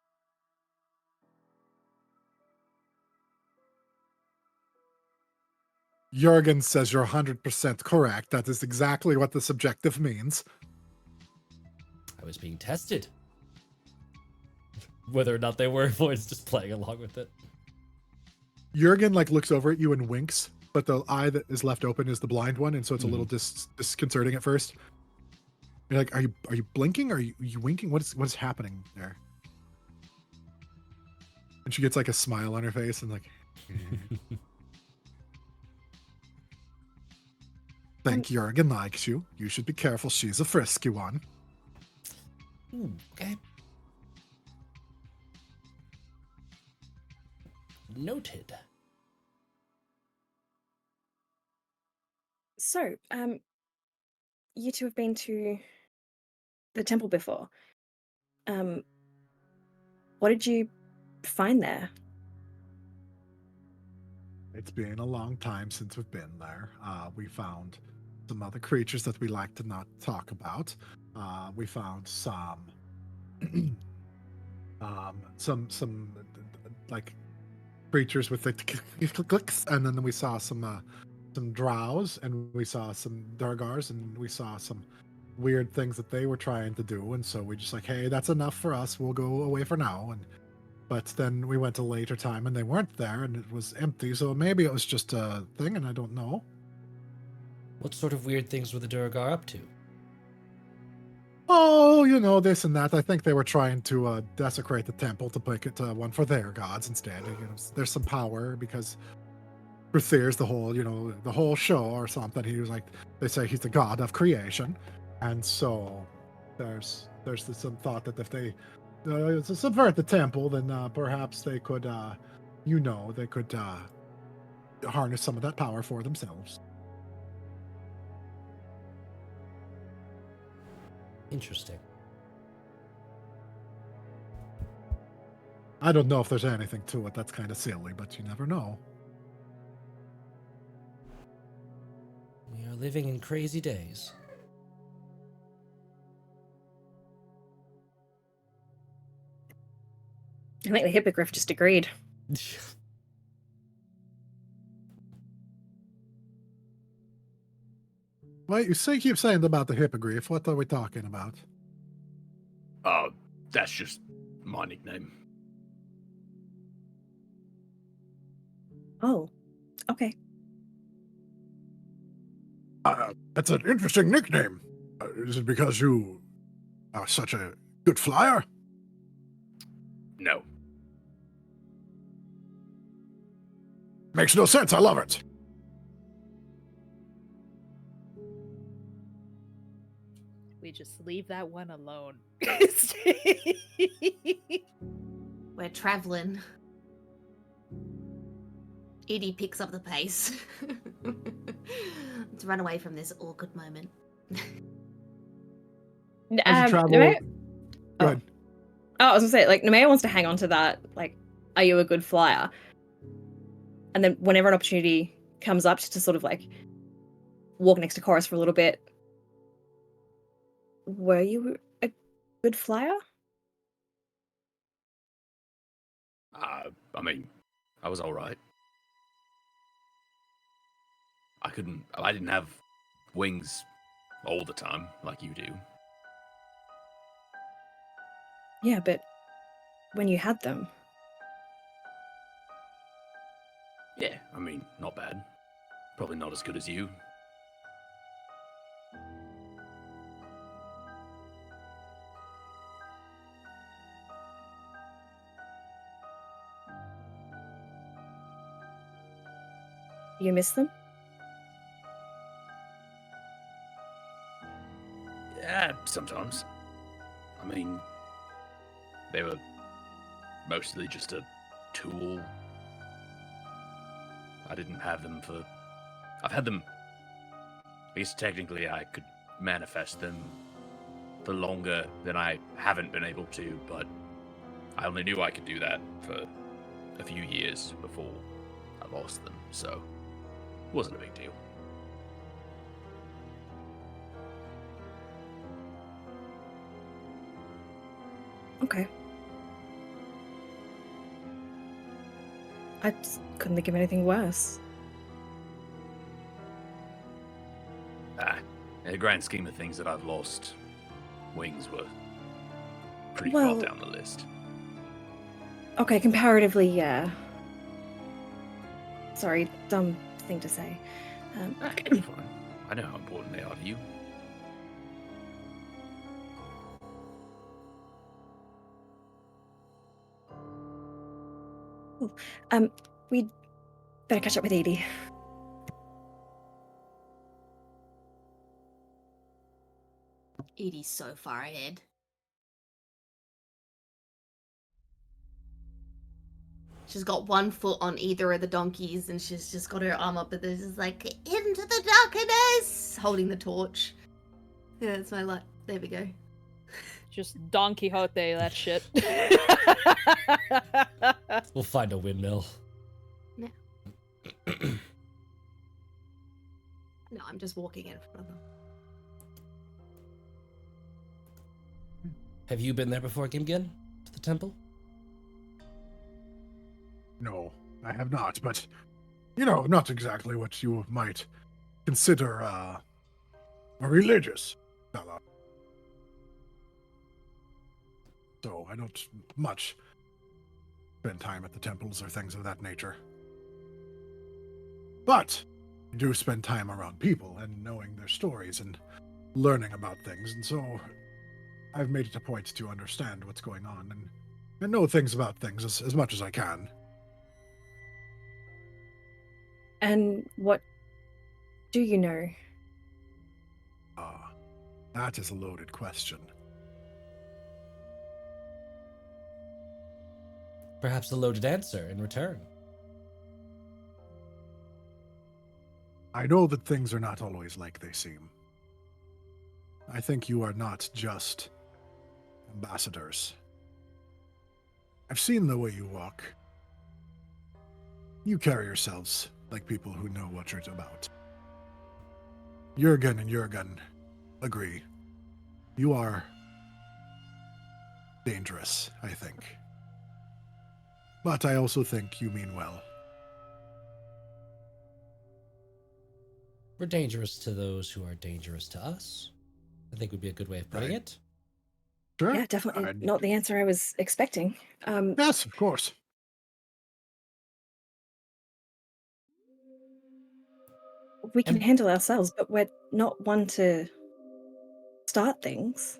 Jurgen says you're 100% correct. That is exactly what the subjective means. I was being tested. Whether or not they were, Void's just playing along with it. Jurgen looks over at you and winks, but the eye that is left open is the blind one, and so it's a little disconcerting at first. You're like, are you blinking? Or are you winking? What is happening there? And she gets like a smile on her face and like. Think Jurgen likes you. You should be careful. She's a frisky one. Okay. Noted. So, you two have been to the temple before. What did you find there? It's been a long time since we've been there. We found some other creatures that we like to not talk about. We found some like creatures with the clicks, and then we saw some drows, and we saw some durgars, and we saw some weird things that they were trying to do. And so we just like, hey, that's enough for us. We'll go away for now. But then we went a later time and they weren't there and it was empty. So maybe it was just a thing and I don't know. What sort of weird things were the Duergar up to? Oh, this and that. I think they were trying to desecrate the temple to make it one for their gods instead. There's some power because Ruthir's the whole show or something. He was like, they say he's the god of creation, and so there's some thought that if they subvert the temple, then perhaps they could, they could harness some of that power for themselves. Interesting. I don't know if there's anything to it. That's kind of silly, but you never know. We are living in crazy days. I think the hippogriff just agreed. Wait, you keep saying about the hippogriff. What are we talking about? That's just my nickname. Oh, okay. That's an interesting nickname. Is it because you are such a good flyer? No. Makes no sense. I love it. We just leave that one alone. We're traveling. Edie picks up the pace. Let's run away from this awkward moment. As you travel, Nemea- Go ahead. I was gonna say, like, Nemea wants to hang on to that. Like, are you a good flyer? And then whenever an opportunity comes up, just to sort of like walk next to Chorus for a little bit. Were you a good flyer? I mean, I was all right. I didn't have wings all the time like you do. Yeah, but when you had them. Yeah, I mean, not bad. Probably not as good as you. You miss them? Yeah, sometimes. I mean, they were mostly just a tool. I didn't have them for... I've had them... I guess technically I could manifest them for longer than I haven't been able to, but I only knew I could do that for a few years before I lost them, so it wasn't a big deal. Okay. I just couldn't think of anything worse. In the grand scheme of things that I've lost, wings were pretty Well- far down the list. Okay, comparatively, yeah. Sorry, dumb thing to say. It's fine. I know how important they are to you. We'd better catch up with Edie. Edie's so far ahead. She's got one foot on either of the donkeys and she's just got her arm up, but there's just like, into the darkness! Holding the torch. Yeah, it's my light. There we go. Just Don Quixote that shit. We'll find a windmill. No, I'm just walking in front of them. Have you been there before, Gimgin? To the temple? No, I have not, but, not exactly what you might consider a religious fellow. So I don't much spend time at the temples or things of that nature. But do spend time around people and knowing their stories and learning about things, and so I've made it a point to understand what's going on and know things about things as much as I can. And what do you know? Ah, that is a loaded question. Perhaps a loaded answer in return. I know that things are not always like they seem. I think you are not just ambassadors. I've seen the way you walk. You carry yourselves like people who know what you're about. Yurgunn and Yurgunn agree. You are dangerous, I think. But I also think you mean well. We're dangerous to those who are dangerous to us, I think would be a good way of putting it. Sure. Yeah, definitely not the answer I was expecting. Yes, of course. We can And- handle ourselves, but we're not one to start things.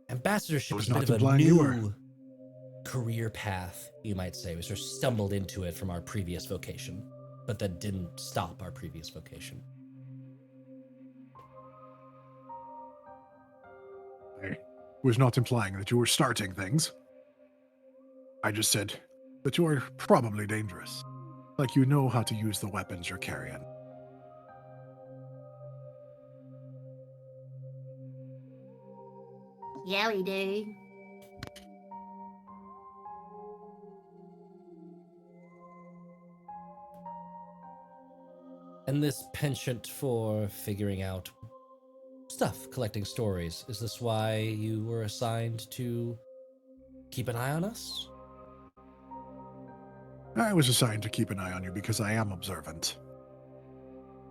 Ambassadorship I was is a not bit of a implying you were. new career path, you might say. We sort of stumbled into it from our previous vocation, but that didn't stop our previous vocation. I was not implying that you were starting things. I just said that you are probably dangerous. Like you know how to use the weapons you're carrying. Yeah, we do. And this penchant for figuring out stuff, collecting stories, is this why you were assigned to keep an eye on us? I was assigned to keep an eye on you because I am observant.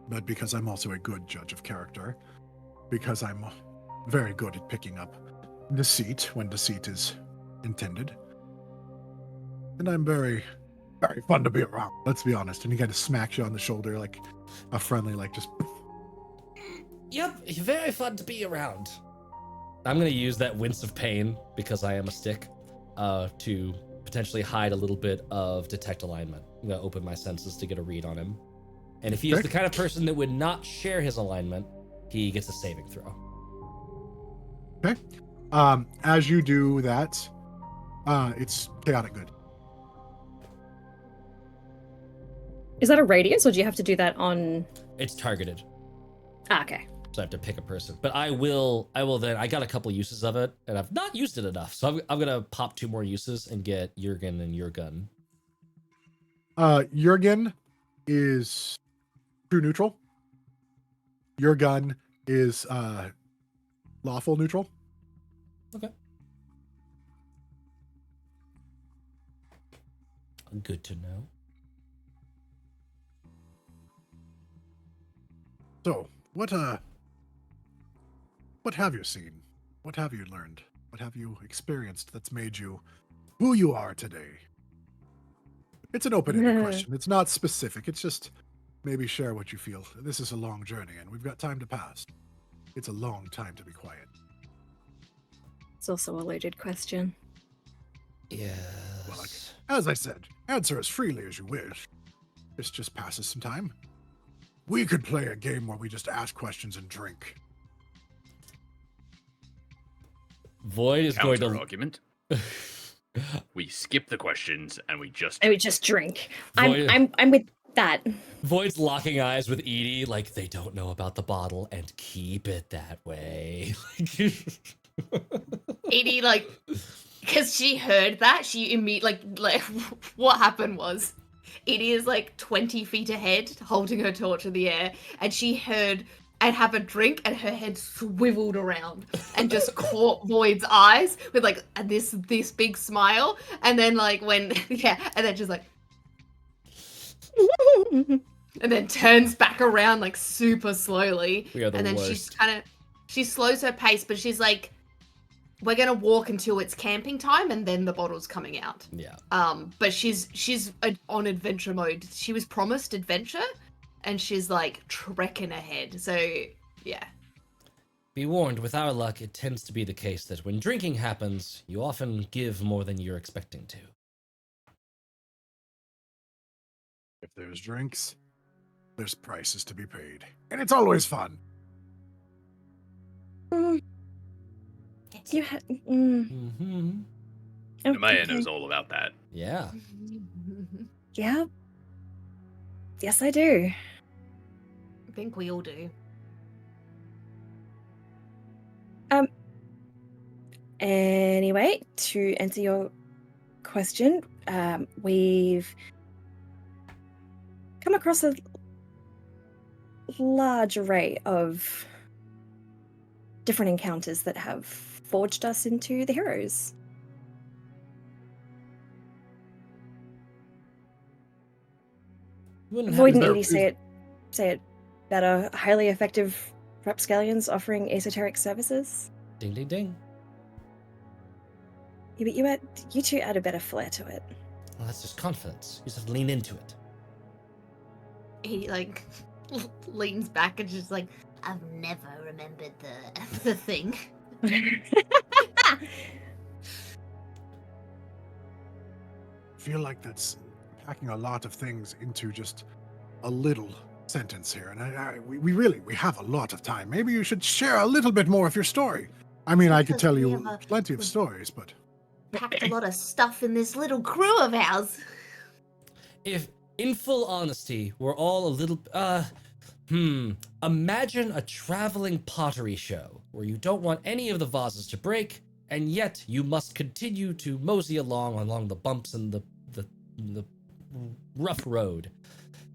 But because I'm also a good judge of character. Because I'm very good at picking up deceit when deceit is intended. And I'm very, very fun to be around, let's be honest. And he kind of smacks you on the shoulder like a friendly, like just... Yep, very fun to be around. I'm gonna use that wince of pain, because I am a stick, to potentially hide a little bit of detect alignment. I'm gonna open my senses to get a read on him. And if he is the kind of person that would not share his alignment, he gets a saving throw. Okay. As you do that, it's chaotic good. Is that a radius, or do you have to do that on? It's targeted, Ah, okay. so I have to pick a person. But I will then, I got a couple uses of it, and I've not used it enough. So I'm gonna pop 2 more uses and get Yurgunn and Yurgunn. Yurgunn is true neutral. Yurgunn is lawful neutral. Okay. Good to know. So, what have you seen? What have you learned? What have you experienced that's made you who you are today? It's an open-ended question. It's not specific. It's just maybe share what you feel. This is a long journey, and we've got time to pass. It's a long time to be quiet. It's also a loaded question. Yes. Well, as I said, answer as freely as you wish. This just passes some time. We could play a game where we just ask questions and drink. Void is going Counter to argument. We skip the questions and we just. I would just drink. Void- I'm with that. Void's locking eyes with Edie, like they don't know about the bottle, and keep it that way. Edie, like, because she heard that, she immediately, like, what happened was, Edie is like 20 feet ahead, holding her torch in the air, and she heard and have a drink, and her head swiveled around and just caught Void's eyes with like this big smile, and then like when and then just like, and then turns back around like super slowly, We are the and then worst. she slows her pace, but she's like, we're gonna walk until it's camping time, and then the bottle's coming out. Yeah. But she's on adventure mode. She was promised adventure, and she's like trekking ahead. So yeah. Be warned, with our luck, it tends to be the case that when drinking happens, you often give more than you're expecting to. If there's drinks, there's prices to be paid. And it's always fun. Mm, you had. Mm-hmm. Maya knows all about that. Yeah. Yeah. Yes, I do. I think we all do. Anyway, to answer your question, we've come across a large array of different encounters that have forged us into the heroes. Void and Edie say it better. Highly effective rapscallions offering esoteric services. Ding, ding, ding. Yeah, but you two add a better flair to it. Well, that's just confidence. You just have to lean into it. He like leans back and just like, I've never remembered the thing. Feel like that's packing a lot of things into just a little sentence here. And we have a lot of time. Maybe you should share a little bit more of your story. I mean, I could Because tell we you have plenty of stories, but Packed a lot of stuff in this little crew of ours. If, in full honesty, we're all a little, imagine a traveling pottery show where you don't want any of the vases to break, and yet you must continue to mosey along the bumps and the rough road.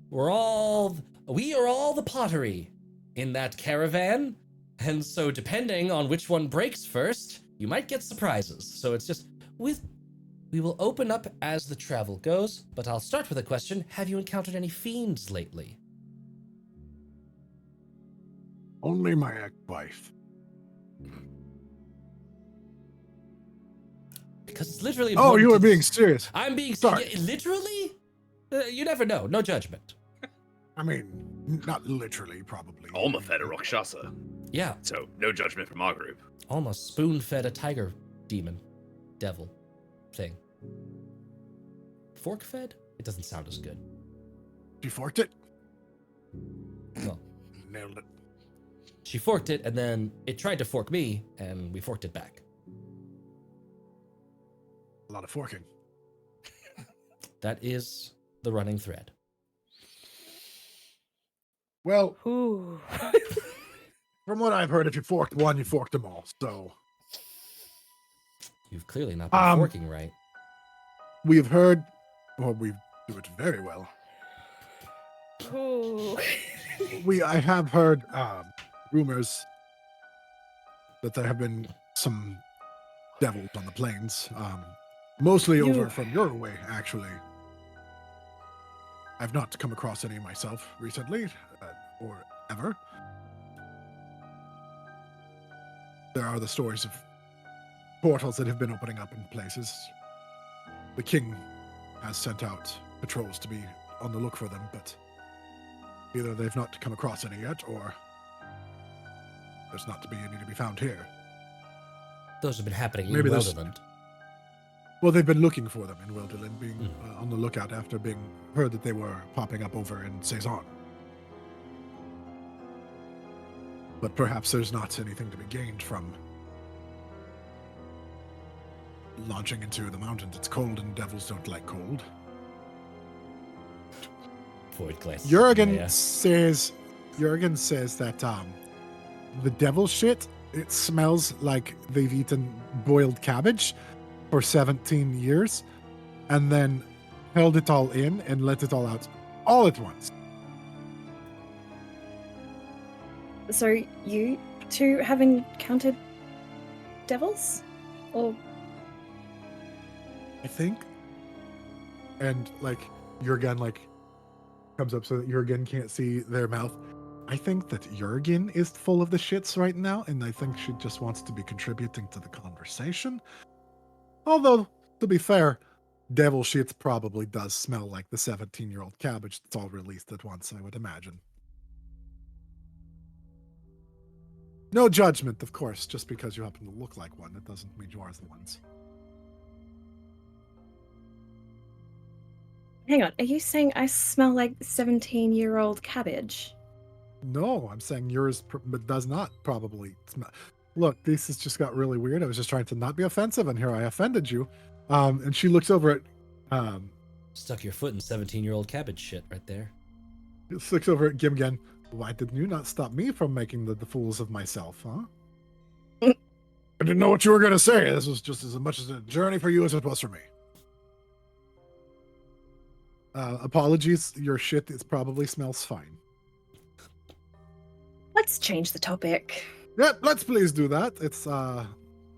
We are all the pottery in that caravan, and so depending on which one breaks first, you might get surprises. So it's just we will open up as the travel goes, but I'll start with a question. Have you encountered any fiends lately? only my ex-wife. Because it's literally Oh, important you were to- being serious. I'm being Sorry. yeah, literally? You never know. No judgment. I mean, not literally, probably. Alma fed a Rakshasa, Yeah, so no judgment from our group. almost spoon-fed a tiger demon, devil thing. Fork-fed? It doesn't sound as good. She forked it? Well, Nailed it. she forked it, and then it tried to fork me, and we forked it back. A lot of forking. That is the running thread. Well, Ooh. from what I've heard, if you forked one, you forked them all. So You've clearly not been forking right. we've heard, well, we do it very well. Ooh. I have heard rumors that there have been some devils on the plains, mostly over from your way, actually. I've not come across any myself recently, or ever. There are the stories of portals that have been opening up in places. The king has sent out patrols to be on the look for them, but either they've not come across any yet, or there's not to be any to be found here. Those have been happening Maybe in there's- Welderland. Well, they've been looking for them in Wilderland, being on the lookout after being heard that they were popping up over in Cezanne. But perhaps there's not anything to be gained from launching into the mountains. It's cold and devils don't like cold. Void glass. Jurgen says that the devil shit, it smells like they've eaten boiled cabbage for 17 years and then held it all in and let it all out all at once. So you two have encountered devils? Or I think. And Jurgen comes up so that Jurgen can't see their mouth. I think that Jurgen is full of the shits right now, and I think she just wants to be contributing to the conversation. Although, to be fair, devil shit probably does smell like the 17-year-old cabbage that's all released at once, I would imagine. No judgment, of course, just because you happen to look like one, that doesn't mean you are the ones. Hang on, are you saying I smell like 17-year-old cabbage? No, I'm saying yours does not probably smell. Look, this has just got really weird. I was just trying to not be offensive, and here I offended you. And she looks over at Stuck your foot in 17-year-old cabbage shit right there. looks over at Gimgen. Why didn't you not stop me from making the fools of myself, huh? I didn't know what you were going to say. This was just as much as a journey for you as it was for me. Apologies, your shit probably smells fine. Let's change the topic. Yep, let's please do that. It's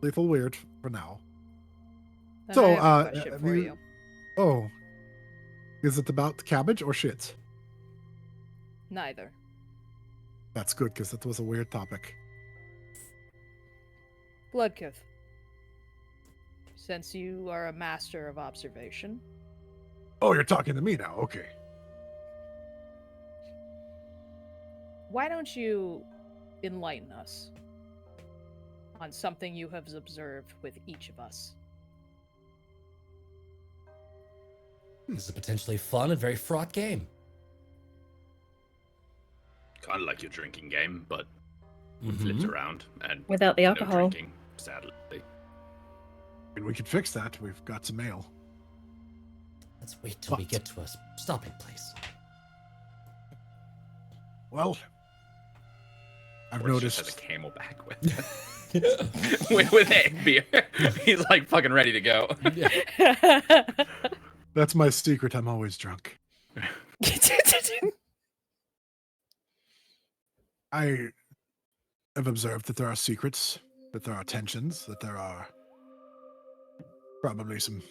lethal weird for now. Then So, I have a question for you. Oh, is it about cabbage or shit? Neither. That's good, because that was a weird topic. Bloodkith, since you are a master of observation, Oh, you're talking to me now. Okay. why don't you enlighten us on something you have observed with each of us? This is a potentially fun and very fraught game. Kind of like your drinking game, but Mhm. flipped around and Without the no alcohol. drinking, sadly. And we could fix that. We've got some ale. Let's wait till we But- get to a stopping place. Well, I've Boris just has noticed. a camelback with a beer. He's like fucking ready to go. That's my secret. I'm always drunk. I have observed that there are secrets, that there are tensions, that there are probably some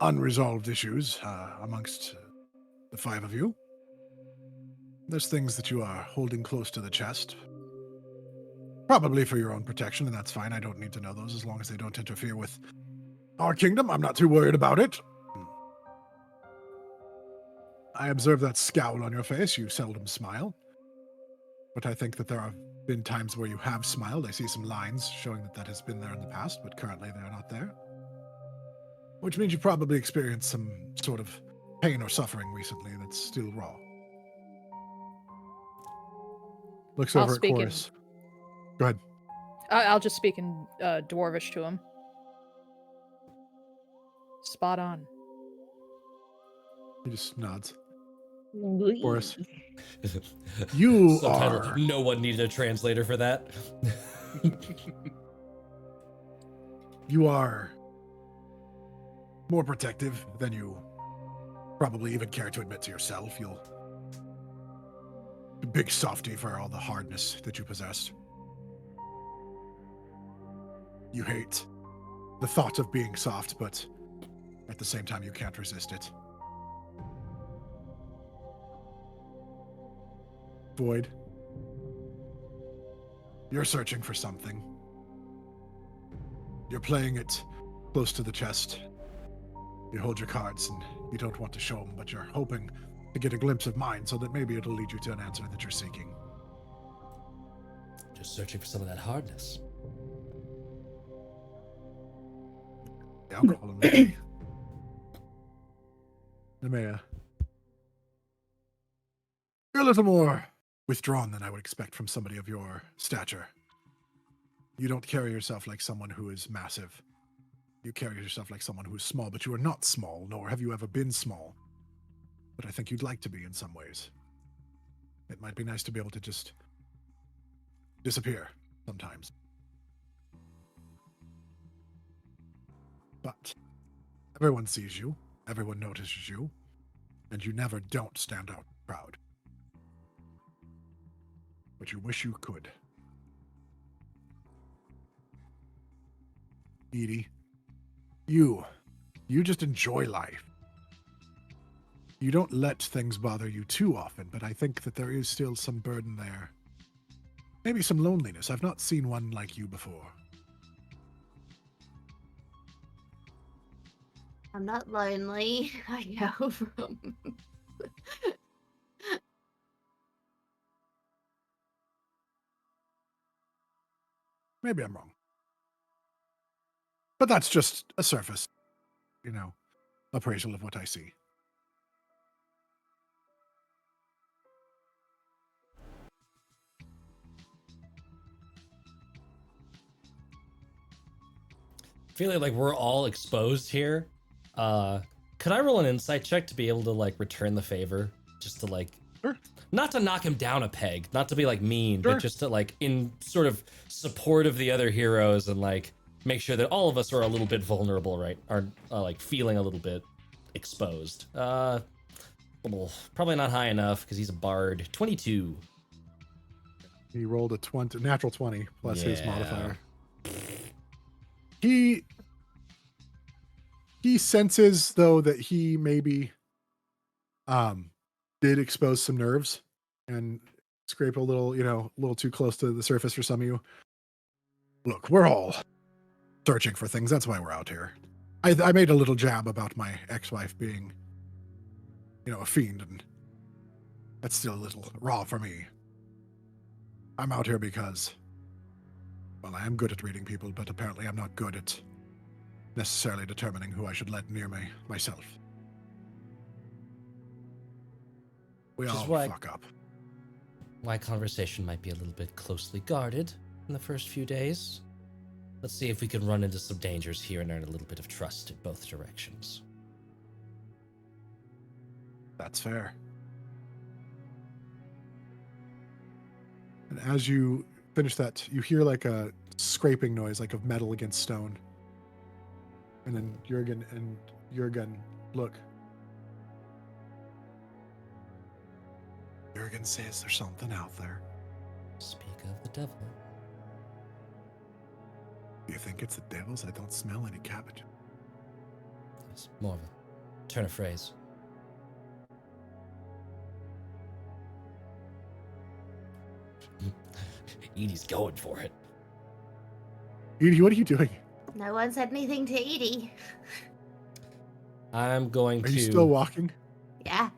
unresolved issues amongst the five of you. There's things that you are holding close to the chest. Probably for your own protection, and that's fine. I don't need to know those as long as they don't interfere with our kingdom. I'm not too worried about it. I observe that scowl on your face. You seldom smile. But I think that there have been times where you have smiled. I see some lines showing that that has been there in the past, but currently they're not there. Which means you probably experienced some sort of pain or suffering recently that's still raw. Looks I'll over at speak in- Chorus. Go ahead. I'll just speak in Dwarvish to him. Spot on. He just nods. Boris. Chorus. You Subtitle, are. no one needed a translator for that. You are more protective than you probably even care to admit to yourself. You'll a big softy for all the hardness that you possess. You hate the thought of being soft, but at the same time you can't resist it. Void. You're searching for something. You're playing it close to the chest. You hold your cards and you don't want to show them, but you're hoping to get a glimpse of mine so that maybe it'll lead you to an answer that you're seeking. Just searching for some of that hardness. The alcohol and whiskey. Nemea. You're a little more withdrawn than I would expect from somebody of your stature. You don't carry yourself like someone who is massive. You carry yourself like someone who is small, but you are not small, nor have you ever been small. But I think you'd like to be in some ways. It might be nice to be able to just disappear sometimes. But everyone sees you, everyone notices you, and you never don't stand out proud. But you wish you could. Edie, you just enjoy life. You don't let things bother you too often, but I think that there is still some burden there. Maybe some loneliness. I've not seen one like you before. I'm not lonely. I know from. Maybe I'm wrong. But that's just a surface, appraisal of what I see. Feeling like we're all exposed here. Could I roll an insight check to be able to like return the favor? Just to like, Sure. Not to knock him down a peg, not to be like mean, Sure. but just to like in sort of support of the other heroes and like make sure that all of us are a little bit vulnerable, right? Are like feeling a little bit exposed. Probably not high enough because he's a bard. 22. He rolled a natural 20 plus his Yeah. modifier. He senses though that he maybe did expose some nerves and scrape a little, a little too close to the surface for some of you. Look, we're all searching for things. That's why we're out here. I made a little jab about my ex-wife being, a fiend, and that's still a little raw for me. I'm out here because, well, I am good at reading people, but apparently I'm not good at necessarily determining who I should let near me myself. We Which is all why- fuck up. My conversation might be a little bit closely guarded in the first few days. Let's see if we can run into some dangers here and earn a little bit of trust in both directions. That's fair. And as you finish that, you hear like a scraping noise, like of metal against stone. And then Yurgunn look. Yurgunn says there's something out there. Speak of the devil. Do you think it's the devil's? I don't smell any cabbage. It's more of a turn of phrase. Edie's going for it. Edie, what are you doing? No one said anything to Edie. I'm going Are to... you still walking? Yeah.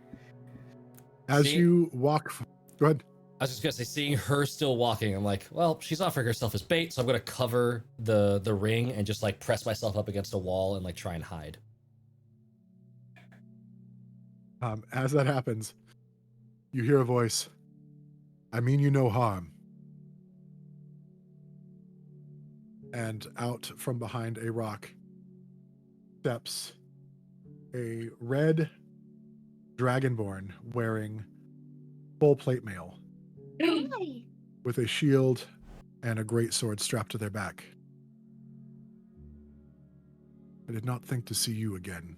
As See- you walk, go ahead. I was just gonna say, seeing her still walking, I'm like, well, she's offering herself as bait, so I'm gonna cover the ring and just like press myself up against a wall and like try and hide. As that happens, you hear a voice. I mean you no harm. And out from behind a rock steps a red dragonborn wearing full plate mail Hi. with a shield and a great sword strapped to their back. I did not think to see you again,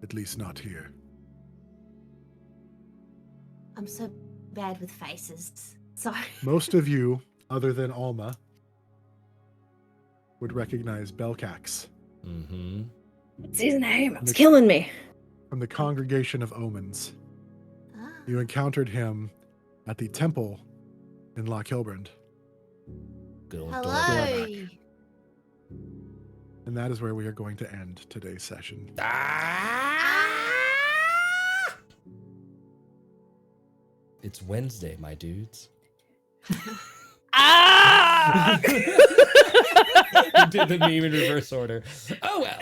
at least not here. I'm so bad with faces. Sorry. Most of you, other than Alma, would recognize Belcax Mm-hmm. It's his name. It's Nick- killing me. from the Congregation of Omens. Ah. You encountered him at the temple in Loch Hilbrand, Good old Hello. Dorback. and that is where we are going to end today's session. It's Wednesday, my dudes. Ah! You did the meme in reverse order. Oh well.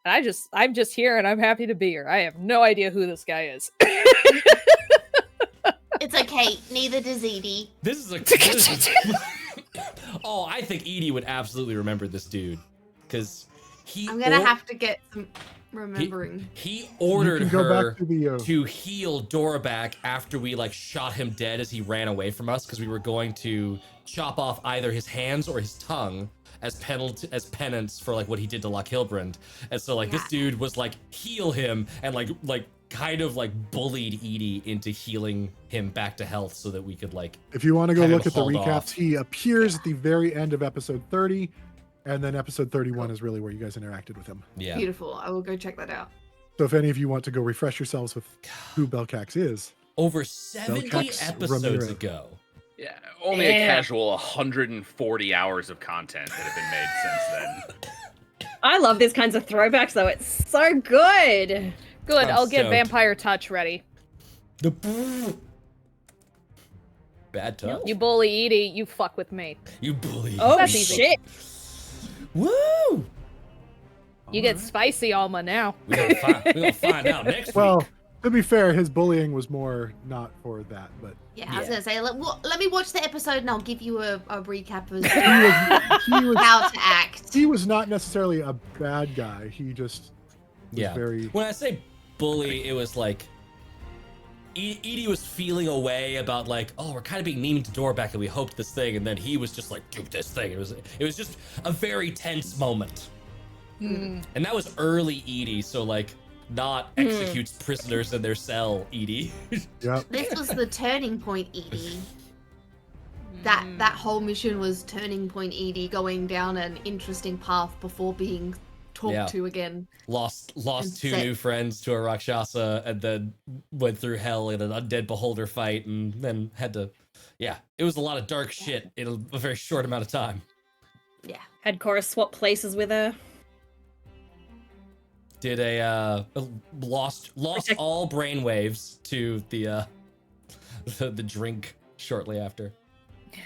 I'm just here and I'm happy to be here. I have no idea who this guy is. It's okay. Neither does Edie. This is a. Oh, I think Edie would absolutely remember this dude, because he. I'm gonna have to get some remembering. He ordered you can go her back to the to heal Dora back after we like shot him dead as he ran away from us, because we were going to chop off either his hands or his tongue as penance for like what he did to Loch Hilbrand. And so like this dude was like heal him and like kind of like bullied Edie into healing him back to health so that we could like. If you want to go kind of look at the hauled recaps, off. he appears at the very end of episode 30, and then episode 31 is really where you guys interacted with him. Yeah. Beautiful. I will go check that out. So if any of you want to go refresh yourselves with who Belcax is, Over 70 Belcax episodes Ramiro. ago. Yeah, only a Yeah. casual 140 hours of content that have been made since then. I love these kinds of throwbacks, though. It's so good. Good, I'm I'll get stoked. vampire touch ready. Bad touch. You bully Edie, you fuck with me. You bully. Oh, That's easy. shit. Woo! You get Alright. spicy Alma now. We're gonna find out next Well, week. to be fair, his bullying was more not for that, but Yeah, I was Yeah. gonna say, let me watch the episode and I'll give you a recap of he was how to act. he was not necessarily a bad guy. He just was Yeah. very When I say bully, it was like Edie was feeling a way about like, oh, we're kind of being mean to Dorbeck and we hoped this thing, and then he was just like, do this thing. It was just a very tense moment. Hmm. And that was early Edie, so like not executes prisoners in their cell, Edie. Yep. This was the turning point, Edie. That whole mission was turning point, Edie, going down an interesting path before being talked Yeah. to again. lost And two set- new friends to a Rakshasa, and then went through hell in an undead beholder fight, and then had to, yeah, it was a lot of dark shit in a very short amount of time. Yeah. Had Chorus swap places with her. Did a lost Protect- all brainwaves to the the drink shortly after.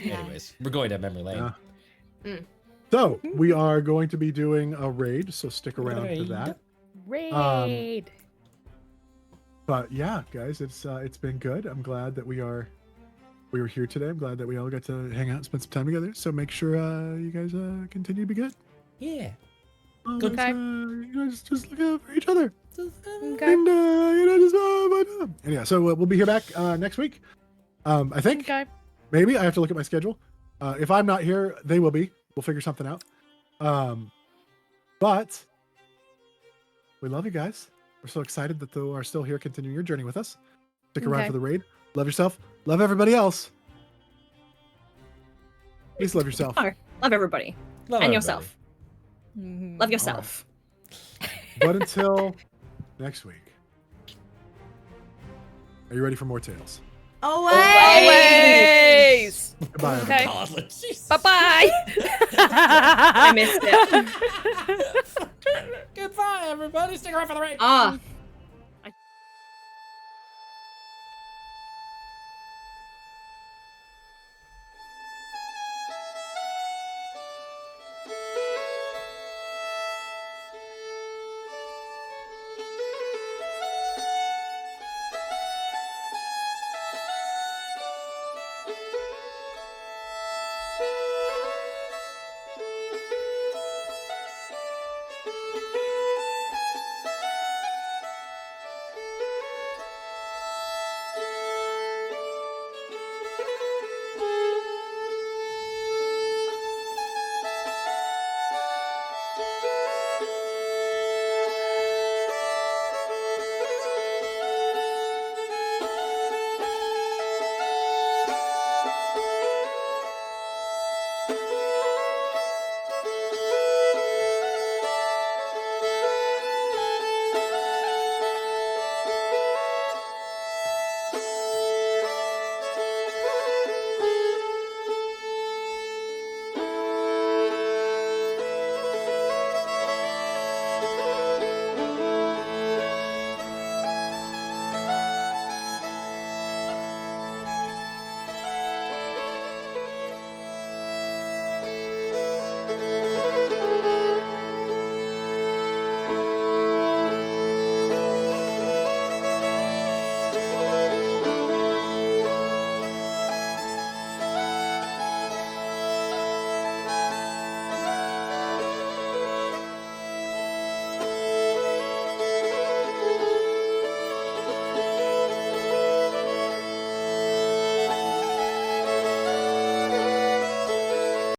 Yeah. Anyways, we're going down memory lane. Yeah. So we are going to be doing a raid, so stick around for Raid. that. Raid. But yeah, guys, it's been good. I'm glad that we were here today. I'm glad that we all got to hang out and spend some time together. So make sure you guys continue to be good. Yeah. Good. Okay. You guys just look out for each other. Okay. And and yeah, so we'll be here back next week. I think Okay. maybe I have to look at my schedule. If I'm not here, they will be. We'll figure something out. But we love you guys. We're so excited that you are still here, continuing your journey with us. Stick around Okay. for the raid. Love yourself. Love everybody else. Please love yourself. Oh, love everybody. Love And everybody. yourself. Mhm. Love yourself. But until next week, are you ready for more tales? Always! Always. Goodbye. Okay. everybody. God, Jesus. Bye bye. I missed it. Goodbye, everybody. Stick around for the raid. Ah,